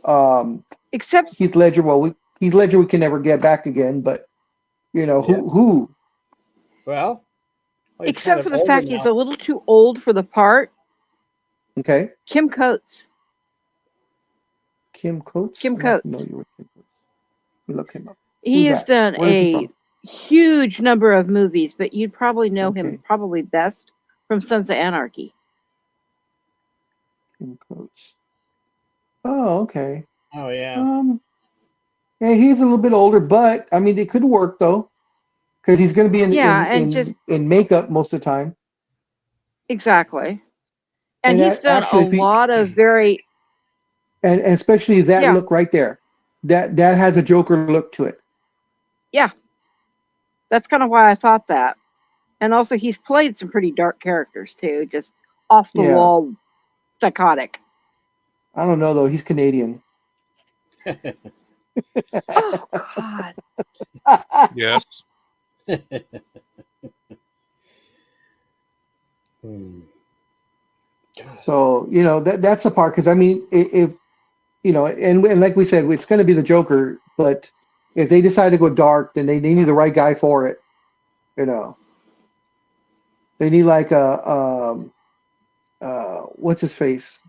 except Heath Ledger. Well, Heath Ledger we can never get back again, but who? Well, except for the fact he's a little too old for the part. Okay. Kim Coates. Kim Coates. Kim Coates. Look him up. He has done a huge number of movies, but you'd probably know him probably best from Sons of Anarchy. Kim Coates. Oh, okay. Oh, yeah. Yeah, he's a little bit older, but it could work though, because he's going to be in makeup most of the time. Exactly. And he's done a lot of very, and especially that look right there, that has a Joker look to it. Yeah. That's kind of why I thought that. And also, he's played some pretty dark characters, too. Just off the wall, psychotic. I don't know, though. He's Canadian. Oh, God. Yes. So, that's the part. Because, if, and like we said, it's going to be the Joker. But if they decide to go dark, then they need the right guy for it. They need like what's his face?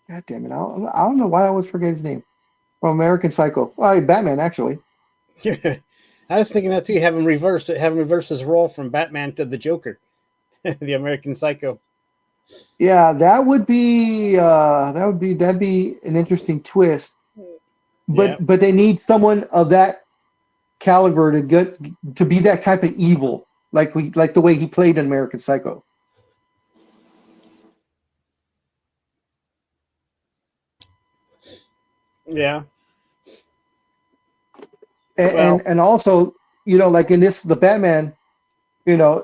God damn it! I don't know why I always forget his name. From American Psycho. Well, Batman actually. I was thinking that too. Have him reverse his role from Batman to the Joker, the American Psycho. Yeah, that'd be an interesting twist. But they need someone of that caliber to be that type of evil, like the way he played in American Psycho. Yeah. And also, like in the Batman,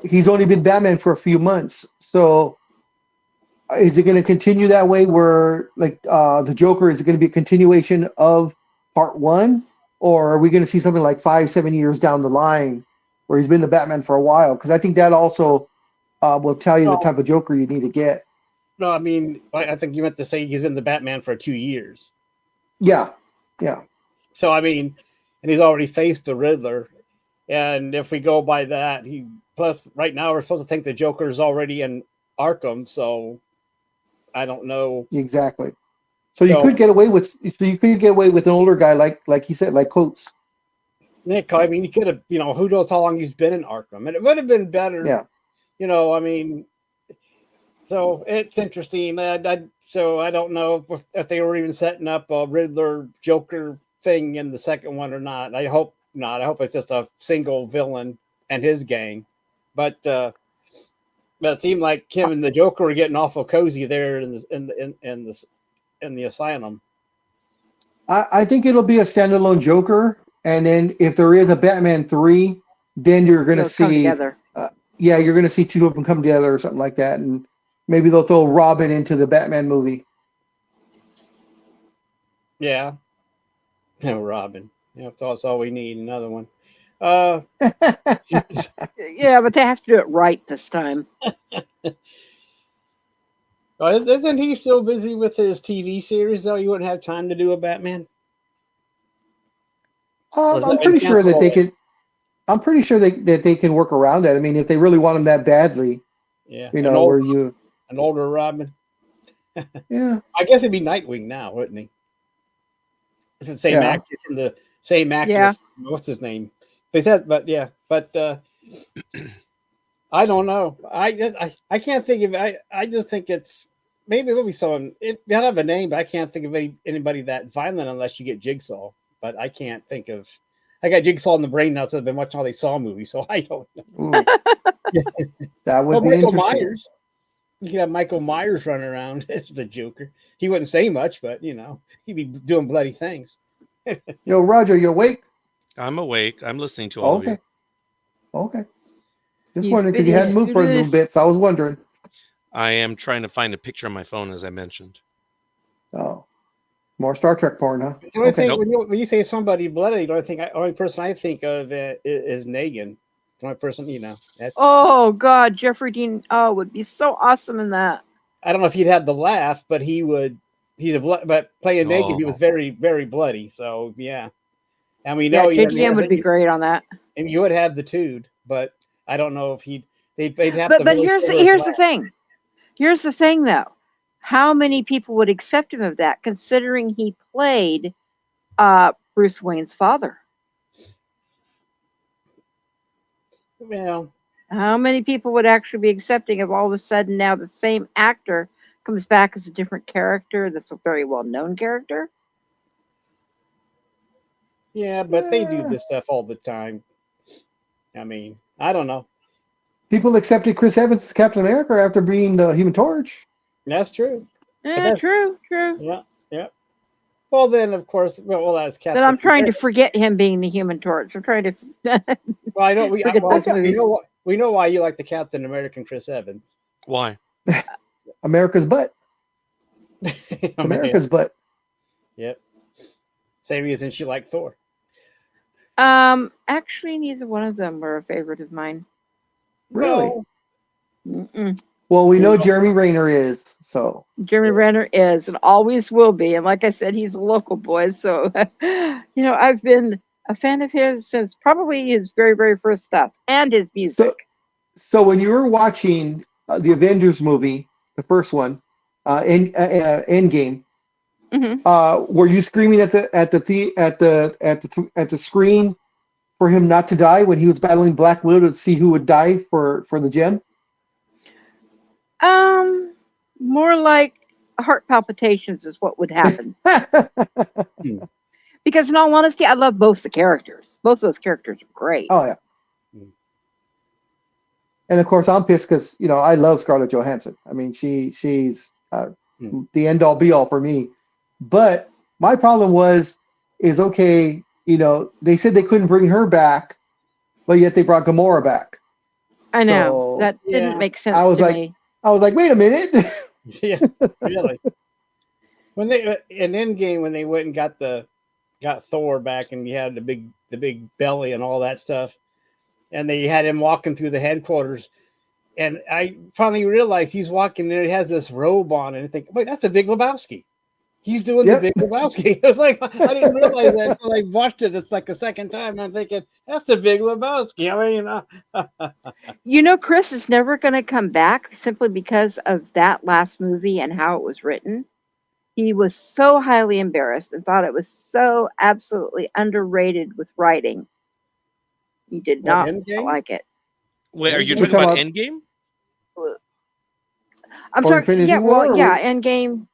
he's only been Batman for a few months. So is it going to continue that way where like the Joker, is it going to be a continuation of part one? Or are we going to see something like 5-7 years down the line where he's been the Batman for a while? Because I think that also will tell you the type of Joker you need to get. No, I think you meant to say he's been the Batman for 2 years. Yeah. So, and he's already faced the Riddler. And if we go by that, plus right now we're supposed to think the Joker's already in Arkham. So I don't know. Exactly. So you could get away with an older guy like he said, like Coates. Nick, he could have, who knows how long he's been in Arkham. And it would have been better. Yeah. So it's interesting. So I don't know if they were even setting up a Riddler Joker thing in the second one or not. I hope not. I hope it's just a single villain and his gang. But But it seemed like him and the Joker were getting awful cozy there in the asylum. I think it'll be a standalone Joker, and then if there is a Batman 3, then you're going to see, you're going to see two of them come together or something like that, and maybe they'll throw Robin into the Batman movie. Yeah, no Robin. Yeah, that's all we need. Another one. Yeah, but they have to do it right this time. Isn't he still busy with his TV series, though? You wouldn't have time to do a Batman? I'm pretty sure that they can. I'm pretty sure that they can work around that. I mean, if they really want him that badly, an older Robin. Yeah, I guess it'd be Nightwing now, wouldn't he? If it's the same actor from the same actor. Yeah. What's his name? But I don't know. I can't think of. I just think it's. Maybe it will be someone. It don't have a name, but I can't think of anybody that violent unless you get Jigsaw. But I can't think of. I got Jigsaw in the brain now, so I've been watching all these Saw movies, so I don't know. That would be Michael interesting. Myers. You could have Michael Myers running around as the Joker. He wouldn't say much, but he'd be doing bloody things. Yo, Roger, you awake? I'm awake. I'm listening to all of you. Okay. Just wondering because you hadn't moved for a little bit, so I was wondering. I am trying to find a picture on my phone, as I mentioned. Oh, more Star Trek porn, huh? The only thing, when you say somebody bloody, the only person I think of is Negan. The only person, That's, oh God, Jeffrey Dean would be so awesome in that. I don't know if he'd have the laugh, but he would. But playing Negan, he was very, very bloody. So yeah, and we know JDM would be great on that. And you would have the Tude, but I don't know if they'd have. But here's the thing. Here's the thing, though. How many people would accept him of that, considering he played Bruce Wayne's father? Well, how many people would actually be accepting of all of a sudden now the same actor comes back as a different character that's a very well-known character? Yeah, but they do this stuff all the time. I mean, I don't know. People accepted Chris Evans as Captain America after being the Human Torch. That's true. Yeah, true. Yeah. Well, then, of course, that's Captain. But I'm trying to forget him being the Human Torch. I'm trying to. Well, I know we know why you like the Captain American Chris Evans. Why? America's butt. America's butt. Yep. Same reason she liked Thor. Actually, neither one of them were a favorite of mine. Really? No. Well, we know Jeremy Renner is, so. Jeremy Renner is and always will be. And like I said, he's a local boy. So, I've been a fan of his since probably his very, very first stuff and his music. So when you were watching the Avengers movie, the first one, Endgame, were you screaming at the screen for him not to die when he was battling Black Widow to see who would die for the gem? More like heart palpitations is what would happen. Because in all honesty, I love both the characters. Both of those characters are great. Oh yeah. And of course, I'm pissed because I love Scarlett Johansson. I mean, she's the end all be all for me. But my problem is okay. They said they couldn't bring her back, but yet they brought Gamora back. I know that didn't make sense. I was like, wait a minute. Yeah, really. When they in Endgame, when they went and got Thor back, and he had the big belly and all that stuff, and they had him walking through the headquarters, and I finally realized he's walking there. He has this robe on, and I think, wait, that's a Big Lebowski. He's doing the Big Lebowski. It was like I didn't realize that until I watched it. It's like the second time. And I'm thinking that's the Big Lebowski. I mean, Chris is never going to come back simply because of that last movie and how it was written. He was so highly embarrassed and thought it was so absolutely underrated with writing. He did not like it. Wait, are you talking about Endgame? I'm talking. Yeah, Endgame.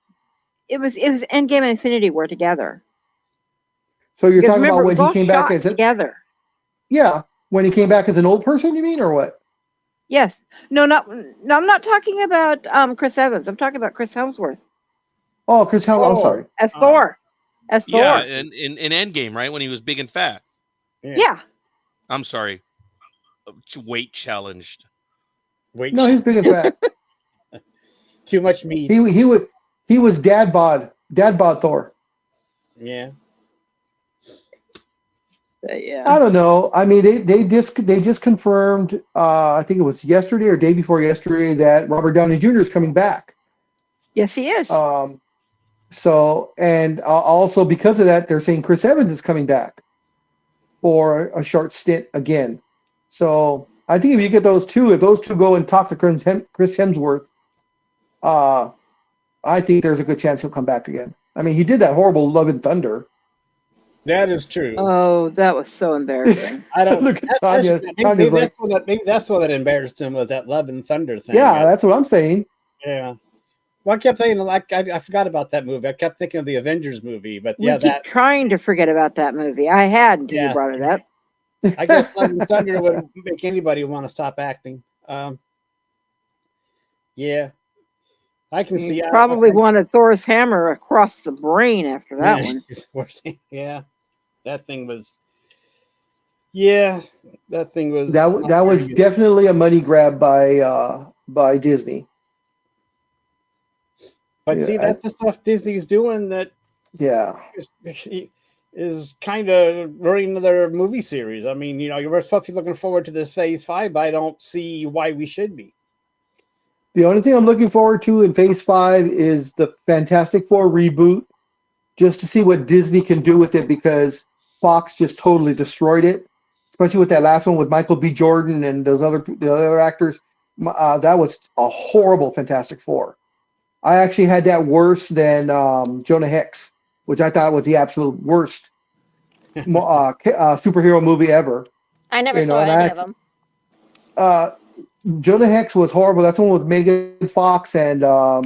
It was Endgame and Infinity War together. So you're talking about when he came back as together. Yeah, when he came back as an old person, you mean, or what? Yes. No, I'm not talking about Chris Evans. I'm talking about Chris Hemsworth. Oh, Chris Hemsworth. I'm sorry. As Thor. As Yeah, Thor. in Endgame, right? When he was big and fat. Yeah. I'm sorry. Weight challenged. No, he's big and fat. Too much meat. He was dad bod Thor. Yeah. Yeah. I don't know. I mean, they just confirmed. I think it was yesterday or day before yesterday that Robert Downey Jr. is coming back. Yes, he is. So and also because of that, they're saying Chris Evans is coming back for a short stint again. So I think if you get those two, if those two go and talk to Chris Hemsworth, I think there's a good chance he'll come back again. I mean, he did that horrible Love and Thunder. That is true. Oh, that was so embarrassing. I don't look at Tanya. Maybe that's what embarrassed him with that Love and Thunder thing. Yeah, that's what I'm saying. Yeah. Well, I kept thinking, like, I forgot about that movie. I kept thinking of the Avengers movie, but we keep trying to forget about that movie. I had until you brought it up. I guess Love and Thunder would make anybody want to stop acting. Yeah. I can see. Probably wanted Thor's hammer across the brain after that one. Yeah. That thing was. Yeah. That thing was. That was definitely a money grab by Disney. But see, that's the stuff Disney's doing that. Yeah. Is kind of ruining their movie series. I mean, we're supposed to be looking forward to this Phase 5, but I don't see why we should be. The only thing I'm looking forward to in Phase 5 is the Fantastic Four reboot, just to see what Disney can do with it, because Fox just totally destroyed it, especially with that last one with Michael B. Jordan and the other actors. That was a horrible Fantastic Four. I actually had that worse than Jonah Hex, which I thought was the absolute worst superhero movie ever. I never saw any of them. Jonah Hex was horrible. That's the one with Megan Fox and no,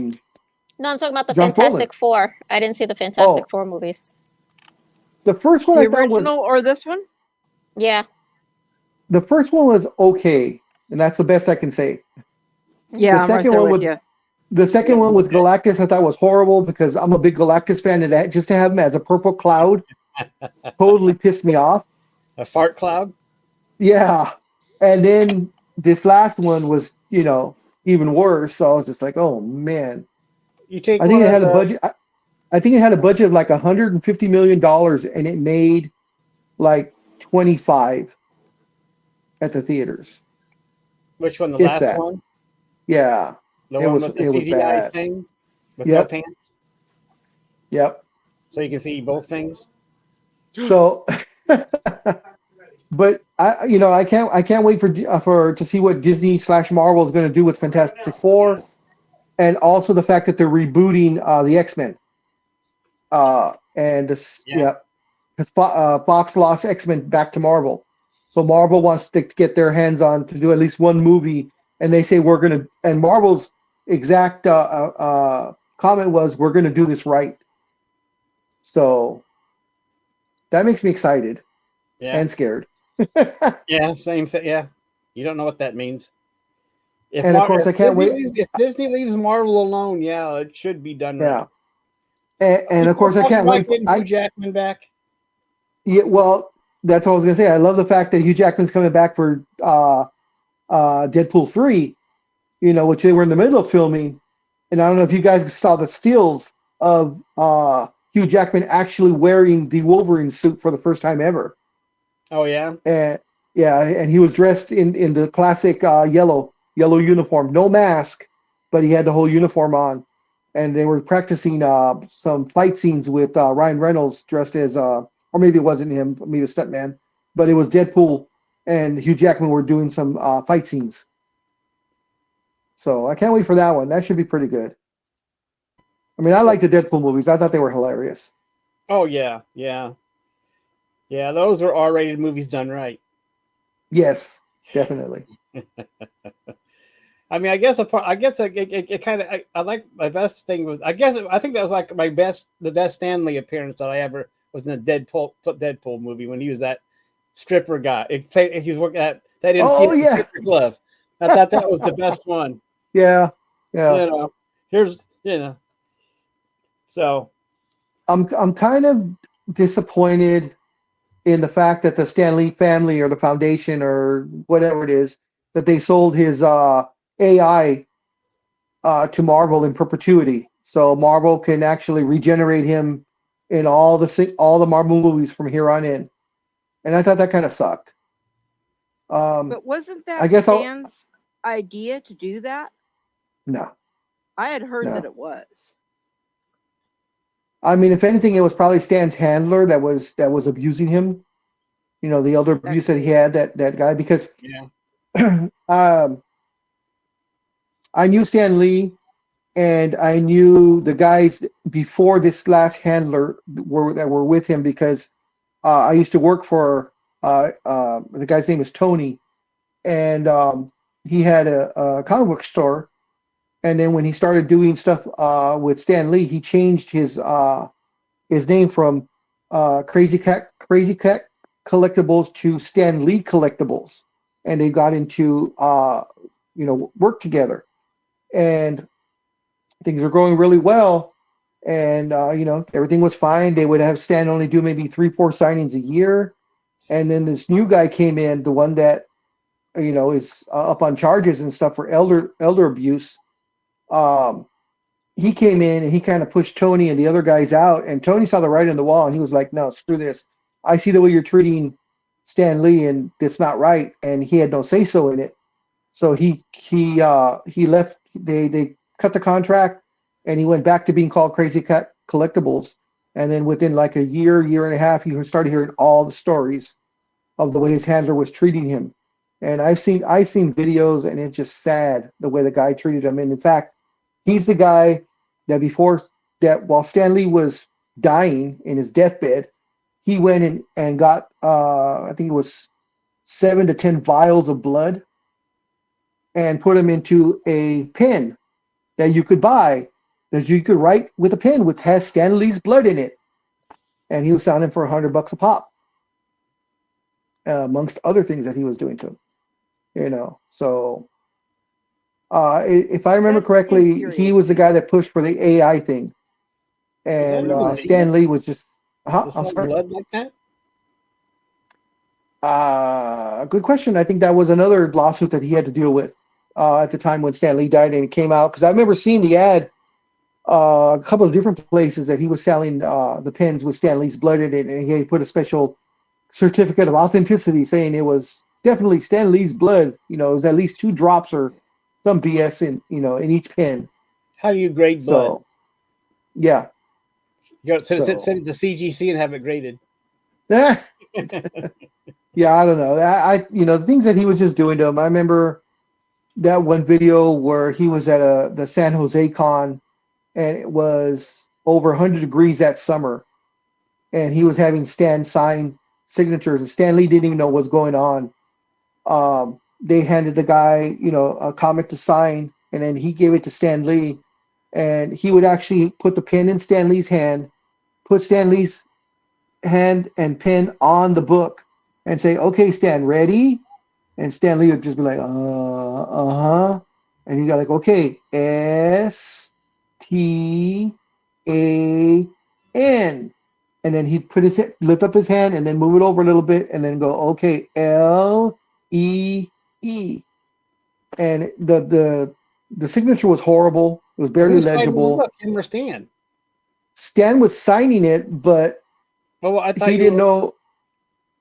I'm talking about the John Fantastic Four. I didn't see the Fantastic Four movies. The first one, the original or this one? Yeah. The first one was okay, and that's the best I can say. Yeah, the second one with Galactus, I thought was horrible because I'm a big Galactus fan, and just to have him as a purple cloud totally pissed me off. A fart cloud? Yeah. And then this last one was, even worse. So I was just like, oh man. I think it had a budget. I think it had a budget of like $150 million, and it made like 25 at the theaters. Which one? The last one? Yeah. The one with the CGI thing with no pants. Yep. So you can see both things. So, but I can't wait to see what Disney / Marvel is going to do with Fantastic Four, and also the fact that they're rebooting the X-Men. Because Fox lost X-Men back to Marvel, so Marvel wants to get their hands on to do at least one movie, and they say and Marvel's exact comment was, we're going to do this right. So that makes me excited and scared. Yeah, same thing. Yeah, you don't know what that means. Of course, I can't wait. If Disney leaves Marvel alone, it should be done right. And of course, I can't wait for Hugh Jackman back. Yeah, well, that's what I was going to say. I love the fact that Hugh Jackman's coming back for Deadpool 3. Which they were in the middle of filming. And I don't know if you guys saw the stills of Hugh Jackman actually wearing the Wolverine suit for the first time ever. Oh, yeah? And he was dressed in the classic yellow uniform. No mask, but he had the whole uniform on. And they were practicing some fight scenes with Ryan Reynolds dressed as, or maybe it wasn't him, maybe a stuntman, but it was Deadpool and Hugh Jackman were doing some fight scenes. So I can't wait for that one. That should be pretty good. I mean, I like the Deadpool movies. I thought they were hilarious. Oh, yeah. Yeah, those were R-rated movies done right. Yes, definitely. I mean, I like my best thing was, I think that was like the best Stan Lee appearance that I ever was in a Deadpool movie when he was that stripper guy. He was working at that MC glove. I thought that was the best one. Yeah. Here's so I'm kind of disappointed in the fact that the Stan Lee family or the foundation or whatever it is that they sold his AI to Marvel in perpetuity, so Marvel can actually regenerate him in all the Marvel movies from here on in. And I thought that kind of sucked. But wasn't that I guess Stan's idea to do that? No. I had heard that it was. I mean, if anything, it was probably Stan's handler that was abusing him. The elder abuse that he had, that guy, because I knew Stan Lee, and I knew the guys before this last handler that were with him, because I used to work for the guy's name is Tony, and he had a comic book store. And then when he started doing stuff with Stan Lee, he changed his name from Crazy Cat Collectibles to Stan Lee Collectibles, and they got into work together, and things were going really well, and everything was fine. They would have Stan only do maybe 3-4 signings a year, and then this new guy came in, the one that is up on charges and stuff for elder abuse. He came in and he kind of pushed Tony and the other guys out, and Tony saw the writing on the wall, and he was like, no, screw this. I see the way you're treating Stan Lee, and it's not right. And he had no say so in it. So he left. They cut the contract, and he went back to being called Crazy Cat Collectibles. And then within like a year and a half, he started hearing all the stories of the way his handler was treating him. And I've seen videos, and it's just sad the way the guy treated him. And in fact, he's the guy that while Stan Lee was dying in his deathbed, he went and got I think it was 7 to 10 vials of blood and put them into a pen that you could buy, that you could write with a pen which has Stan Lee's blood in it. And he was selling them for $100 a pop, amongst other things that he was doing to him. So if I remember correctly, he was the guy that pushed for the AI thing, and Stan Lee was just I'm sorry. Blood like that? Good question. I think that was another lawsuit that he had to deal with at the time when Stan Lee died, and it came out, because I remember seeing the ad a couple of different places that he was selling the pens with Stan Lee's blood in it, and he put a special certificate of authenticity saying it was definitely Stan Lee's blood. It was at least 2 drops or some BS in each pen. How do you grade blood? So, yeah. Send it to the CGC and have it graded. Yeah, I don't know. The things that he was just doing to him. I remember that one video where he was at the San Jose Con, and it was over 100 degrees that summer, and he was having Stan sign signatures, and Stan Lee didn't even know what was going on. They handed the guy, a comic to sign, and then he gave it to Stan Lee, and he would actually put the pen in Stan Lee's hand, put Stan Lee's hand and pen on the book, and say, "Okay, Stan, ready?" And Stan Lee would just be like, uh-huh. And he got like, "Okay, STAN." And then he'd lift up his hand and then move it over a little bit and then go, "Okay, LEE." And the signature was horrible. It was barely legible. Him or Stan? Stan was signing it, but I thought he didn't know.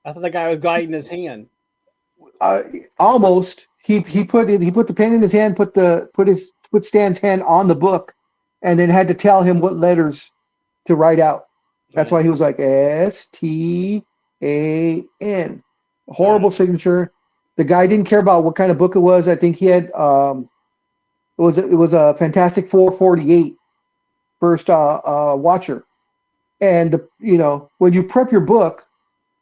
I thought the guy was guiding his hand. Almost. He put the pen in his hand, put Stan's hand on the book, and then had to tell him what letters to write out. That's why he was like STAN. Horrible signature. The guy didn't care about what kind of book it was. I think he had it was a Fantastic 448 first Watcher. And when you prep your book,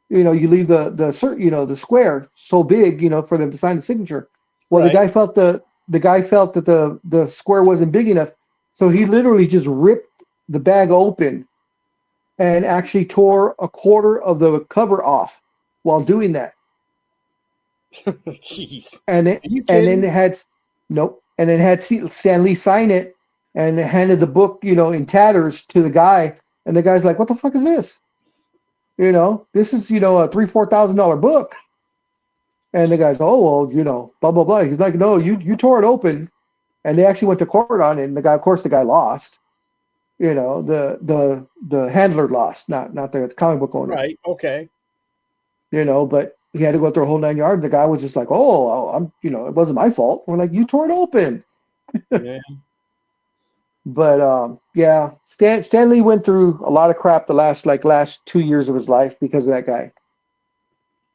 you leave the square so big, for them to sign the signature. Well, right. The guy felt that the square wasn't big enough, so he literally just ripped the bag open and actually tore a quarter of the cover off while doing that. Jeez. And then it had nope, and then had Stan Lee sign it, and handed the book, in tatters to the guy, and the guy's like, "What the fuck is this? This is a $3,000-4,000 book." And the guy's, "Oh well, blah blah blah." He's like, "No, you tore it open," and they actually went to court on it. And of course, the guy lost. The handler lost, not the comic book owner. Right. Okay. But he had to go through a whole 9 yards. The guy was just like, "Oh, it wasn't my fault." We're like, "You tore it open." Yeah. But yeah, Stan Lee went through a lot of crap the last 2 years of his life because of that guy.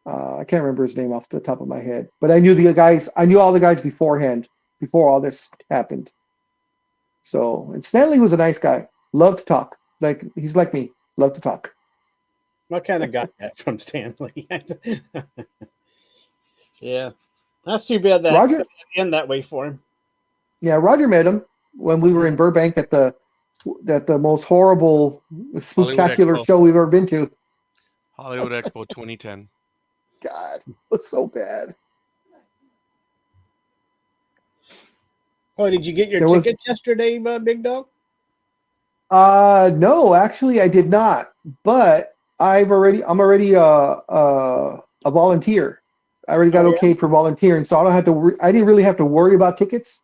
I can't remember his name off the top of my head, but I knew the guys. I knew all the guys beforehand, before all this happened. So, and Stan Lee was a nice guy. Loved to talk. He's like me. Loved to talk. I kind of got that from Stanley. Yeah, that's too bad that Roger end that way for him. Yeah, Roger met him when we were in Burbank at the most horrible, spectacular show we've ever been to. Hollywood Expo 2010. God, it was so bad. Oh, did you get your ticket yesterday, Big Dog? No, actually, I did not. But I'm already a volunteer. I already got okayed for volunteering, so I don't have to. I didn't really have to worry about tickets.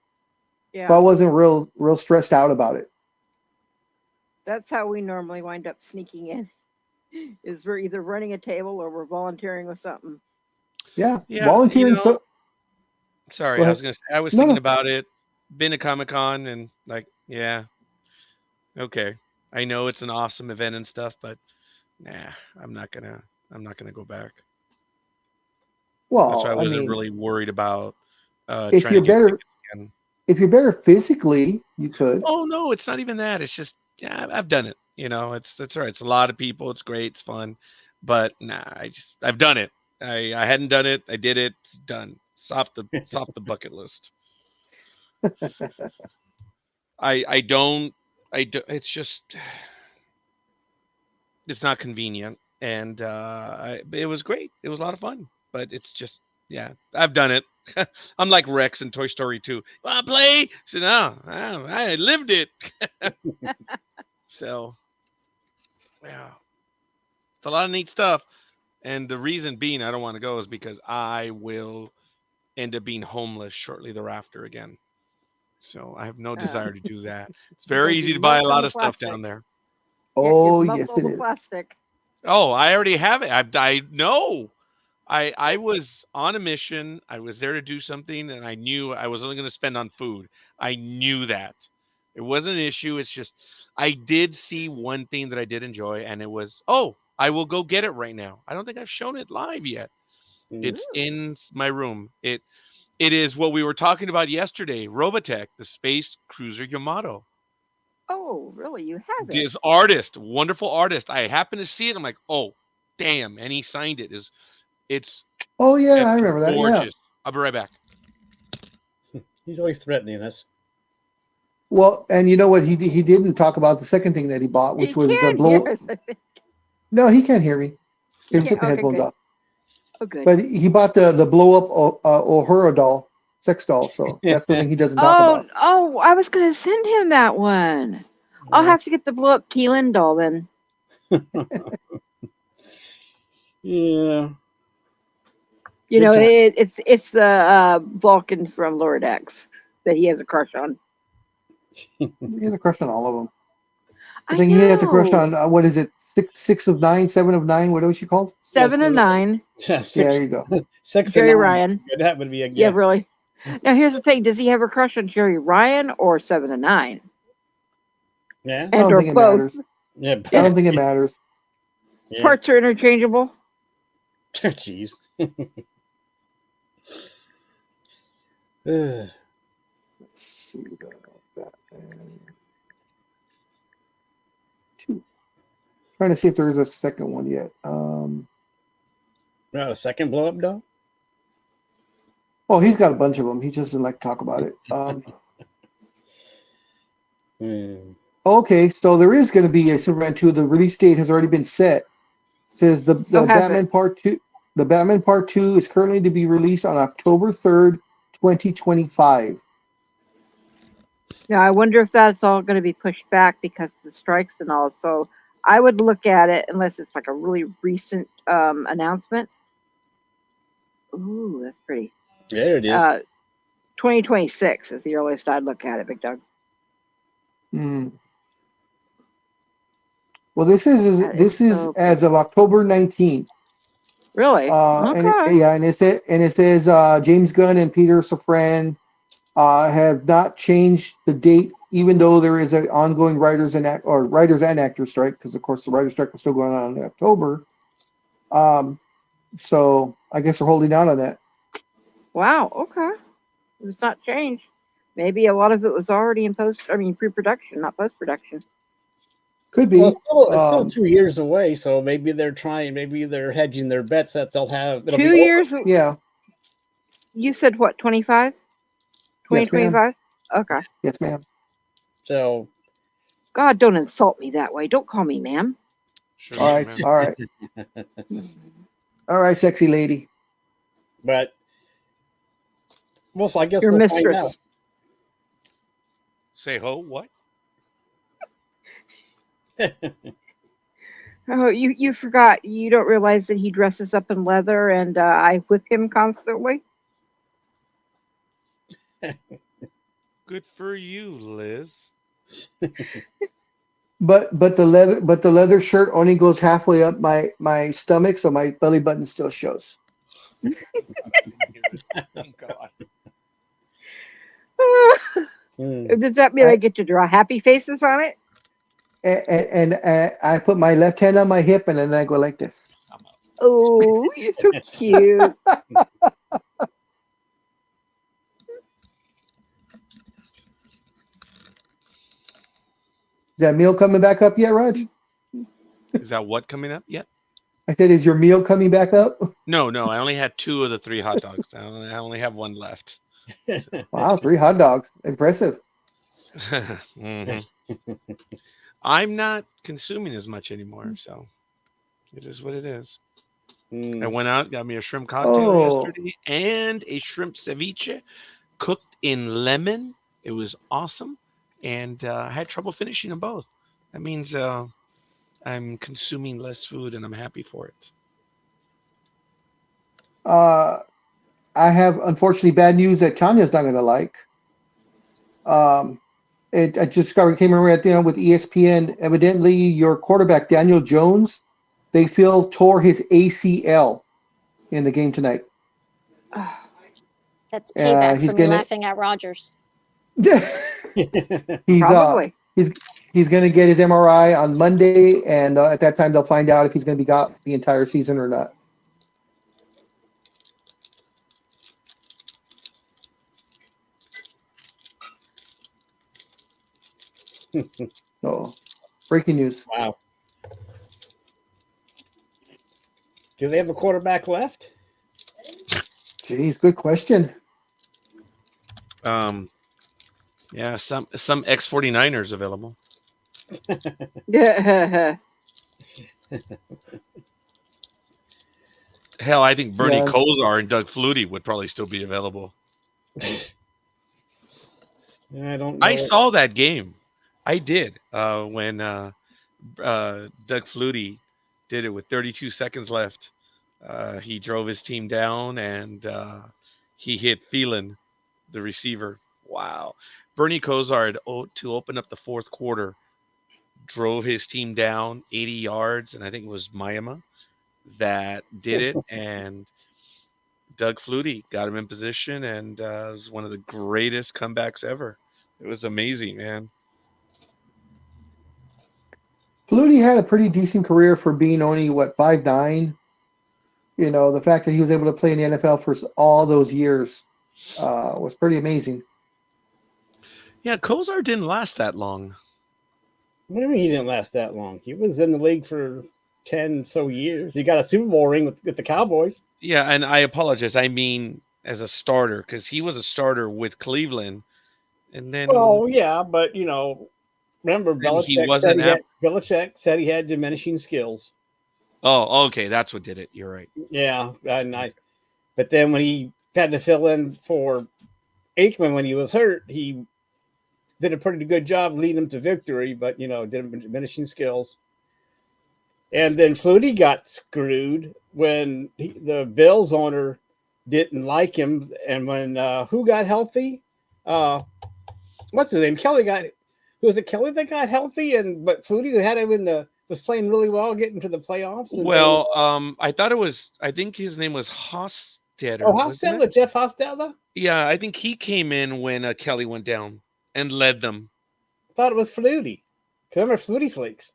Yeah. So I wasn't real stressed out about it. That's how we normally wind up sneaking in. Is we're either running a table or we're volunteering with something. Yeah, volunteering stuff. Sorry, I was gonna say I was thinking about it. Been to Comic-Con and okay. I know it's an awesome event and stuff, but I'm not gonna go back. Well, that's why I wasn't really worried about if you're better physically, you could. Oh no, it's not even that. It's just I've done it. It's all right. It's a lot of people. It's great. It's fun, but I've done it. I hadn't done it. I did it. It's done. It's off the bucket list. I don't. It's just it's not convenient, and it was great. It was a lot of fun, but it's just I've done it. I'm like Rex in Toy Story 2. I play. I said, no, I lived it. So, it's a lot of neat stuff. And the reason being I don't want to go is because I will end up being homeless shortly thereafter again. So I have no desire to do that. It's very easy to buy a lot of stuff down there. Oh, yes, it is. Plastic. Oh, I already have it. I know. I was on a mission. I was there to do something, and I knew I was only going to spend on food. I knew that. It wasn't an issue. It's just I did see one thing that I did enjoy, and it was, I will go get it right now. I don't think I've shown it live yet. It's in my room. It is what we were talking about yesterday, Robotech, the Space Cruiser Yamato. Oh, really? You have it? This artist, wonderful artist. I happened to see it. I'm like, oh, damn. And he signed it. It's I remember that. Gorgeous. Yeah. I'll be right back. He's always threatening us. Well, and you know what? He didn't talk about the second thing that he bought, which was the blow. No, he can't hear me. He took the headphones off. Oh, good. But he bought the blow up Uhura doll, sex doll. So that's the thing he doesn't talk about. Oh, I was going to send him that one. I'll have to get the blow up Keelan doll then. Yeah. It's the Vulcan from Lower Decks that he has a crush on. He has a crush on all of them. I think he has a crush on what is it? 6 of 9, 7 of 9. What was she called? 7 of 9. Yeah, there you go. 6 Jerry Ryan. That would be a yeah, really. Now here's the thing: does he have a crush on Jerry Ryan or 7 of 9? Yeah, I don't think it matters. Yeah, I don't think it matters. Yeah. Parts are interchangeable. Jeez. Let's see that. Trying to see if there is a second one yet. Not a second blow up doll? Oh, he's got a bunch of them. He just doesn't like to talk about it. Okay, so there is going to be a Superman 2. The release date has already been set. It says the Batman Part 2. The Batman Part 2 is currently to be released on October 3rd, 2025. Yeah, I wonder if that's all going to be pushed back because of the strikes and all. So I would look at it unless it's like a really recent announcement. Ooh, that's pretty. There it is. 2026 is the earliest I'd look at it, Big Dog. Well, this is so as of October 19th. Really? Okay. And it says James Gunn and Peter Safran have not changed the date, even though there is an ongoing writers and actors strike, because of course the writers strike was still going on in October. So I guess they're holding out on that. Wow. Okay. It's not changed. Maybe a lot of it was already in pre-production, not post-production. Could be. Well, it's still 2 years away, so maybe they're hedging their bets that they'll have 2 years. Yeah. You said what? 25? 2025? Yes, okay. Yes, ma'am. So, God, don't insult me that way. Don't call me ma'am. Sure, all right. All right. All right, sexy lady. But, well, so I guess your we'll mistress. Find out. Say ho, what? Oh, you forgot. You don't realize that he dresses up in leather and I whip him constantly? Good for you, Liz. But the leather shirt only goes halfway up my stomach, so my belly button still shows. God. Does that mean I get to draw happy faces on it? And I put my left hand on my hip and then I go like this. Oh, you're so cute. Is that meal coming back up yet, Raj? Is that what coming up yet? I said, is your meal coming back up? No. I only had 2 of the 3 hot dogs. I only have 1 left. Wow, 3 hot dogs. Impressive. Mm-hmm. I'm not consuming as much anymore, so it is what it is. I went out, got me a shrimp cocktail yesterday and a shrimp ceviche cooked in lemon. It was awesome, and I had trouble finishing them both. That means I'm consuming less food, and I'm happy for it. I have, unfortunately, bad news that Tanya's not going to like. I just came around with ESPN. Evidently, your quarterback, Daniel Jones, they feel tore his ACL in the game tonight. That's payback for me laughing at Rodgers. Probably. He's going to get his MRI on Monday, and at that time they'll find out if he's going to be got the entire season or not. Oh, breaking news. Wow. Do they have a quarterback left? Jeez, good question. Yeah, some ex-49ers available. Yeah. Hell, I think Bernie Kosar and Doug Flutie would probably still be available. I don't know. I saw that game. I did when Doug Flutie did it with 32 seconds left. He drove his team down and he hit Phelan, the receiver. Wow. Bernie Kosar, to open up the fourth quarter, drove his team down 80 yards, and I think it was Miami that did it. And Doug Flutie got him in position, and it was one of the greatest comebacks ever. It was amazing, man. Flutie had a pretty decent career for being only, 5'9". You know, the fact that he was able to play in the NFL for all those years was pretty amazing. Yeah, Kosar didn't last that long. What do you mean he didn't last that long? He was in the league for 10 so years. He got a Super Bowl ring with the Cowboys. Yeah, and I apologize. I mean as a starter, because he was a starter with Cleveland. And then, well, yeah, but, you know, remember, Belichick said he had diminishing skills. Oh, okay, that's what did it. You're right. Yeah, but then when he had to fill in for Aikman when he was hurt, he did a pretty good job leading him to victory, but diminishing skills. And then Flutie got screwed when the Bills owner didn't like him, and when who got healthy? What's his name? Kelly got. Was it Kelly that got healthy? But Flutie had him was playing really well, getting to the playoffs. I think his name was Hostetler. Oh, Hostetler, Jeff Hostetler. Yeah, I think he came in when Kelly went down and led them. I thought it was Flutie. Because I'm a Flutie Flakes.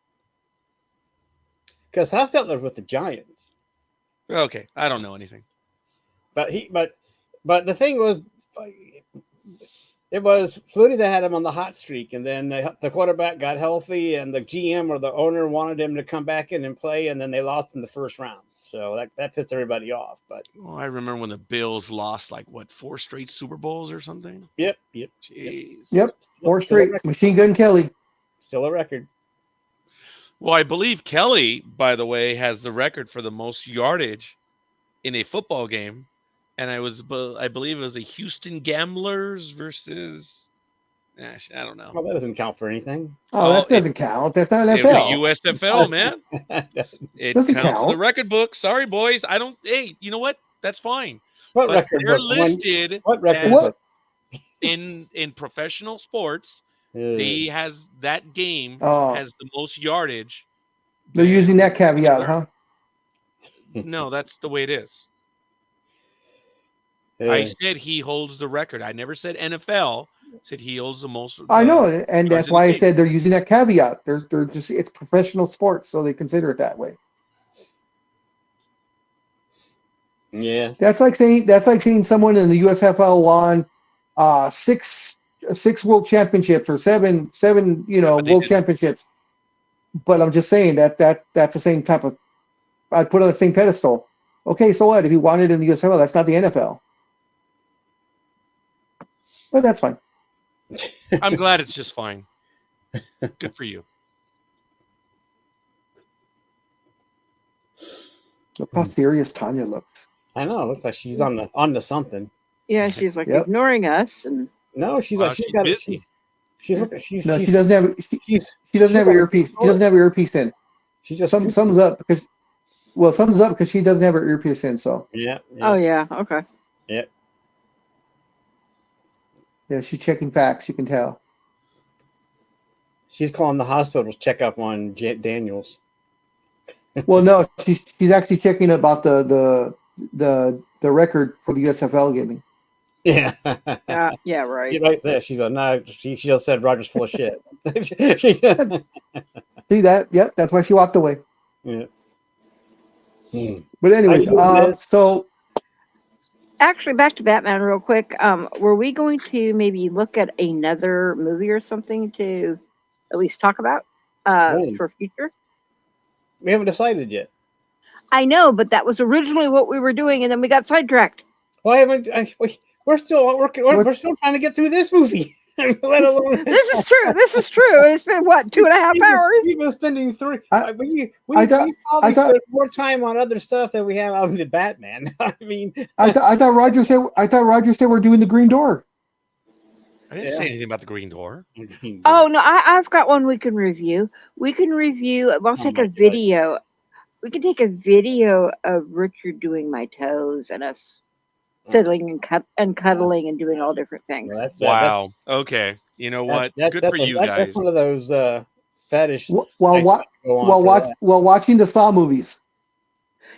Because Hostetler's with the Giants. Okay, I don't know anything. But the thing was, it was Flutie that had him on the hot streak, and then the quarterback got healthy, and the GM or the owner wanted him to come back in and play, and then they lost in the first round. So that pissed everybody off. But I remember when the Bills lost 4 straight Super Bowls or something. Yep. Jeez. Yep. 4 straight. Machine Gun Kelly. Still a record. Well, I believe Kelly, by the way, has the record for the most yardage in a football game. And I believe it was the Houston Gamblers versus, I don't know. Well, that doesn't count for anything. Oh, that doesn't count. That's not NFL. It was USFL, man. It doesn't count. The record book. Sorry, boys. Hey, you know what? That's fine. What record they're book? listed what record book? in professional sports. He has that game has the most yardage. They're using that caveat, huh? No, that's the way it is. I said he holds the record. I never said NFL. I said he holds the most. I know, and that's why I said they're using that caveat. They're just it's professional sports, so they consider it that way. Yeah, that's like saying someone in the USFL won 6 world championships or seven world championships. But I'm just saying that's the same type of. I'd put on the same pedestal. Okay, so what? If he wanted in the USFL, that's not the NFL. But that's fine. I'm glad it's just fine. Good for you. Look how serious Tanya looks. I know. It looks like she's on to something. Yeah, she's ignoring us, and no, she doesn't have she doesn't have her earpiece. She doesn't have her earpiece in. She just sums up because she doesn't have her earpiece in. So yeah. Oh yeah. Okay. Yeah. Yeah, she's checking facts. You can tell. She's calling the hospital to check up on Daniels. Well, no, she's actually checking about the record for the USFL giving. Yeah. Yeah, right. She's right there. She's she just said Roger's full of shit. See that? Yep, that's why she walked away. Yeah. But anyways, so actually back to Batman real quick. Were we going to maybe look at another movie or something to at least talk about for future? We haven't decided yet. I know, but that was originally what we were doing, and then we got sidetracked. Well, we're still working. We're still trying to get through this movie. Let alone This is true. It's been what, 2.5 hours? We've been spending 3. We probably spent more time on other stuff than we have on the Batman. I mean, I thought Roger said we're doing the Green Door. I didn't say anything about the Green Door. Oh no, I've got one we can review. We can review. We'll take a video. We can take a video of Richard doing my toes and us settling and cuddling and doing all different things. Well, wow. Okay. You know what? Good for you guys. That's one of those fetish. While watching the Saw movies.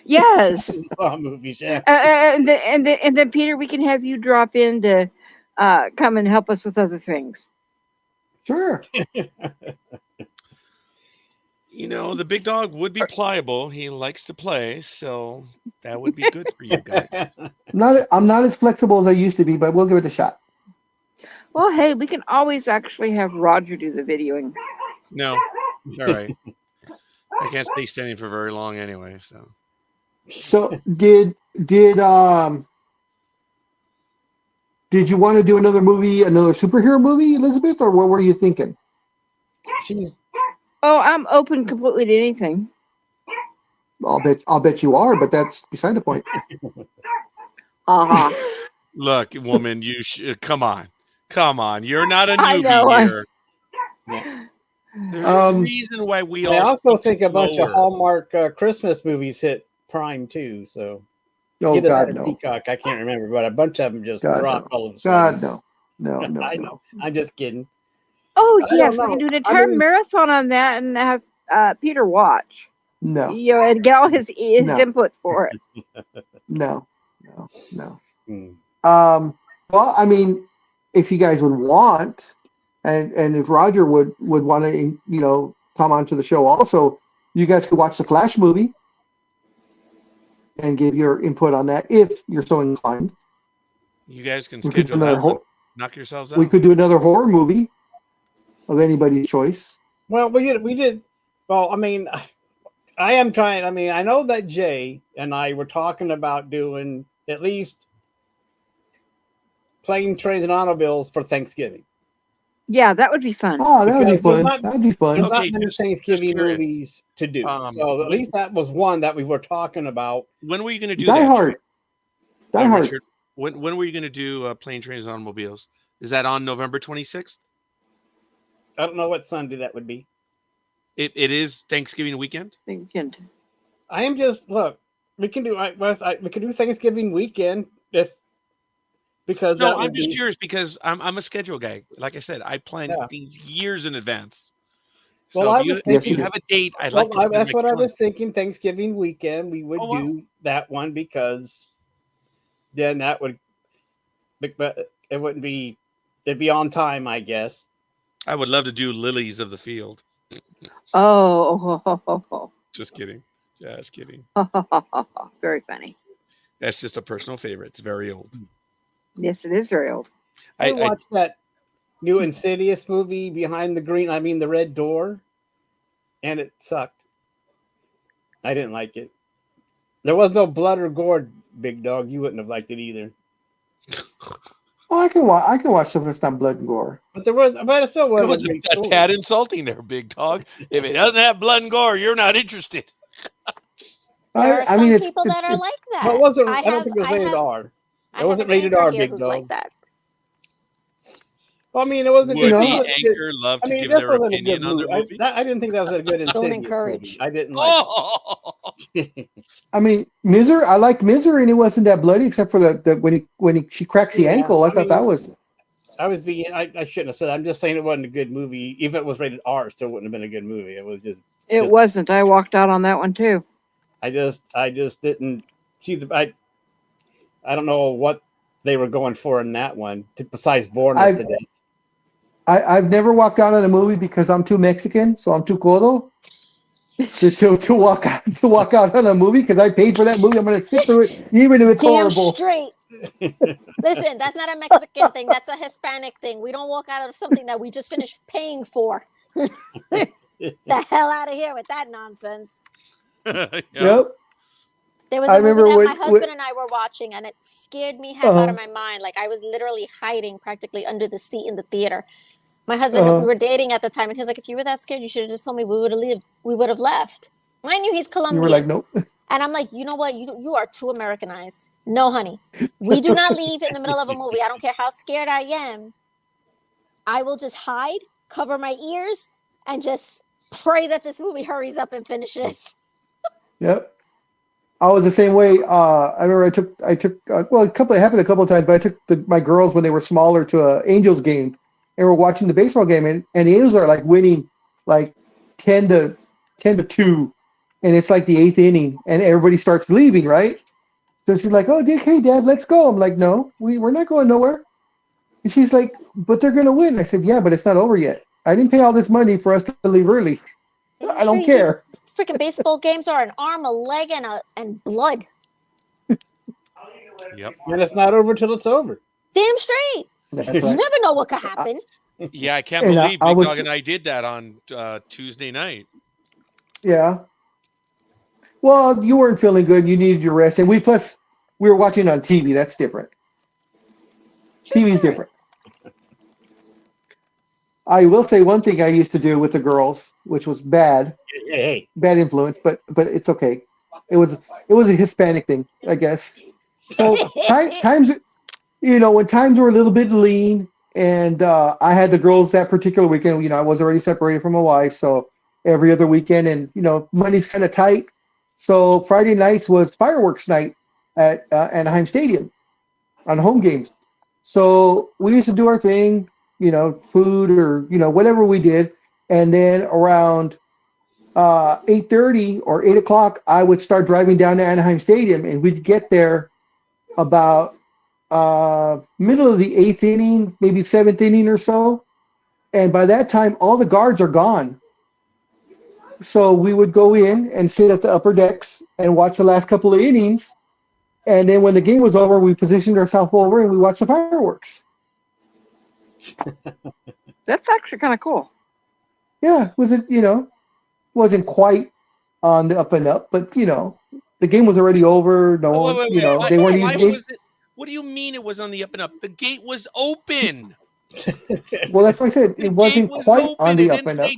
Yes. Saw movies. Yeah. And then Peter, we can have you drop in to come and help us with other things. Sure. You know, the big dog would be pliable. He likes to play, so that would be good for you guys. I'm not as flexible as I used to be, but we'll give it a shot. Well, hey, we can always actually have Roger do the videoing. No, it's all right. I can't stay standing for very long anyway. So did you want to do another superhero movie, Elizabeth, or what were you thinking? Oh, I'm open completely to anything. I'll bet you are, but that's beside the point. Look, woman, come on. You're not a newbie here. There's a reason why we all. I also think a bunch of Hallmark Christmas movies hit Prime too. So, God, no. Peacock, I can't remember, but a bunch of them just dropped all of a sudden. God, no. I know. I'm just kidding. Oh yes, we can do an entire marathon on that and have Peter watch. No. And get all his input for it. No. Well, I mean, if you guys would want, and if Roger would want to, come onto the show also, you guys could watch the Flash movie and give your input on that if you're so inclined. You guys can schedule that. Knock yourselves out. We could do another horror movie of anybody's choice. Well, we did. Well, I mean, I am trying. I mean, I know that Jay and I were talking about doing at least Plane, Trains, and Automobiles for Thanksgiving. Yeah, that would be fun. Oh, that would be fun. That'd be fun. There's not many Thanksgiving movies to do. So at least that was one that we were talking about. When were you going to do Die Hard. Die Hard. Richard, when were you going to do Plane, Trains, and Automobiles? Is that on November 26th? I don't know what Sunday that would be. It is Thanksgiving weekend. I am just look. We can do. We can do Thanksgiving weekend because I'm just curious because I'm a schedule guy. Like I said, I plan things years in advance. So well, I was thinking, if you have a date, that's what I was thinking. Thanksgiving weekend, we would do that one because then that would, but it wouldn't be. It'd be on time, I guess. I would love to do Lilies of the Field. Oh. Just kidding. Just kidding. Very funny. That's just a personal favorite. It's very old. Yes, it is very old. I watched that new Insidious movie Behind the Red Door, and it sucked. I didn't like it. There was no blood or gore, Big Dog. You wouldn't have liked it either. Oh, I can watch stuff that's not blood and gore. But it still wasn't a tad insulting there, Big Dog. If it doesn't have blood and gore, you're not interested. There are some people that are like that. Well, I don't think it was rated R. It wasn't rated R, Big Dog. Like that. Well, I mean, it wasn't. Would the anchor love to give their opinion on their movie? I didn't think that was a good Insidious Don't encourage. Movie. I didn't like it. I mean, Misery. I liked Misery, and it wasn't that bloody, except for when she cracks the ankle. I thought that was. I shouldn't have said that. I'm just saying it wasn't a good movie. Even if it was rated R, it still wouldn't have been a good movie. It was just. It wasn't. I walked out on that one too. I just didn't see I don't know what they were going for in that one. Besides boreness today. I've never walked out on a movie because I'm too Mexican, so I'm too codo to walk out on a movie because I paid for that movie. I'm going to sit through it, even if it's horrible. Straight. Listen, that's not a Mexican thing. That's a Hispanic thing. We don't walk out of something that we just finished paying for. The hell out of here with that nonsense. Yep. There was a movie that my husband and I were watching, and it scared me heck out of my mind. Like I was literally hiding practically under the seat in the theater. My husband, we were dating at the time, and he was like, "If you were that scared, you should have just told me. We would have left." I knew he's Colombian. You were like, "Nope." And I'm like, you know what? You are too Americanized. No, honey. We do not leave in the middle of a movie. I don't care how scared I am. I will just hide, cover my ears, and just pray that this movie hurries up and finishes. Yep. I was the same way. I remember I took it happened a couple of times, but I took my girls when they were smaller to an Angels game, and we're watching the baseball game, and the Angels are like winning like 10-2, and it's like the 8th inning, and everybody starts leaving, right? So she's like, "Oh, hey, Dad, let's go." I'm like, "No, we're not going nowhere." And she's like, "But they're gonna win." I said, "Yeah, but it's not over yet. I didn't pay all this money for us to leave early. I don't care." Freaking baseball games are an arm, a leg, and blood. Yep. And it's not over till it's over. Damn straight. You never know what could happen. Yeah, I can't believe Big Dog and I did that on Tuesday night. Yeah. Well, you weren't feeling good. You needed your rest, and we were watching on TV. That's different. TV's different. I will say one thing I used to do with the girls, which was bad. Hey. Bad influence, but it's okay. It was a Hispanic thing, I guess. So times, when times were a little bit lean, and I had the girls that particular weekend. I was already separated from my wife, so every other weekend, and money's kind of tight. So Friday nights was fireworks night at Anaheim Stadium on home games. So we used to do our thing, food or whatever we did, and then around 8:30 or 8 o'clock, I would start driving down to Anaheim Stadium, and we'd get there about middle of the 8th inning, maybe 7th inning or so. And by that time, all the guards are gone. So we would go in and sit at the upper decks and watch the last couple of innings. And then when the game was over, we positioned ourselves over and we watched the fireworks. That's actually kind of cool. Yeah, wasn't quite on the up and up, but the game was already over. No one, they weren't even. What do you mean it was on the up and up? The gate was open. Well, that's what I said. It wasn't quite on the up and up.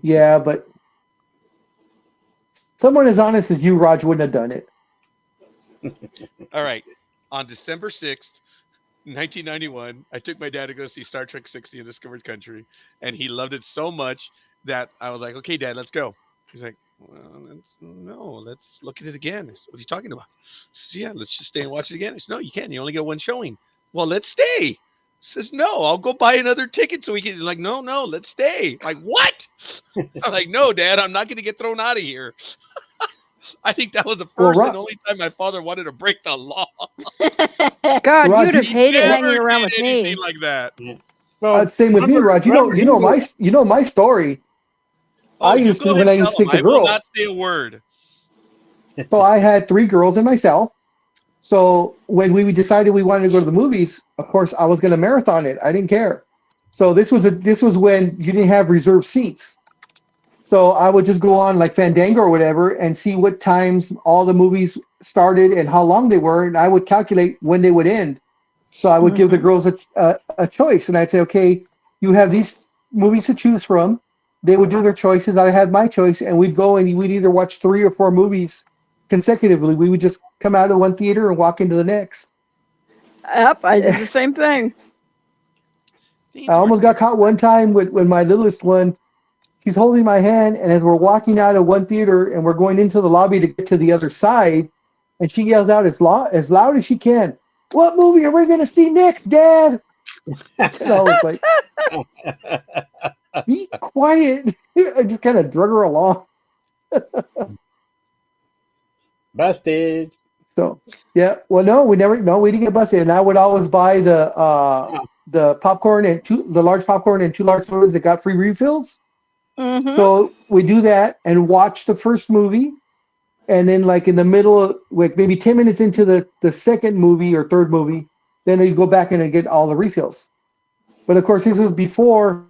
Yeah, but someone as honest as you, Raj, wouldn't have done it. All right. On December 6th, 1991, I took my dad to go see Star Trek 60 in Discovered Country, and he loved it so much that I was like, okay, Dad, let's go. He's like, well, let's look at it again. I said, what are you talking about? Said, yeah, let's just stay and watch it again. I said, no, you can't. You only get one showing. Well, let's stay. He says, no, I'll go buy another ticket so we can. Like, no, let's stay. I'm like, what? I'm like, no, Dad, I'm not going to get thrown out of here. I think that was the first and only time my father wanted to break the law. God, you'd have hated hanging around with me like that. Yeah. Well, same with me, Raj. You know my story. Oh, when I used to take the girls. I will not say a word. So I had 3 girls and myself. So when we decided we wanted to go to the movies, of course I was going to marathon it. I didn't care. So this was when you didn't have reserved seats. So I would just go on like Fandango or whatever and see what times all the movies started and how long they were, and I would calculate when they would end. So I would give the girls a choice, and I'd say, okay, you have these movies to choose from. They would do their choices. I had my choice, and we'd go and we'd either watch 3 or 4 movies consecutively. We would just come out of one theater and walk into the next. Yep, I did the same thing. I almost got caught one time when my littlest one, she's holding my hand, and as we're walking out of one theater and we're going into the lobby to get to the other side, and she yells out as loud as she can, "What movie are we going to see next, Dad?" And I was like, be quiet. I just kind of drug her along. Busted. So, yeah. Well, no, we didn't get busted. And I would always buy the popcorn and the large popcorn and 2 large sodas that got free refills. Mm-hmm. So we do that and watch the first movie. And then like in the middle of like maybe 10 minutes into the second movie or third movie, then you go back and get all the refills. But of course, this was before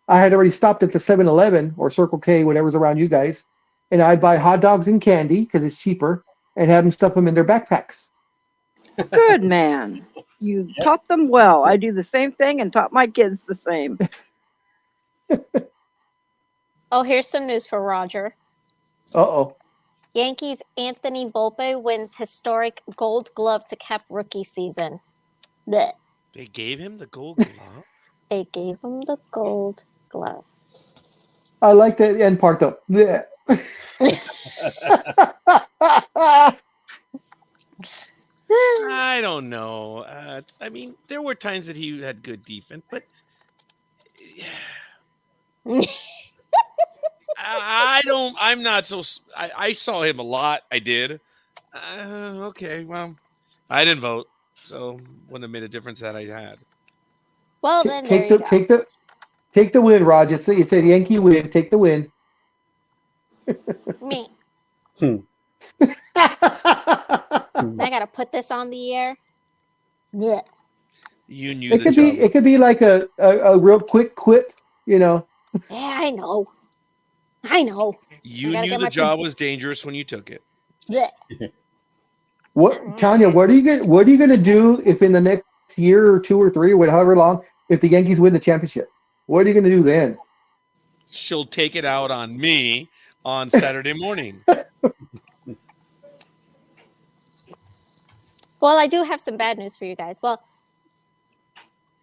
I had already stopped at the 7-Eleven or Circle K, whatever's around you guys. And I'd buy hot dogs and candy because it's cheaper and have them stuff them in their backpacks. Good man. You taught them well. I do the same thing and taught my kids the same. Oh, here's some news for Roger. Uh-oh. Yankees Anthony Volpe wins historic Gold Glove to cap rookie season. Blech. They gave him the Gold Glove? They gave him the Gold Glove. I like that end part though. Yeah. I don't know. I mean, there were times that he had good defense, but I'm not so. I saw him a lot. I did. Okay, well, I didn't vote, so wouldn't have made a difference that I had. Well, then take the win, Raj. It's a Yankee win. Take the win. Me. I gotta put this on the air. Yeah. You knew it could be like a real quick quip, Yeah, I know. You knew the job was dangerous when you took it. Yeah. What, Tanya? What are you gonna do if in the next year or 2 or 3 or however long, if the Yankees win the championship? What are you gonna do then? She'll take it out on me on Saturday morning. Well, I do have some bad news for you guys. Well,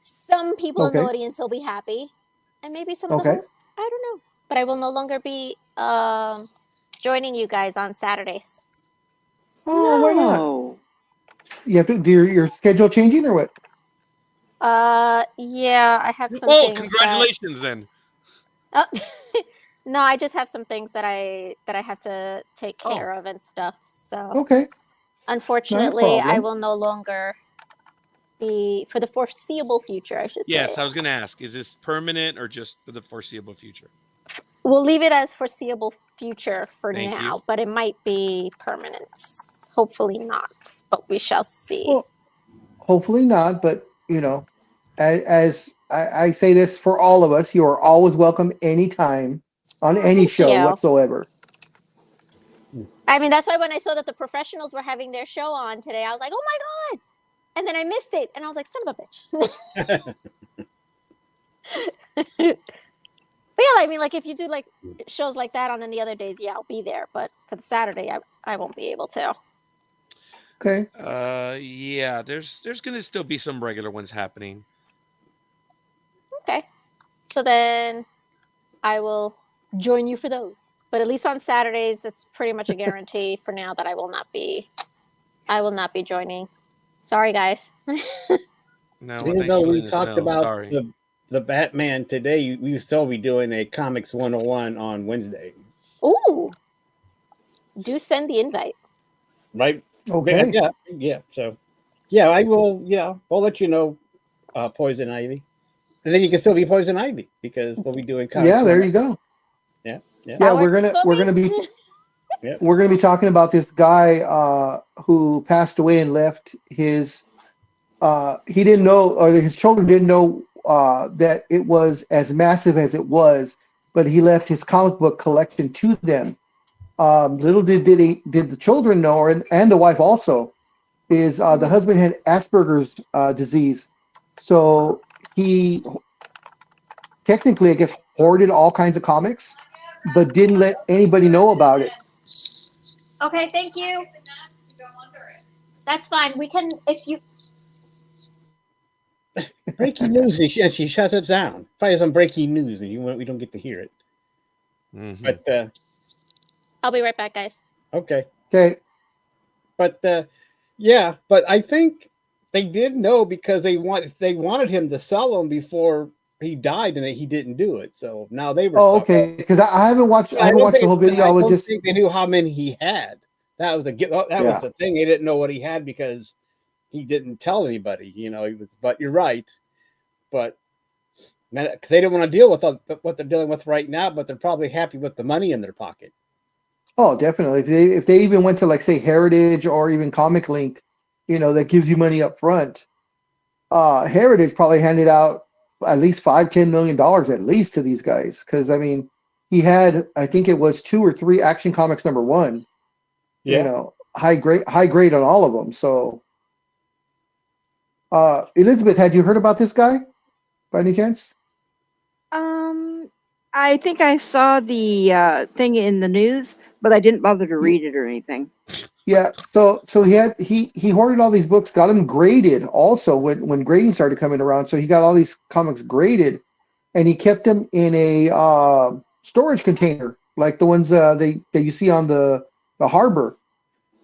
some people in the audience will be happy, and maybe some of the hosts, I don't know. But I will no longer be joining you guys on Saturdays. Oh, why not? You have to do your schedule changing or what? Yeah, I have some things. Congratulations then. No, I just have some things that I have to take care of and stuff. So unfortunately, I will no longer be for the foreseeable future, I should say. Yes, I was going to ask, is this permanent or just for the foreseeable future? We'll leave it as foreseeable future for now, but it might be permanent. Hopefully not, but we shall see. Well, hopefully not, but you know, as I say this for all of us, you are always welcome anytime on any show whatsoever. I mean, that's why when I saw that the professionals were having their show on today, I was like, oh my God. And then I missed it. And I was like, son of a bitch. But yeah, I mean, like if you do like shows like that on any other days, yeah, I'll be there. But for the Saturday, I won't be able to. Okay. Yeah, there's going to still be some regular ones happening. Okay. So then I will join you for those. But at least on Saturdays, it's pretty much a guarantee for now that I will not be joining. Sorry, guys. No, even though we talked about the Batman today, we will still be doing a Comics 101 on Wednesday. Ooh. Do send the invite. Right. Okay. Yeah. So, yeah, I will. Yeah, I'll let you know. Poison Ivy, and then you can still be Poison Ivy because we'll be doing comics. Yeah, there you go. Yeah. Yeah, we're gonna be we're gonna be talking about this guy who passed away and left his. He didn't know, or his children didn't know that it was as massive as it was, but he left his comic book collection to them. Little did the children know, and the wife also, is the husband had Asperger's disease, so he technically, I guess, hoarded all kinds of comics, but didn't let anybody know about it. Okay, thank you. That's fine. We can, if you. Breaking news. She shuts it down. Probably some breaking news, and we don't get to hear it. Mm-hmm. But I'll be right back, guys. Okay. But yeah, but I think they did know because they wanted him to sell them before he died, and he didn't do it. So now they were. Oh, okay. Because I haven't watched. I haven't watched the whole video. I was just think they knew how many he had. That was was the thing. They didn't know what he had because he didn't tell anybody. You know, he was. But you're right. But man, they didn't want to deal with what they're dealing with right now. But they're probably happy with the money in their pocket. Oh, definitely. If they even went to like say Heritage or even Comic Link, you know, that gives you money up front. Heritage probably handed out at least $5-10 million at least to these guys, because I mean, he had, I think it was 2 or 3 Action Comics #1. Yeah. You know, high grade on all of them. So, Elizabeth, had you heard about this guy by any chance? I think I saw the thing in the news, but I didn't bother to read it or anything. Yeah, so he hoarded all these books, got them graded also when grading started coming around. So he got all these comics graded, and he kept them in a storage container like the ones that you see on the harbor.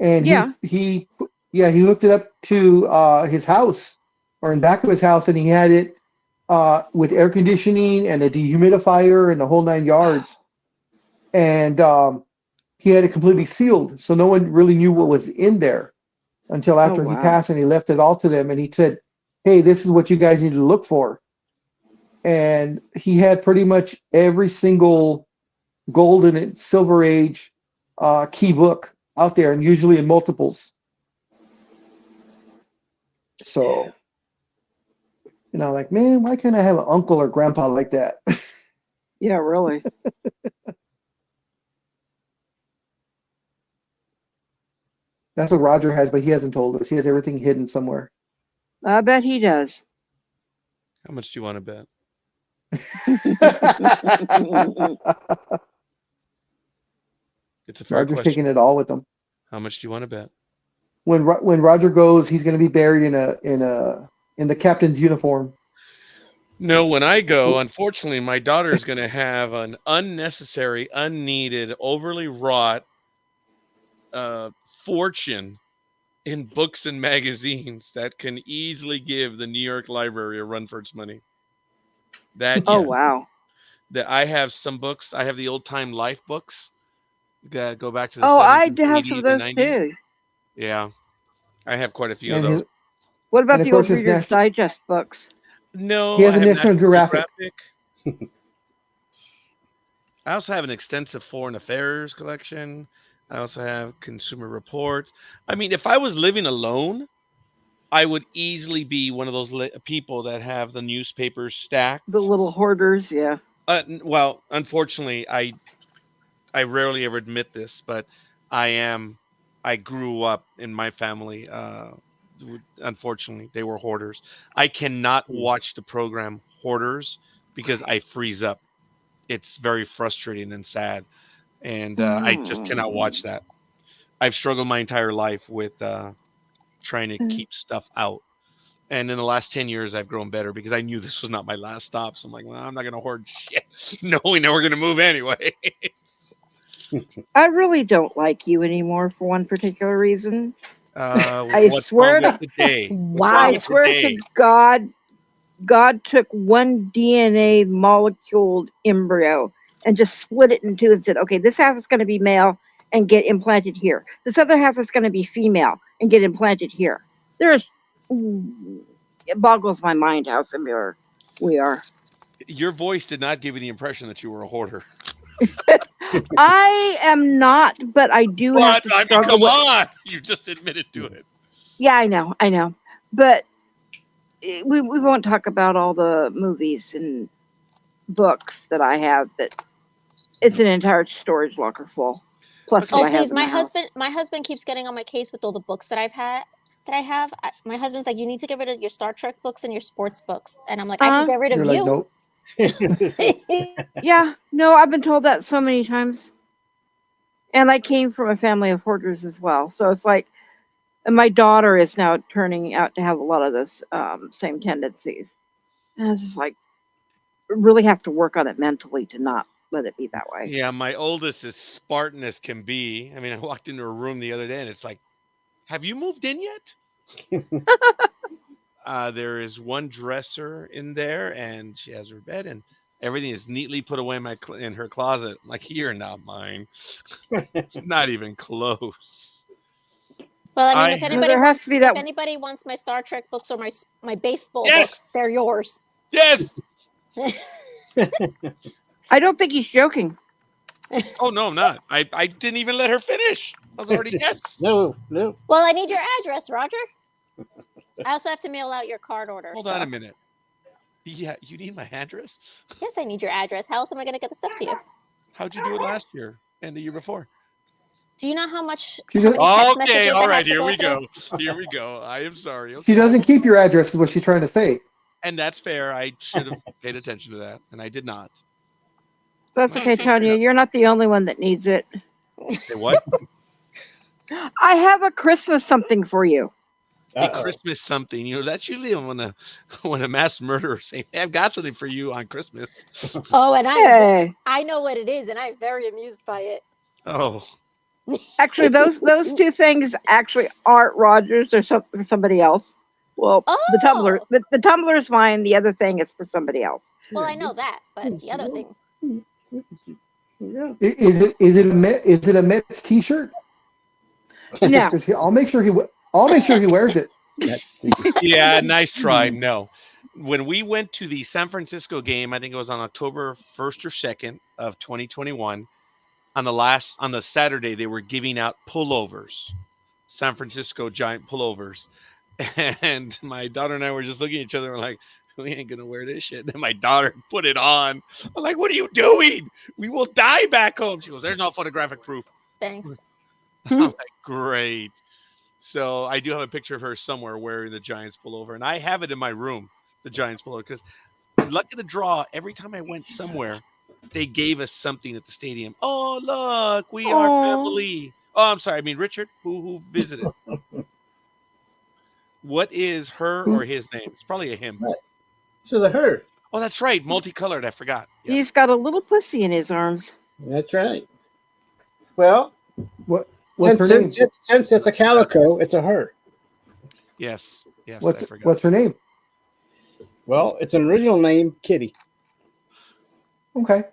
And he hooked it up to his house or in back of his house, and he had it with air conditioning and a dehumidifier and the whole 9 yards. And he had it completely sealed, so no one really knew what was in there until after he passed, and he left it all to them. And he said, hey, this is what you guys need to look for. And he had pretty much every single golden and silver age key book out there, and usually in multiples. So, you know, like, man, why can't I have an uncle or grandpa like that? Yeah, really. That's what Roger has, but he hasn't told us. He has everything hidden somewhere. I bet he does. How much do you want to bet? It's a fair Roger's question. taking it all with him. How much do you want to bet? When Roger goes, he's going to be buried in the captain's uniform. No, when I go, unfortunately, my daughter is going to have an unnecessary, unneeded, overly wrought fortune in books and magazines that can easily give the New York Library a run for its money. Oh, wow. That I have some books. I have the old time life books that go back to the 70s, I have some of those 90s. Too. Yeah, I have quite a few of those. What about the old Reader's Digest books? No, he has a National Geographic. I also have an extensive foreign affairs collection. I also have Consumer Reports. I mean, if I was living alone, I would easily be one of those people that have the newspapers stacked. The little hoarders, yeah. Well, unfortunately, I rarely ever admit this, but I grew up in my family. Unfortunately, they were hoarders. I cannot watch the program Hoarders because I freeze up. It's very frustrating and sad. And I just cannot watch that. I've struggled my entire life with trying to keep stuff out. And in the last 10 years, I've grown better because I knew this was not my last stop. So I'm like, well, I'm not going to hoard shit knowing that we're going to move anyway. I really don't like you anymore for one particular reason. I swear to God, God took one DNA molecule embryo and just split it in two and said, okay, this half is going to be male and get implanted here. This other half is going to be female and get implanted here. It boggles my mind how similar we are. Your voice did not give you the impression that you were a hoarder. I am not, but I do have to struggle. Come on, you just admitted to it. Yeah, I know. But we won't talk about all the movies and books that I have. That it's an entire storage locker full. Plus, please, my husband keeps getting on my case with all the books that I have. My husband's like, you need to get rid of your Star Trek books and your sports books, and I'm like, I can get rid of you. Like, nope. Yeah, no, I've been told that so many times. And I came from a family of hoarders as well. So it's like, and my daughter is now turning out to have a lot of this same tendencies. And it's just like, really have to work on it mentally to not let it be that way. Yeah, my oldest is Spartan as can be. I mean, I walked into a room the other day and it's like, have you moved in yet? There is one dresser in there, and she has her bed, and everything is neatly put away in her closet. I'm like, you're not mine. It's not even close. Well, I mean, if anybody wants my Star Trek books or my baseball books, they're yours. Yes. I don't think he's joking. Oh no, I'm not. I didn't even let her finish. I was already yes. No. Well, I need your address, Roger. I also have to mail out your card order. Hold on a minute. Yeah, you need my address? Yes, I need your address. How else am I going to get the stuff to you? How'd you do it last year and the year before? Do you know how many text messages all right, Here we go. I am sorry. Okay. She doesn't keep your address, is what she's trying to say. And that's fair. I should have paid attention to that, and I did not. That's okay, Tanya. You're not the only one that needs it. Say what? I have a Christmas something for you. A Christmas something. You know, that's usually when a mass murderer say, hey, I've got something for you on Christmas. Oh, and I know what it is, and I'm very amused by it. Oh. Actually, those two things actually aren't Rogers or for somebody else. Well, the tumbler is mine. The other thing is for somebody else. Well, I know that, but the other thing. Is it a Mets T-shirt? No. I'll make sure he wears it. Yeah, nice try. No. When we went to the San Francisco game, I think it was on October 1st or 2nd of 2021, on the Saturday, they were giving out pullovers, San Francisco Giant pullovers. And my daughter and I were just looking at each other and we're like, we ain't going to wear this shit. Then my daughter put it on. I'm like, what are you doing? We will die back home. She goes, there's no photographic proof. Thanks. I'm like, great. So I do have a picture of her somewhere wearing the Giants pullover. And I have it in my room, the Giants pullover, because luck of the draw, every time I went somewhere, they gave us something at the stadium. Oh, look, we are family. Oh, I'm sorry. I mean, Richard, who visited. What is her or his name? It's probably a him. Right. This is a her. Oh, that's right. Multicolored. I forgot. Yes. He's got a little pussy in his arms. That's right. Well, what's her name? Since it's a calico, it's a her. Yes. Yes. What's her name? Well, it's an original name, Kitty. Okay.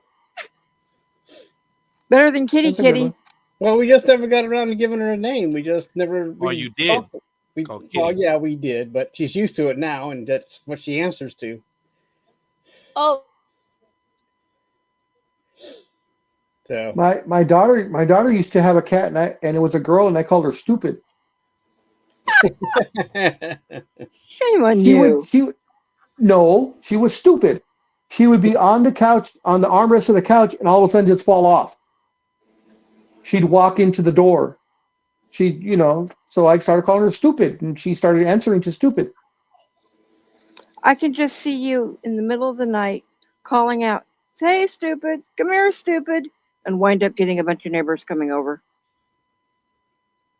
Better than Kitty. Well, we just never got around to giving her a name. We just never. Oh, you did. Yeah, we did, but she's used to it now, and that's what she answers to. Oh. So my daughter used to have a cat, and it was a girl, and I called her Stupid. Shame on you. No, she was stupid. She would be on the couch, on the armrest of the couch, and all of a sudden just fall off. She'd walk into the door. So I started calling her Stupid, and she started answering to Stupid. I can just see you in the middle of the night calling out, "Hey, Stupid, come here, Stupid," and wind up getting a bunch of neighbors coming over.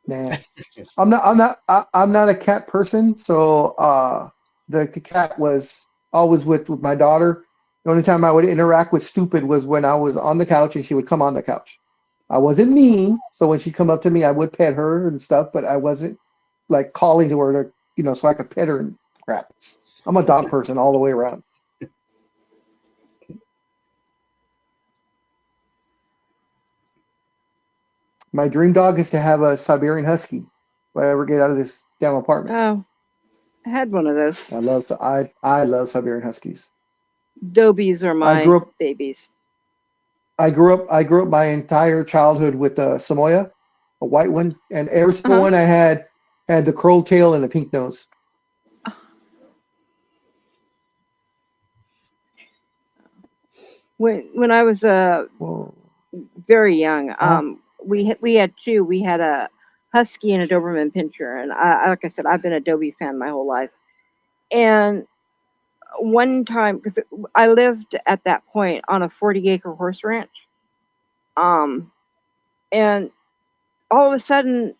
Nah, I'm not a cat person. So the cat was always with my daughter. The only time I would interact with Stupid was when I was on the couch and she would come on the couch. I wasn't mean, so when she'd come up to me, I would pet her and stuff, but I wasn't like calling to her to, so I could pet her and crap. I'm a dog person all the way around. My dream dog is to have a Siberian Husky if I ever get out of this damn apartment. Oh, I had one of those. I love Siberian Huskies. Dobies are my babies. I grew up my entire childhood with a Samoyed, a white one, and every single one I had the curled tail and the pink nose. When I was very young, we had two. We had a Husky and a Doberman Pinscher, and like I said, I've been a Dobie fan my whole life. And one time, because I lived at that point on a 40-acre horse ranch, and all of a sudden,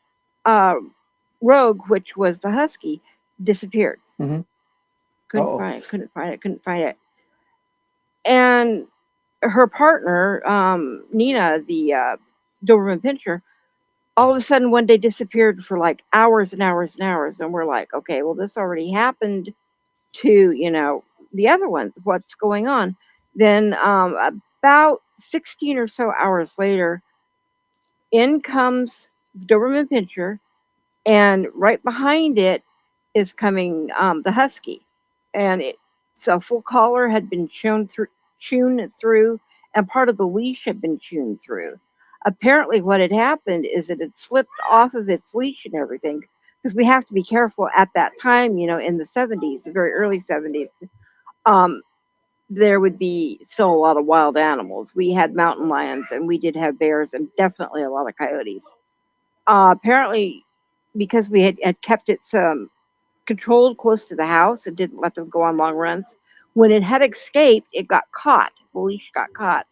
Rogue, which was the Husky, disappeared. Mm-hmm. Couldn't find it. And her partner, Nina, the Doberman Pinscher, all of a sudden one day disappeared for like hours and hours and hours. And we're like, okay, well, this already happened to, the other ones. What's going on? Then about 16 or so hours later, in comes the Doberman Pinscher, and right behind it is coming the Husky. And so full collar had been chewn through, and part of the leash had been chewn through. Apparently what had happened is it had slipped off of its leash and everything, because we have to be careful at that time, in the 70s, the very early 70s, there would be still a lot of wild animals. We had mountain lions, and we did have bears, and definitely a lot of coyotes. Apparently, because we had kept it controlled close to the house and didn't let them go on long runs, when it had escaped, it got caught. The leash got caught.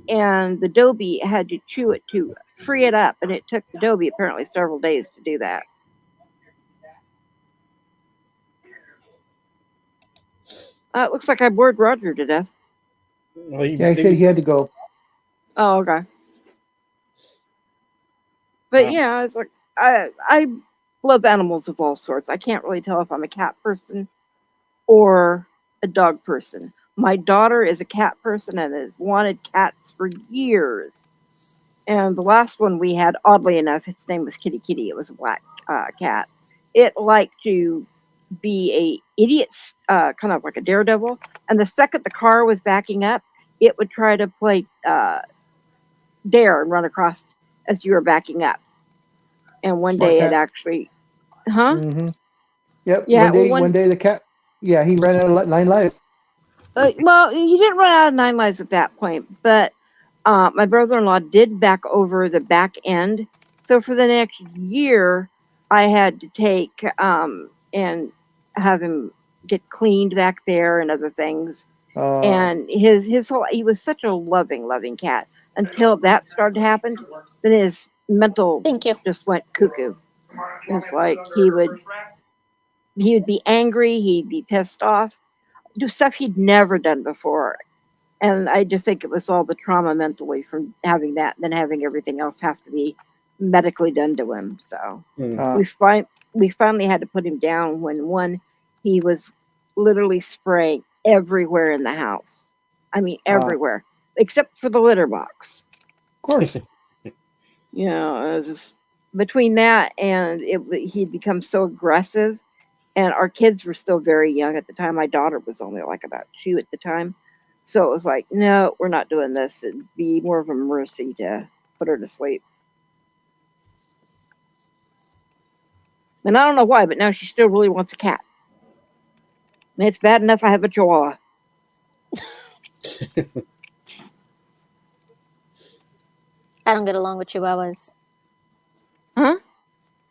And the Dobie had to chew it to free it up, and it took the Dobie apparently several days to do that. It looks like I bored Roger to death. Well, he said he had to go. Oh, okay. But yeah, it's like I love animals of all sorts. I can't really tell if I'm a cat person or a dog person. My daughter is a cat person and has wanted cats for years. And the last one we had, oddly enough, its name was Kitty Kitty. It was a black cat. It liked to be a idiot, kind of like a daredevil. And the second the car was backing up, it would try to play dare and run across as you were backing up. And one day it actually, Mm-hmm. Yep. Yeah. One day the cat, he ran out of 9 lives. Well, he didn't run out of 9 lives at that point, but my brother-in-law did back over the back end. So for the next year, I had to take and have him get cleaned back there and other things. And his whole, he was such a loving cat until that started to happen. Then his mental just went cuckoo. It's like he would be angry, he'd be pissed off, do stuff he'd never done before. And I just think it was all the trauma mentally from having that, and then having everything else have to be medically done to him. So we finally had to put him down when he was literally spraying everywhere in the house. I mean, everywhere except for the litter box. Of course. You know, it was just, between that and he'd become so aggressive, and our kids were still very young at the time. My daughter was only like about 2 at the time. So it was like, no, we're not doing this. It'd be more of a mercy to put her to sleep. And I don't know why, but now she still really wants a cat. And it's bad enough I have a chihuahua. I don't get along with chihuahuas. Huh?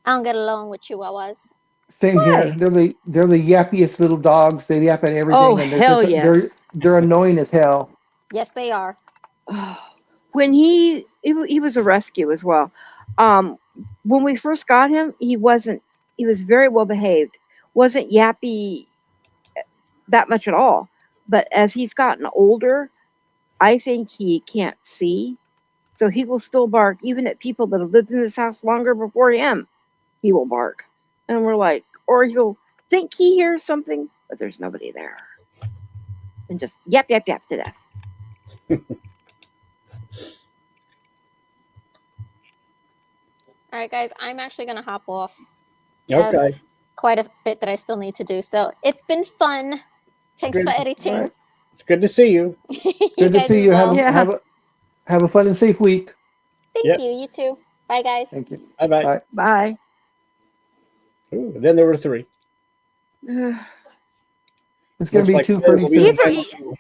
I don't get along with chihuahuas. Same here. They're the yappiest little dogs. They yap at everything. Oh, and hell yes. They're annoying as hell. Yes, they are. When he was a rescue as well. When we first got him, he was very well behaved. Wasn't yappy that much at all. But as he's gotten older, I think he can't see. So he will still bark even at people that have lived in this house longer before him. He will bark. And we're like, or he'll think he hears something, but there's nobody there. And just yap to death. All right, guys, I'm actually going to hop off. Okay. Quite a bit that I still need to do. So it's been fun. Thanks for editing. Right. It's good to see you. Good to see you. Well. Have a fun and safe week. Thank you. You too. Bye, guys. Thank you. Bye. Bye. Ooh, then there were 3. It's going to be 2 pretty soon.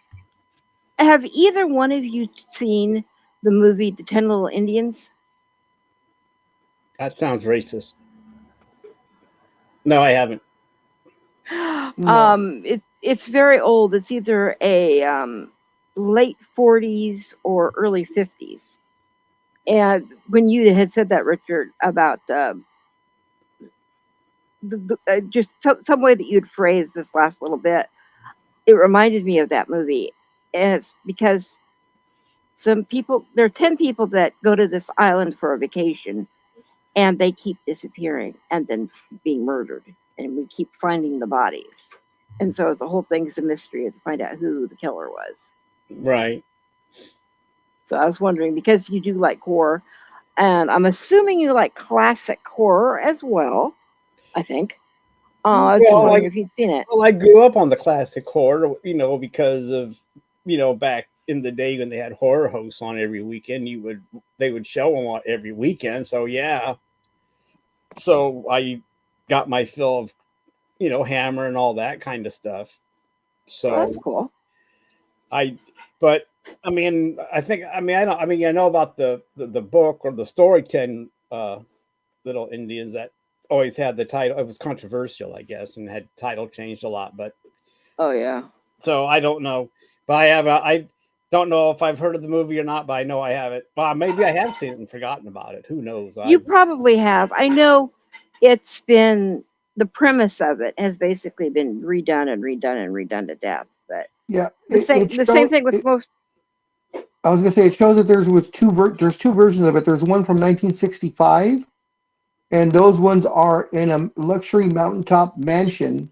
Have either one of you seen the movie The 10 Little Indians? That sounds racist. No, I haven't. No. It's very old. It's either a late 40s or early 50s. And when you had said that, Richard, about just some way that you'd phrase this last little bit, it reminded me of that movie. And it's because there are 10 people that go to this island for a vacation, and they keep disappearing and then being murdered, and we keep finding the bodies. And so the whole thing is a mystery to find out who the killer was. Right. So I was wondering, because you do like horror, and I'm assuming you like classic horror as well, I think. I was wondering if you'd seen it. Well, I grew up on the classic horror, because of, back in the day when they had horror hosts on every weekend, they would show them on every weekend. So yeah. So I got my fill of, Hammer and all that kind of stuff. So that's cool. I know about the book or the story 10 Little Indians that always had the title. It was controversial, I guess, and had title changed a lot, but oh yeah. So I don't know, but I don't know if I've heard of the movie or not, but I know I haven't. Well, maybe I have seen it and forgotten about it. Who knows? You probably have. I know the premise of it has basically been redone to death. But yeah, the same thing with most. I was going to say, it shows that there's two versions of it. There's one from 1965, and those ones are in a luxury mountaintop mansion,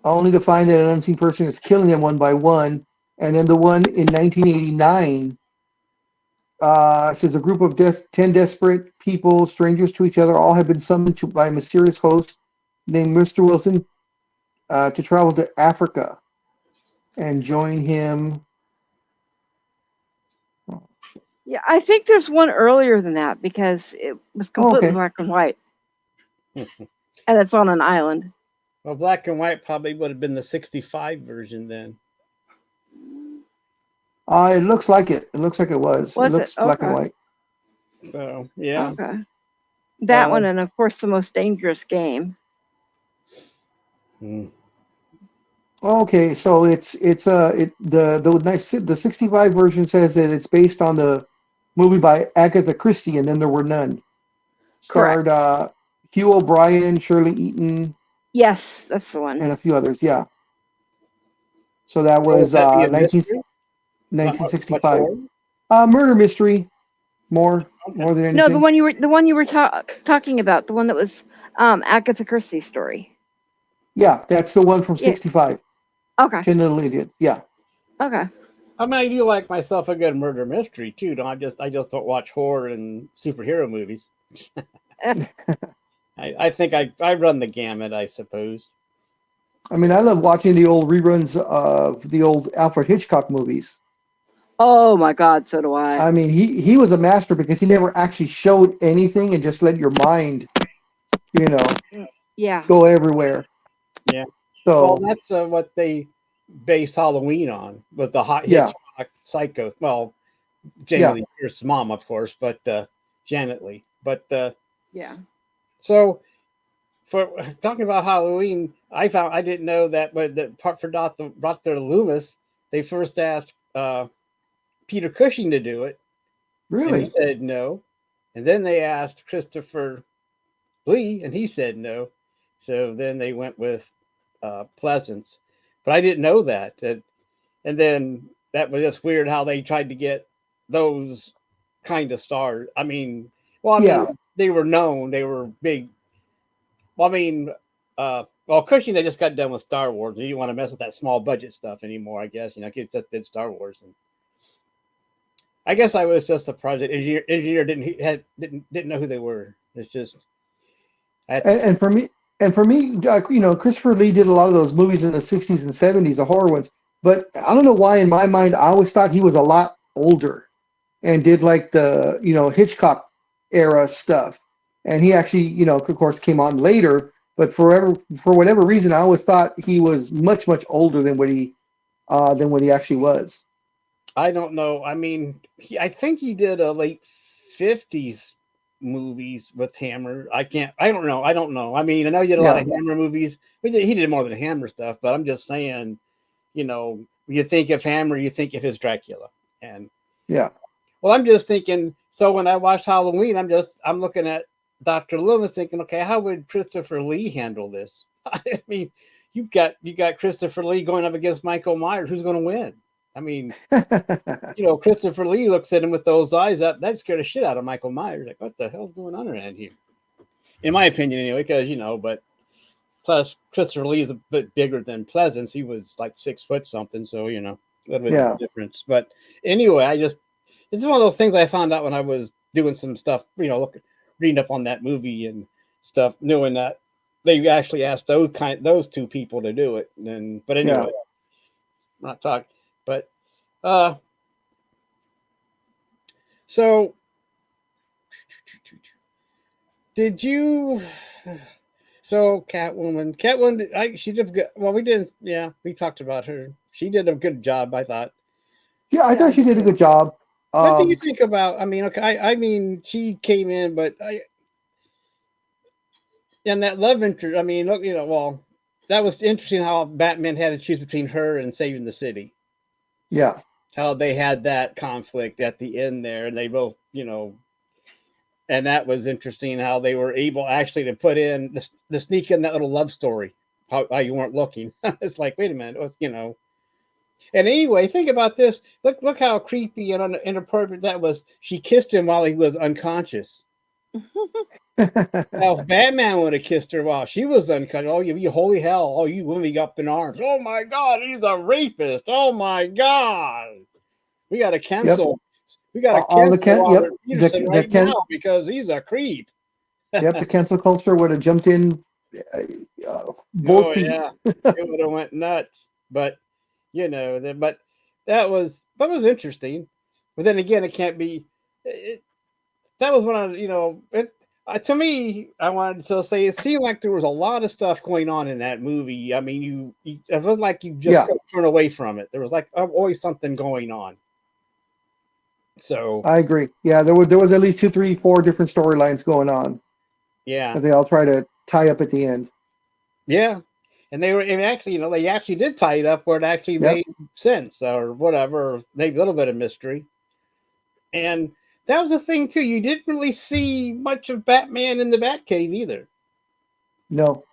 only to find that an unseen person is killing them one by one. And then the one in 1989 says a group of 10 desperate people, strangers to each other, all have been summoned by a mysterious host named Mr. Wilson to travel to Africa and join him. Yeah, I think there's one earlier than that because it was completely black and white. And it's on an island. Well, black and white probably would have been the 65 version then. It looks like it. It looks like it was. It looks black and white. So, yeah. Okay. That one, and of course, The Most Dangerous Game. Okay, so the 65 version says that it's based on the movie by Agatha Christie, and then there were none. Correct. Starred Hugh O'Brien, Shirley Eaton, Yes, that's the one. and a few others. Yeah. So that So was would that be a mystery? Not much 1965. horror? Murder mystery, more Okay. than anything. No, the one you were talking about, the one that was Agatha Christie's story. Yeah, that's the one from Yeah. 65. Okay. 10 Little Idiots. Yeah. Okay. I mean, I do like myself a good murder mystery too. I just don't watch horror and superhero movies. I think I run the gamut, I suppose. I mean, I love watching the old reruns of the old Alfred Hitchcock movies. Oh my God, so do I. I mean, he was a master because he never actually showed anything and just let your mind, Yeah. go everywhere. Yeah. So Well, that's what they based Halloween on, was the hot Hitchcock Psycho. Well, Janet Lee Pierce's mom, of course, but Janet Lee. But yeah. So for talking about Halloween, I didn't know that, but the part for Dr. Loomis, they first asked Peter Cushing to do it. Really? And he said no. And then they asked Christopher Lee, and he said no. So then they went with Pleasance. But I didn't know that. And then that was just weird how they tried to get those kind of stars. I mean, they were known. They were big. Well, I mean, Cushing, they just got done with Star Wars. You didn't want to mess with that small budget stuff anymore, I guess. Kids just did Star Wars. And I guess I was just a project engineer. Didn't know who they were. It's just. And for me, Christopher Lee did a lot of those movies in the 60s and 70s, the horror ones. But I don't know why, in my mind, I always thought he was a lot older and did like the, Hitchcock era stuff. And he actually, of course, came on later. But for whatever reason, I always thought he was much, much older than what he actually was. I don't know. I mean, I think he did a late 50s movies with Hammer. I don't know. I mean, I know he did a lot of Hammer movies. He did more than Hammer stuff, but I'm just saying, when you think of Hammer, you think of his Dracula. And well, I'm just thinking, so when I watched Halloween, I'm looking at Dr. Loomis thinking, okay, how would Christopher Lee handle this? I mean, you got Christopher Lee going up against Michael Myers. Who's going to win? I mean, Christopher Lee looks at him with those eyes up. That scared the shit out of Michael Myers. Like, what the hell's going on around here? In my opinion, anyway, because, but plus Christopher Lee is a bit bigger than Pleasance. He was like 6 foot something. So, a little bit of a difference. But anyway, it's one of those things I found out when I was doing some stuff, reading up on that movie and stuff, knowing that they actually asked those two people to do it. But anyway, I'm not talking. But so did you? So Catwoman, she did good. Well, we didn't. Yeah, we talked about her. She did a good job, I thought. Yeah, I thought she did a good job. What do you think about? I mean, okay, I mean, she came in, but and that love interest. I mean, look, well, that was interesting how Batman had to choose between her and saving the city. Yeah. How they had that conflict at the end there, and they both, and that was interesting how they were able actually to put in the sneak in that little love story, how you weren't looking. It's like, wait a minute, what's, And anyway, think about this. Look how creepy and inappropriate that was. She kissed him while he was unconscious. Now, if Batman would have kissed her while she was unconscious, oh, you holy hell! Oh, you women up in arms! Oh my God, he's a rapist! Oh my God, we got to cancel. Yep. We got to cancel Peterson right now because he's a creep. The cancel culture would have jumped in. Both feet. Yeah, it would have went nuts. But but that was interesting. But then again, it can't be. That was one of to me, I wanted to say it seemed like there was a lot of stuff going on in that movie. I mean, it was like you just couldn't turn away from it. There was like always something going on. So I agree. Yeah, there was at least 2, 3, 4 different storylines going on. Yeah, but they all try to tie up at the end. Yeah, And they actually did tie it up where it actually made sense or whatever, or maybe a little bit of mystery. And that was the thing too. You didn't really see much of Batman in the Batcave either. No.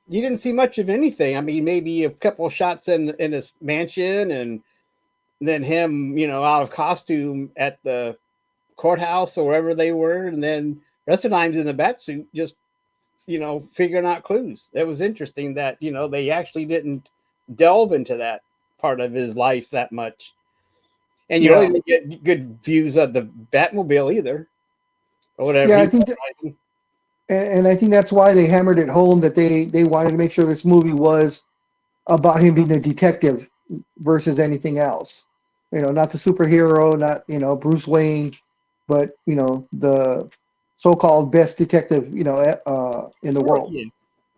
You didn't see much of anything. I mean, maybe a couple of shots in his mansion, and then him, out of costume at the courthouse or wherever they were, and then rest of the times in the Batsuit, just figuring out clues. It was interesting that they actually didn't delve into that part of his life that much, and you really didn't get good views of the Batmobile either, or whatever. Yeah, I think. And I think that's why they hammered it home that they wanted to make sure this movie was about him being a detective versus anything else. Not the superhero, not, Bruce Wayne, but, the so-called best detective, in the world.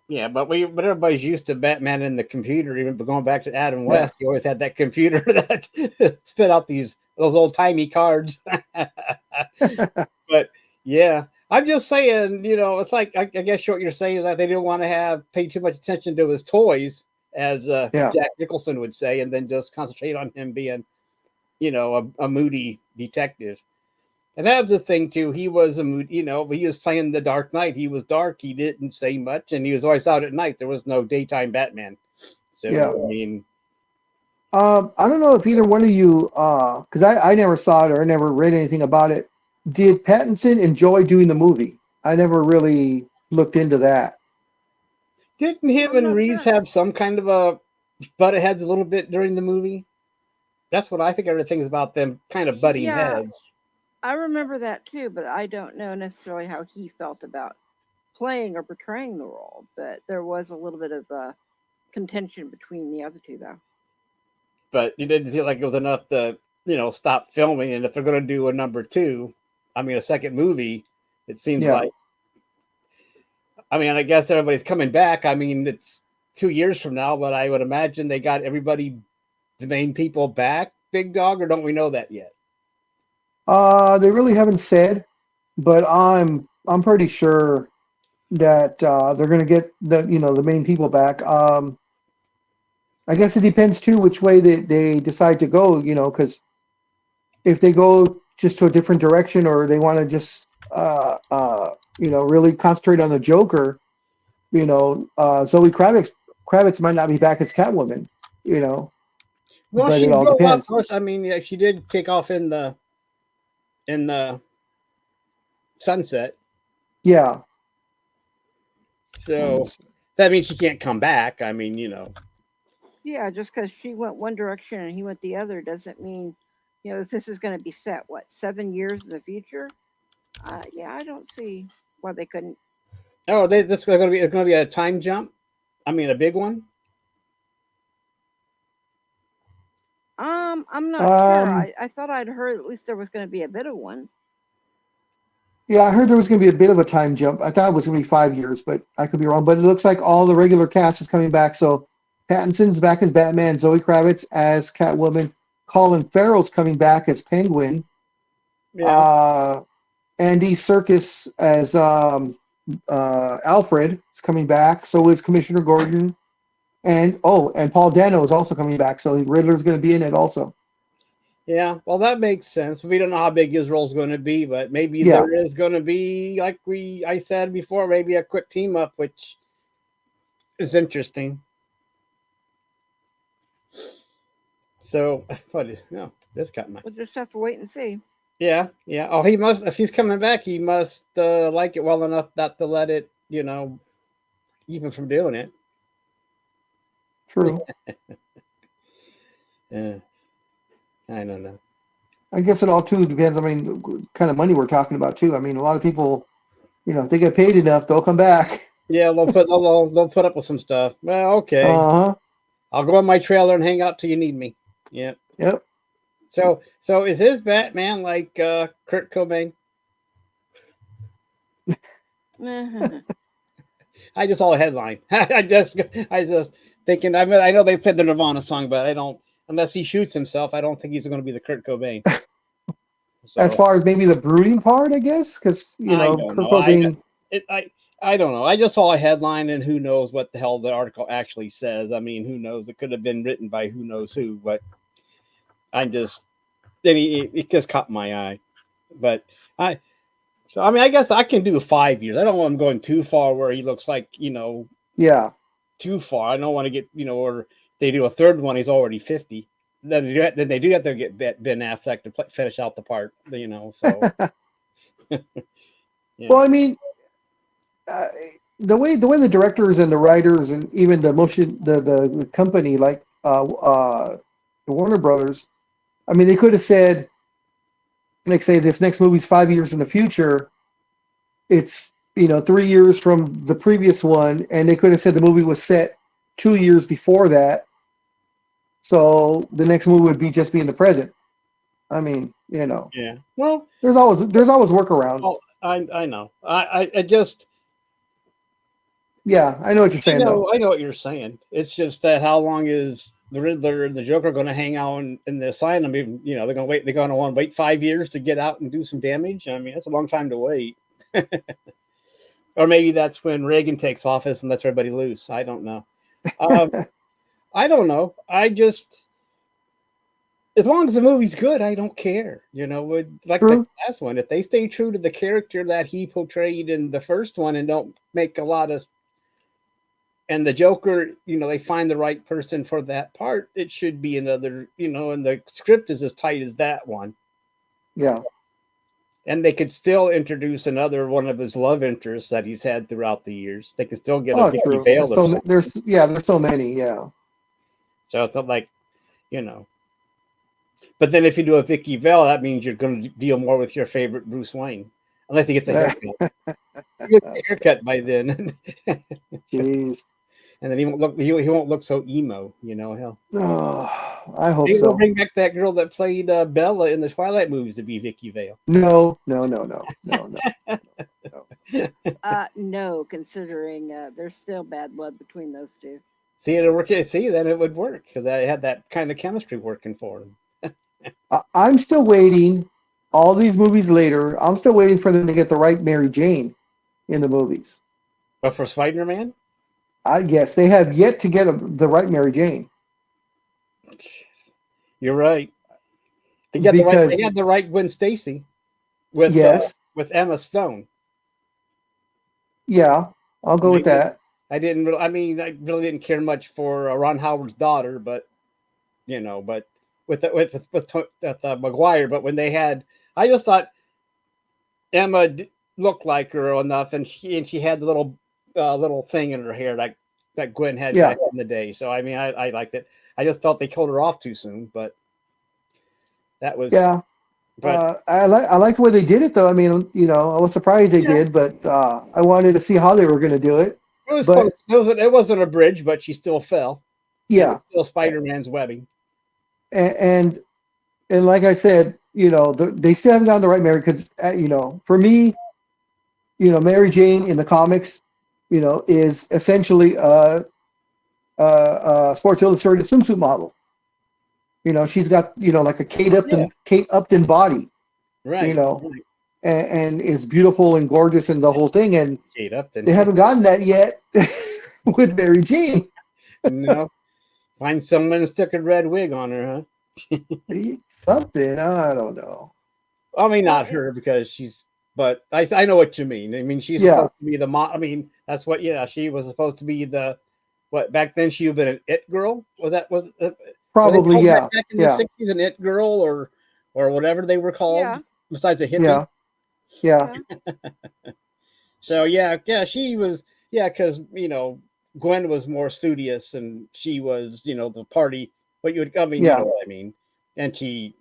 Yeah, but everybody's used to Batman in the computer. Even going back to Adam West, he always had that computer that spit out those old-timey cards. But, yeah. I'm just saying, it's like, I guess what you're saying is that they didn't want to pay too much attention to his toys, as Jack Nicholson would say, and then just concentrate on him being, a moody detective. And that was the thing too. He was he was playing the Dark Knight. He was dark. He didn't say much, and he was always out at night. There was no daytime Batman. So, I mean, I don't know if either one of you, because I never saw it or I never read anything about it. Did Pattinson enjoy doing the movie? I never really looked into that. Didn't him and Reeves have some kind of a butted heads a little bit during the movie? That's what I think everything's about, them kind of butting heads. I remember that too, but I don't know necessarily how he felt about playing or portraying the role. But there was a little bit of a contention between the other two, though. But you didn't feel like it was enough to, stop filming. And if they're going to do a number 2, a second movie, it seems like, I guess everybody's coming back. It's 2 years from now, but I would imagine they got everybody, the main people back, Big Dog, or don't we know that yet? They really haven't said, but I'm pretty sure that they're going to get the main people back. I guess it depends too which way they decide to go, because if they go just to a different direction, or they want to just really concentrate on the Joker, Zoe Kravitz might not be back as Catwoman, Well, but it all depends. She did take off in the sunset. Yeah. So that means she can't come back. Yeah, just because she went one direction and he went the other doesn't mean, if this is going to be set, 7 years in the future? I don't see why they couldn't. Oh, this is going to be a time jump? A big one? I'm not sure. I thought I'd heard at least there was going to be a bit of one. Yeah, I heard there was going to be a bit of a time jump. I thought it was going to be 5 years, but I could be wrong. But it looks like all the regular cast is coming back. So Pattinson's back as Batman, Zoe Kravitz as Catwoman, Colin Farrell's coming back as Penguin. Yeah. Andy Serkis as Alfred is coming back. So is Commissioner Gordon. And Paul Dano is also coming back. So Riddler's going to be in it also. Yeah, well, that makes sense. We don't know how big his role is going to be, but maybe there is going to be, like I said before, maybe a quick team up, which is interesting. So, this got my. We'll just have to wait and see. Yeah. Oh, he must. If he's coming back, he must like it well enough not to let it, even from doing it. True. Yeah. I don't know. I guess it all too depends. Kind of money we're talking about too. A lot of people, if they get paid enough, they'll come back. Yeah, they'll put up with some stuff. Well, okay. I'll go on my trailer and hang out till you need me. Yeah. Yep. So is his Batman like Kurt Cobain? I just saw a headline. I just thinking. I know they played the Nirvana song, but I don't. Unless he shoots himself, I don't think he's going to be the Kurt Cobain. So, as far as maybe the brooding part, I guess, because Kurt Cobain. I don't know. I just saw a headline, and who knows what the hell the article actually says. I mean, who knows? It could have been written by who knows who, but I'm just, it just caught my eye. But I mean, I guess I can do 5 years. I don't want him going too far where he looks like, Yeah. too far. I don't want to get, or they do a third one, he's already 50. Then they do have to get Ben Affleck to finish out the part, so. Yeah. Well, I mean, the way the directors and the writers and even the the company like the Warner Brothers, I mean, they could have said, like, say this next movie's 5 years in the future. It's 3 years from the previous one, and they could have said the movie was set 2 years before that, so the next movie would just be in the present. I mean, Yeah. Well, there's always workarounds. Oh, I know. I just. Yeah, I know what you're saying. I know what you're saying. It's just that how long is the Riddler and the Joker going to hang out in the asylum? They're going to wait. They're going to want to wait 5 years to get out and do some damage. I mean, that's a long time to wait. Or maybe that's when Reagan takes office and lets everybody loose. I don't know. I don't know. I just, as long as the movie's good, I don't care. Like the last one, if they stay true to the character that he portrayed in the first one and don't make a lot of. And the Joker, they find the right person for that part. It should be another, and the script is as tight as that one. Yeah. And they could still introduce another one of his love interests that he's had throughout the years. They could still get a Vicky Vale. There's so many, yeah. So it's not like, But then if you do a Vicky Vale, that means you're going to deal more with your favorite Bruce Wayne. Unless he gets a haircut. He gets a haircut by then. Jeez. And then he won't look so emo, hell. Oh, I hope Maybe so. They'll bring back that girl that played Bella in the Twilight movies to be Vicky Vale. No. No, considering there's still bad blood between those two. See, it'll work. See, then it would work because I had that kind of chemistry working for him. I'm still waiting. All these movies later, I'm still waiting for them to get the right Mary Jane in the movies. But for Spider-Man? I guess they have yet to get the right Mary Jane. You're right. They had the right Gwen Stacy with Emma Stone. Yeah, I'll go with that. I really didn't care much for Ron Howard's daughter, but with Maguire. But when they had, I just thought Emma looked like her enough, and she had the little thing in her hair that Gwen had back in the day. So I mean, I liked it. I just felt they killed her off too soon, but that was But I liked the way they did it, though. I mean, I was surprised they did, but I wanted to see how they were going to do it. It was close. It wasn't a bridge, but she still fell. Yeah, it was still Spider-Man's webbing. And like I said, they still haven't gotten the right Mary because for me, Mary Jane in the comics, is essentially a Sports Illustrated swimsuit model. She's got like a Kate Upton body, right? And is beautiful and gorgeous and the whole thing. And Kate Upton. They haven't gotten that yet with Mary Jane. No, find someone and stick a red wig on her, huh? Something, I don't know. I mean, not her because she's. But I know what you mean. I mean, she's supposed to be the mom. I mean, that's what. Yeah, she was supposed to be the. What back then she would have been an it girl. Was probably back in the 60s an it girl or whatever they were called besides a hippie. Yeah. So she was because Gwen was more studious and she was the party. What you would you know what I mean, and she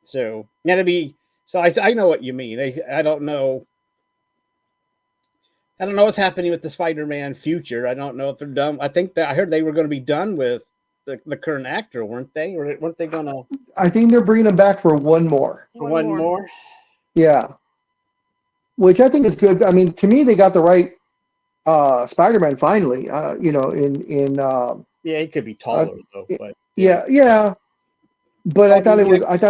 So that'd be. So I know what you mean. I don't know. I don't know what's happening with the Spider-Man future. I don't know if they're done. I think that I heard they were going to be done with the current actor, weren't they? Or weren't they going to? I think they're bringing him back for one more. One more? Yeah. Which I think is good. I mean, to me, they got the right Spider-Man finally. He could be taller though. But yeah. But I thought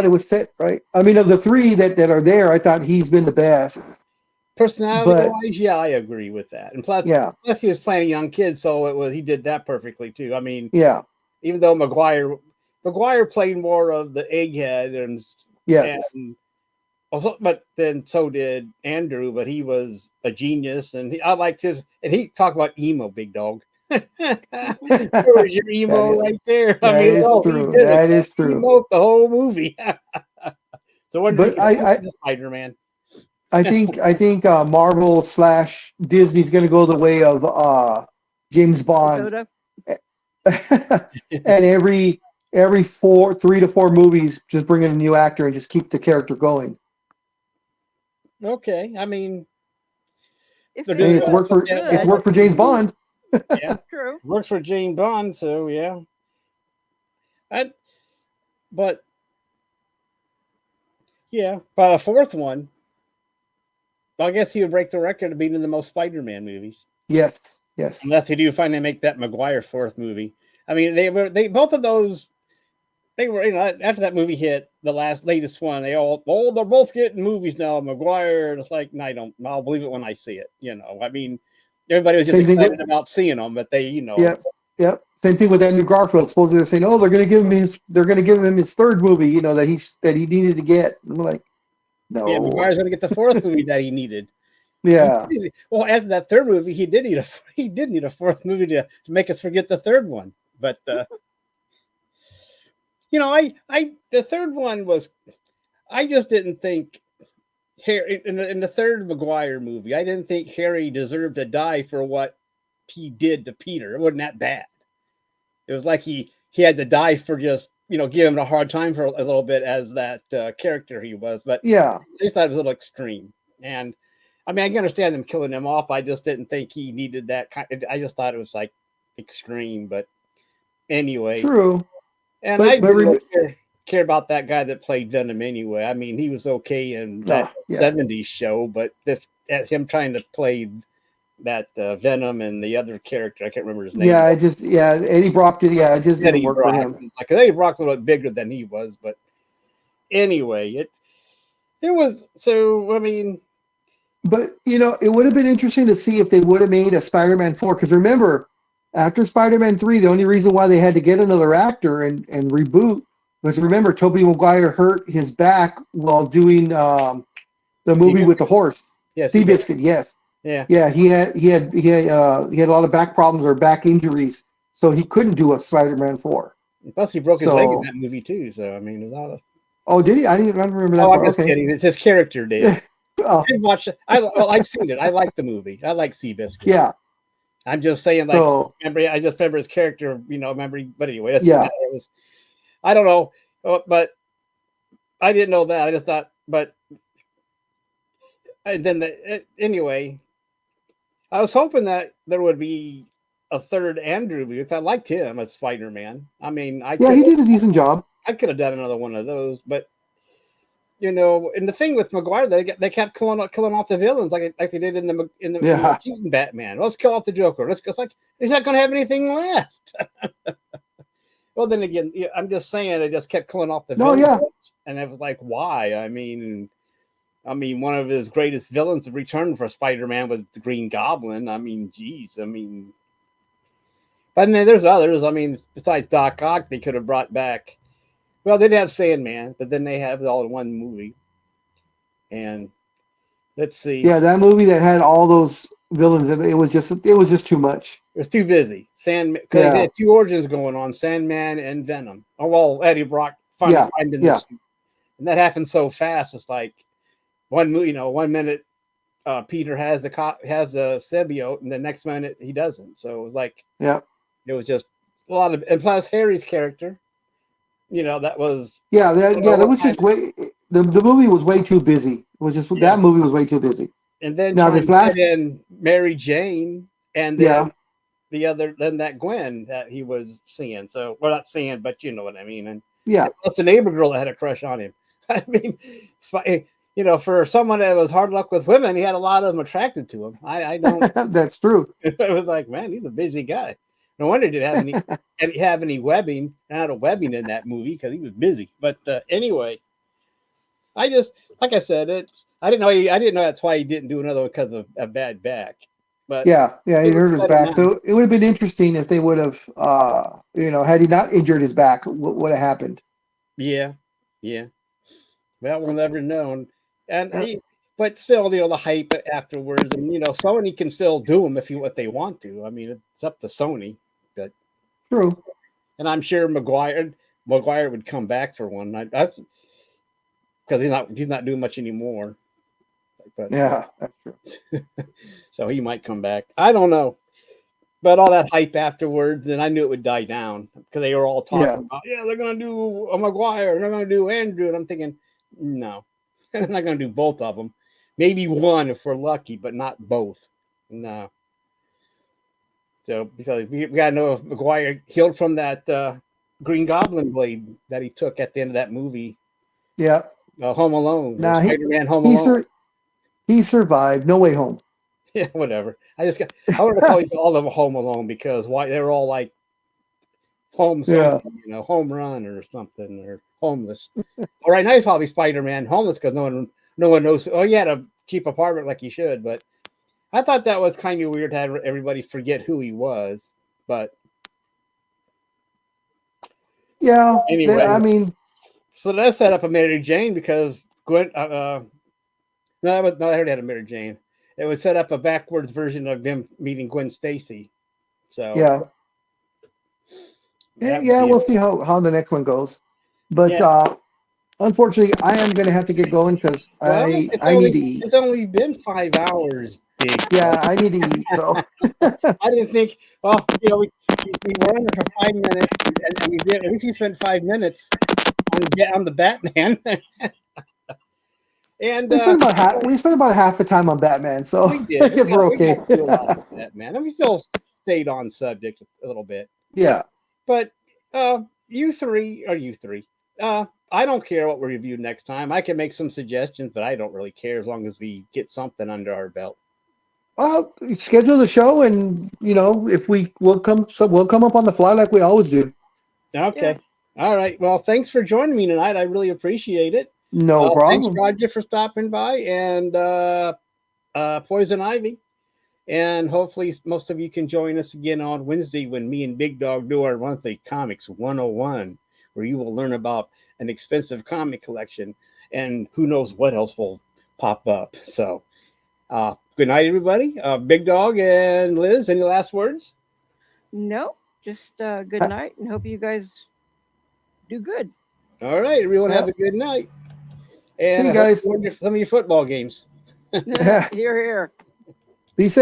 it was set right. I mean, of the three that are there, I thought he's been the best. Personality-wise, yeah, I agree with that. And plus he was playing a young kid, so he did that perfectly too. I mean, even though McGuire played more of the egghead and also, but then so did Andrew. But he was a genius, and I liked his. And he talked about emo, big dog. There was your emo right there. I mean, that is true. He emote the whole movie. So what did Spider-Man? I think Marvel / Disney's going to go the way of James Bond, and every 3 to 4 movies, just bring in a new actor and just keep the character going. Okay, I mean, it's worked for James Bond. Yeah, true. Works for James Bond, so yeah. But a fourth one. I guess he would break the record of being in the most Spider-Man movies. Yes. Unless they do finally make that Maguire fourth movie. I mean, they both of those. They were, after that movie hit, the latest one, they're both getting movies now. Maguire, and it's like, no, I'll believe it when I see it. I mean, everybody was just excited about seeing them, but they, Yep. Same thing with Andrew Garfield. Supposedly they're saying, they're going to give him his third movie, that he needed to get. I'm like, no. Yeah, Maguire's going to get the fourth movie that he needed. Yeah. Well, after that third movie, he did need a fourth movie to make us forget the third one. But the third one was, I just didn't think Harry in the third Maguire movie, I didn't think Harry deserved to die for what he did to Peter. It wasn't that bad. It was like he had to die for just give him a hard time for a little bit as that character he was. But I just thought it was a little extreme. And I mean, I can understand them killing him off. I just didn't think he needed that I just thought it was like extreme. But anyway, true. And I didn't care about that guy that played Venom anyway. I mean, he was okay in that 70s show, but as him trying to play that Venom and the other character, I can't remember his name. Eddie Brock did. Yeah, it just didn't work for him. Like Eddie Brock was a lot bigger than he was, but anyway, it was so. I mean, but it would have been interesting to see if they would have made a Spider-Man 4. Because remember, after Spider-Man 3, the only reason why they had to get another actor and reboot was, remember, Tobey Maguire hurt his back while doing the movie with the horse. Yes, Seabiscuit. Yes. Yeah. He had a lot of back problems or back injuries, so he couldn't do a Spider-Man 4. Plus, he broke his leg in that movie too. So I mean, it was not a... Oh, did he? I didn't remember that. Oh, I'm just kidding. It's his character did. I watched it. I've seen it. I like the movie. I like Seabiscuit. Yeah. I'm just saying, I just remember his character. But anyway, that's it was. I don't know, but I didn't know that. I just thought, and then anyway. I was hoping that there would be a third Andrew because I liked him as Spider-Man. I mean, he did a decent job. I could have done another one of those, but and the thing with Maguire, they kept killing off the villains like they did in the Keaton Batman. Let's kill off the Joker. It's like he's not going to have anything left. Well, then again, I'm just saying they just kept killing off the villains, and it was like, why? I mean, one of his greatest villains to return for Spider-Man was the Green Goblin. I mean, geez. I mean, but then there's others. I mean, besides Doc Ock, they could have brought back. Well, they did have Sandman, but then they have it all in one movie. And let's see. Yeah, that movie that had all those villains, it was just too much. It was too busy. Sandman, because they had two origins going on: Sandman and Venom. Oh well, Eddie Brock finally finding this, and that happened so fast. It's like. One minute Peter has the symbiote, and the next minute he doesn't. So it was like, it was just a lot of, and plus Harry's character, that was that was just way. The movie was way too busy. It was just that movie was way too busy. And then now this last in Mary Jane, and then then that Gwen that he was seeing. So we're not seeing, but you know what I mean. And plus the neighbor girl that had a crush on him. I mean. For someone that was hard luck with women, he had a lot of them attracted to him. I don't. That's true. It was like, man, he's a busy guy. No wonder he didn't have any webbing, not a webbing in that movie because he was busy. But anyway, I just, like I said, I didn't know that's why he didn't do another one because of a bad back. But yeah, he hurt his back. So it would have been interesting if they would have, had he not injured his back, what would have happened? Yeah. Well, we'll never know. But still, the hype afterwards, and Sony can still do them what they want to. I mean, it's up to Sony. But true. And I'm sure Maguire would come back for one. That's because he's not doing much anymore. But yeah, that's true. So he might come back. I don't know. But all that hype afterwards, then I knew it would die down because they were all talking about, they're going to do a Maguire and they're going to do Andrew. And I'm thinking, no, they're not going to do both of them. Maybe one if we're lucky, but not both. No. So because we got to know if Maguire healed from that Green Goblin blade that he took at the end of that movie. Yeah. Home Alone. Nah, Spider-Man Home Alone. He survived. No Way Home. Yeah, whatever. I wanted to call you all of them Home Alone because they're all like home run or something, or homeless. All right, now he's probably Spider-Man homeless because no one knows. Oh, he had a cheap apartment like he should, but I thought that was kind of weird to have everybody forget who he was. But yeah, anyway, I mean, so that set up a Mary Jane because Gwen. No, I already had a Mary Jane. It would set up a backwards version of him meeting Gwen Stacy. So we'll see how the next one goes. But unfortunately, I am going to have to get going because I need to eat. It's only been 5 hours, Big. Yeah, I need to eat. So I didn't think. Well, we were on for 5 minutes, and we did. At least we spent 5 minutes on the Batman. And we spent about half the time on Batman, so I guess we're okay. Batman, and we still stayed on subject a little bit. Yeah, but you three, I don't care what we review next time. I can make some suggestions, but I don't really care as long as we get something under our belt. Schedule the show, and if we'll come up on the fly like we always do. Okay, all right. Well, thanks for joining me tonight. I really appreciate it. No problem. Thanks, Roger, for stopping by, and Poison Ivy. And hopefully most of you can join us again on Wednesday when me and Big Dog do our monthly Comics 101, where you will learn about an expensive comic collection and who knows what else will pop up. So good night, everybody. Big Dog and Liz, any last words? No, just good night, and hope you guys do good. All right, everyone, have a good night. And see you guys. Some of your football games. Here.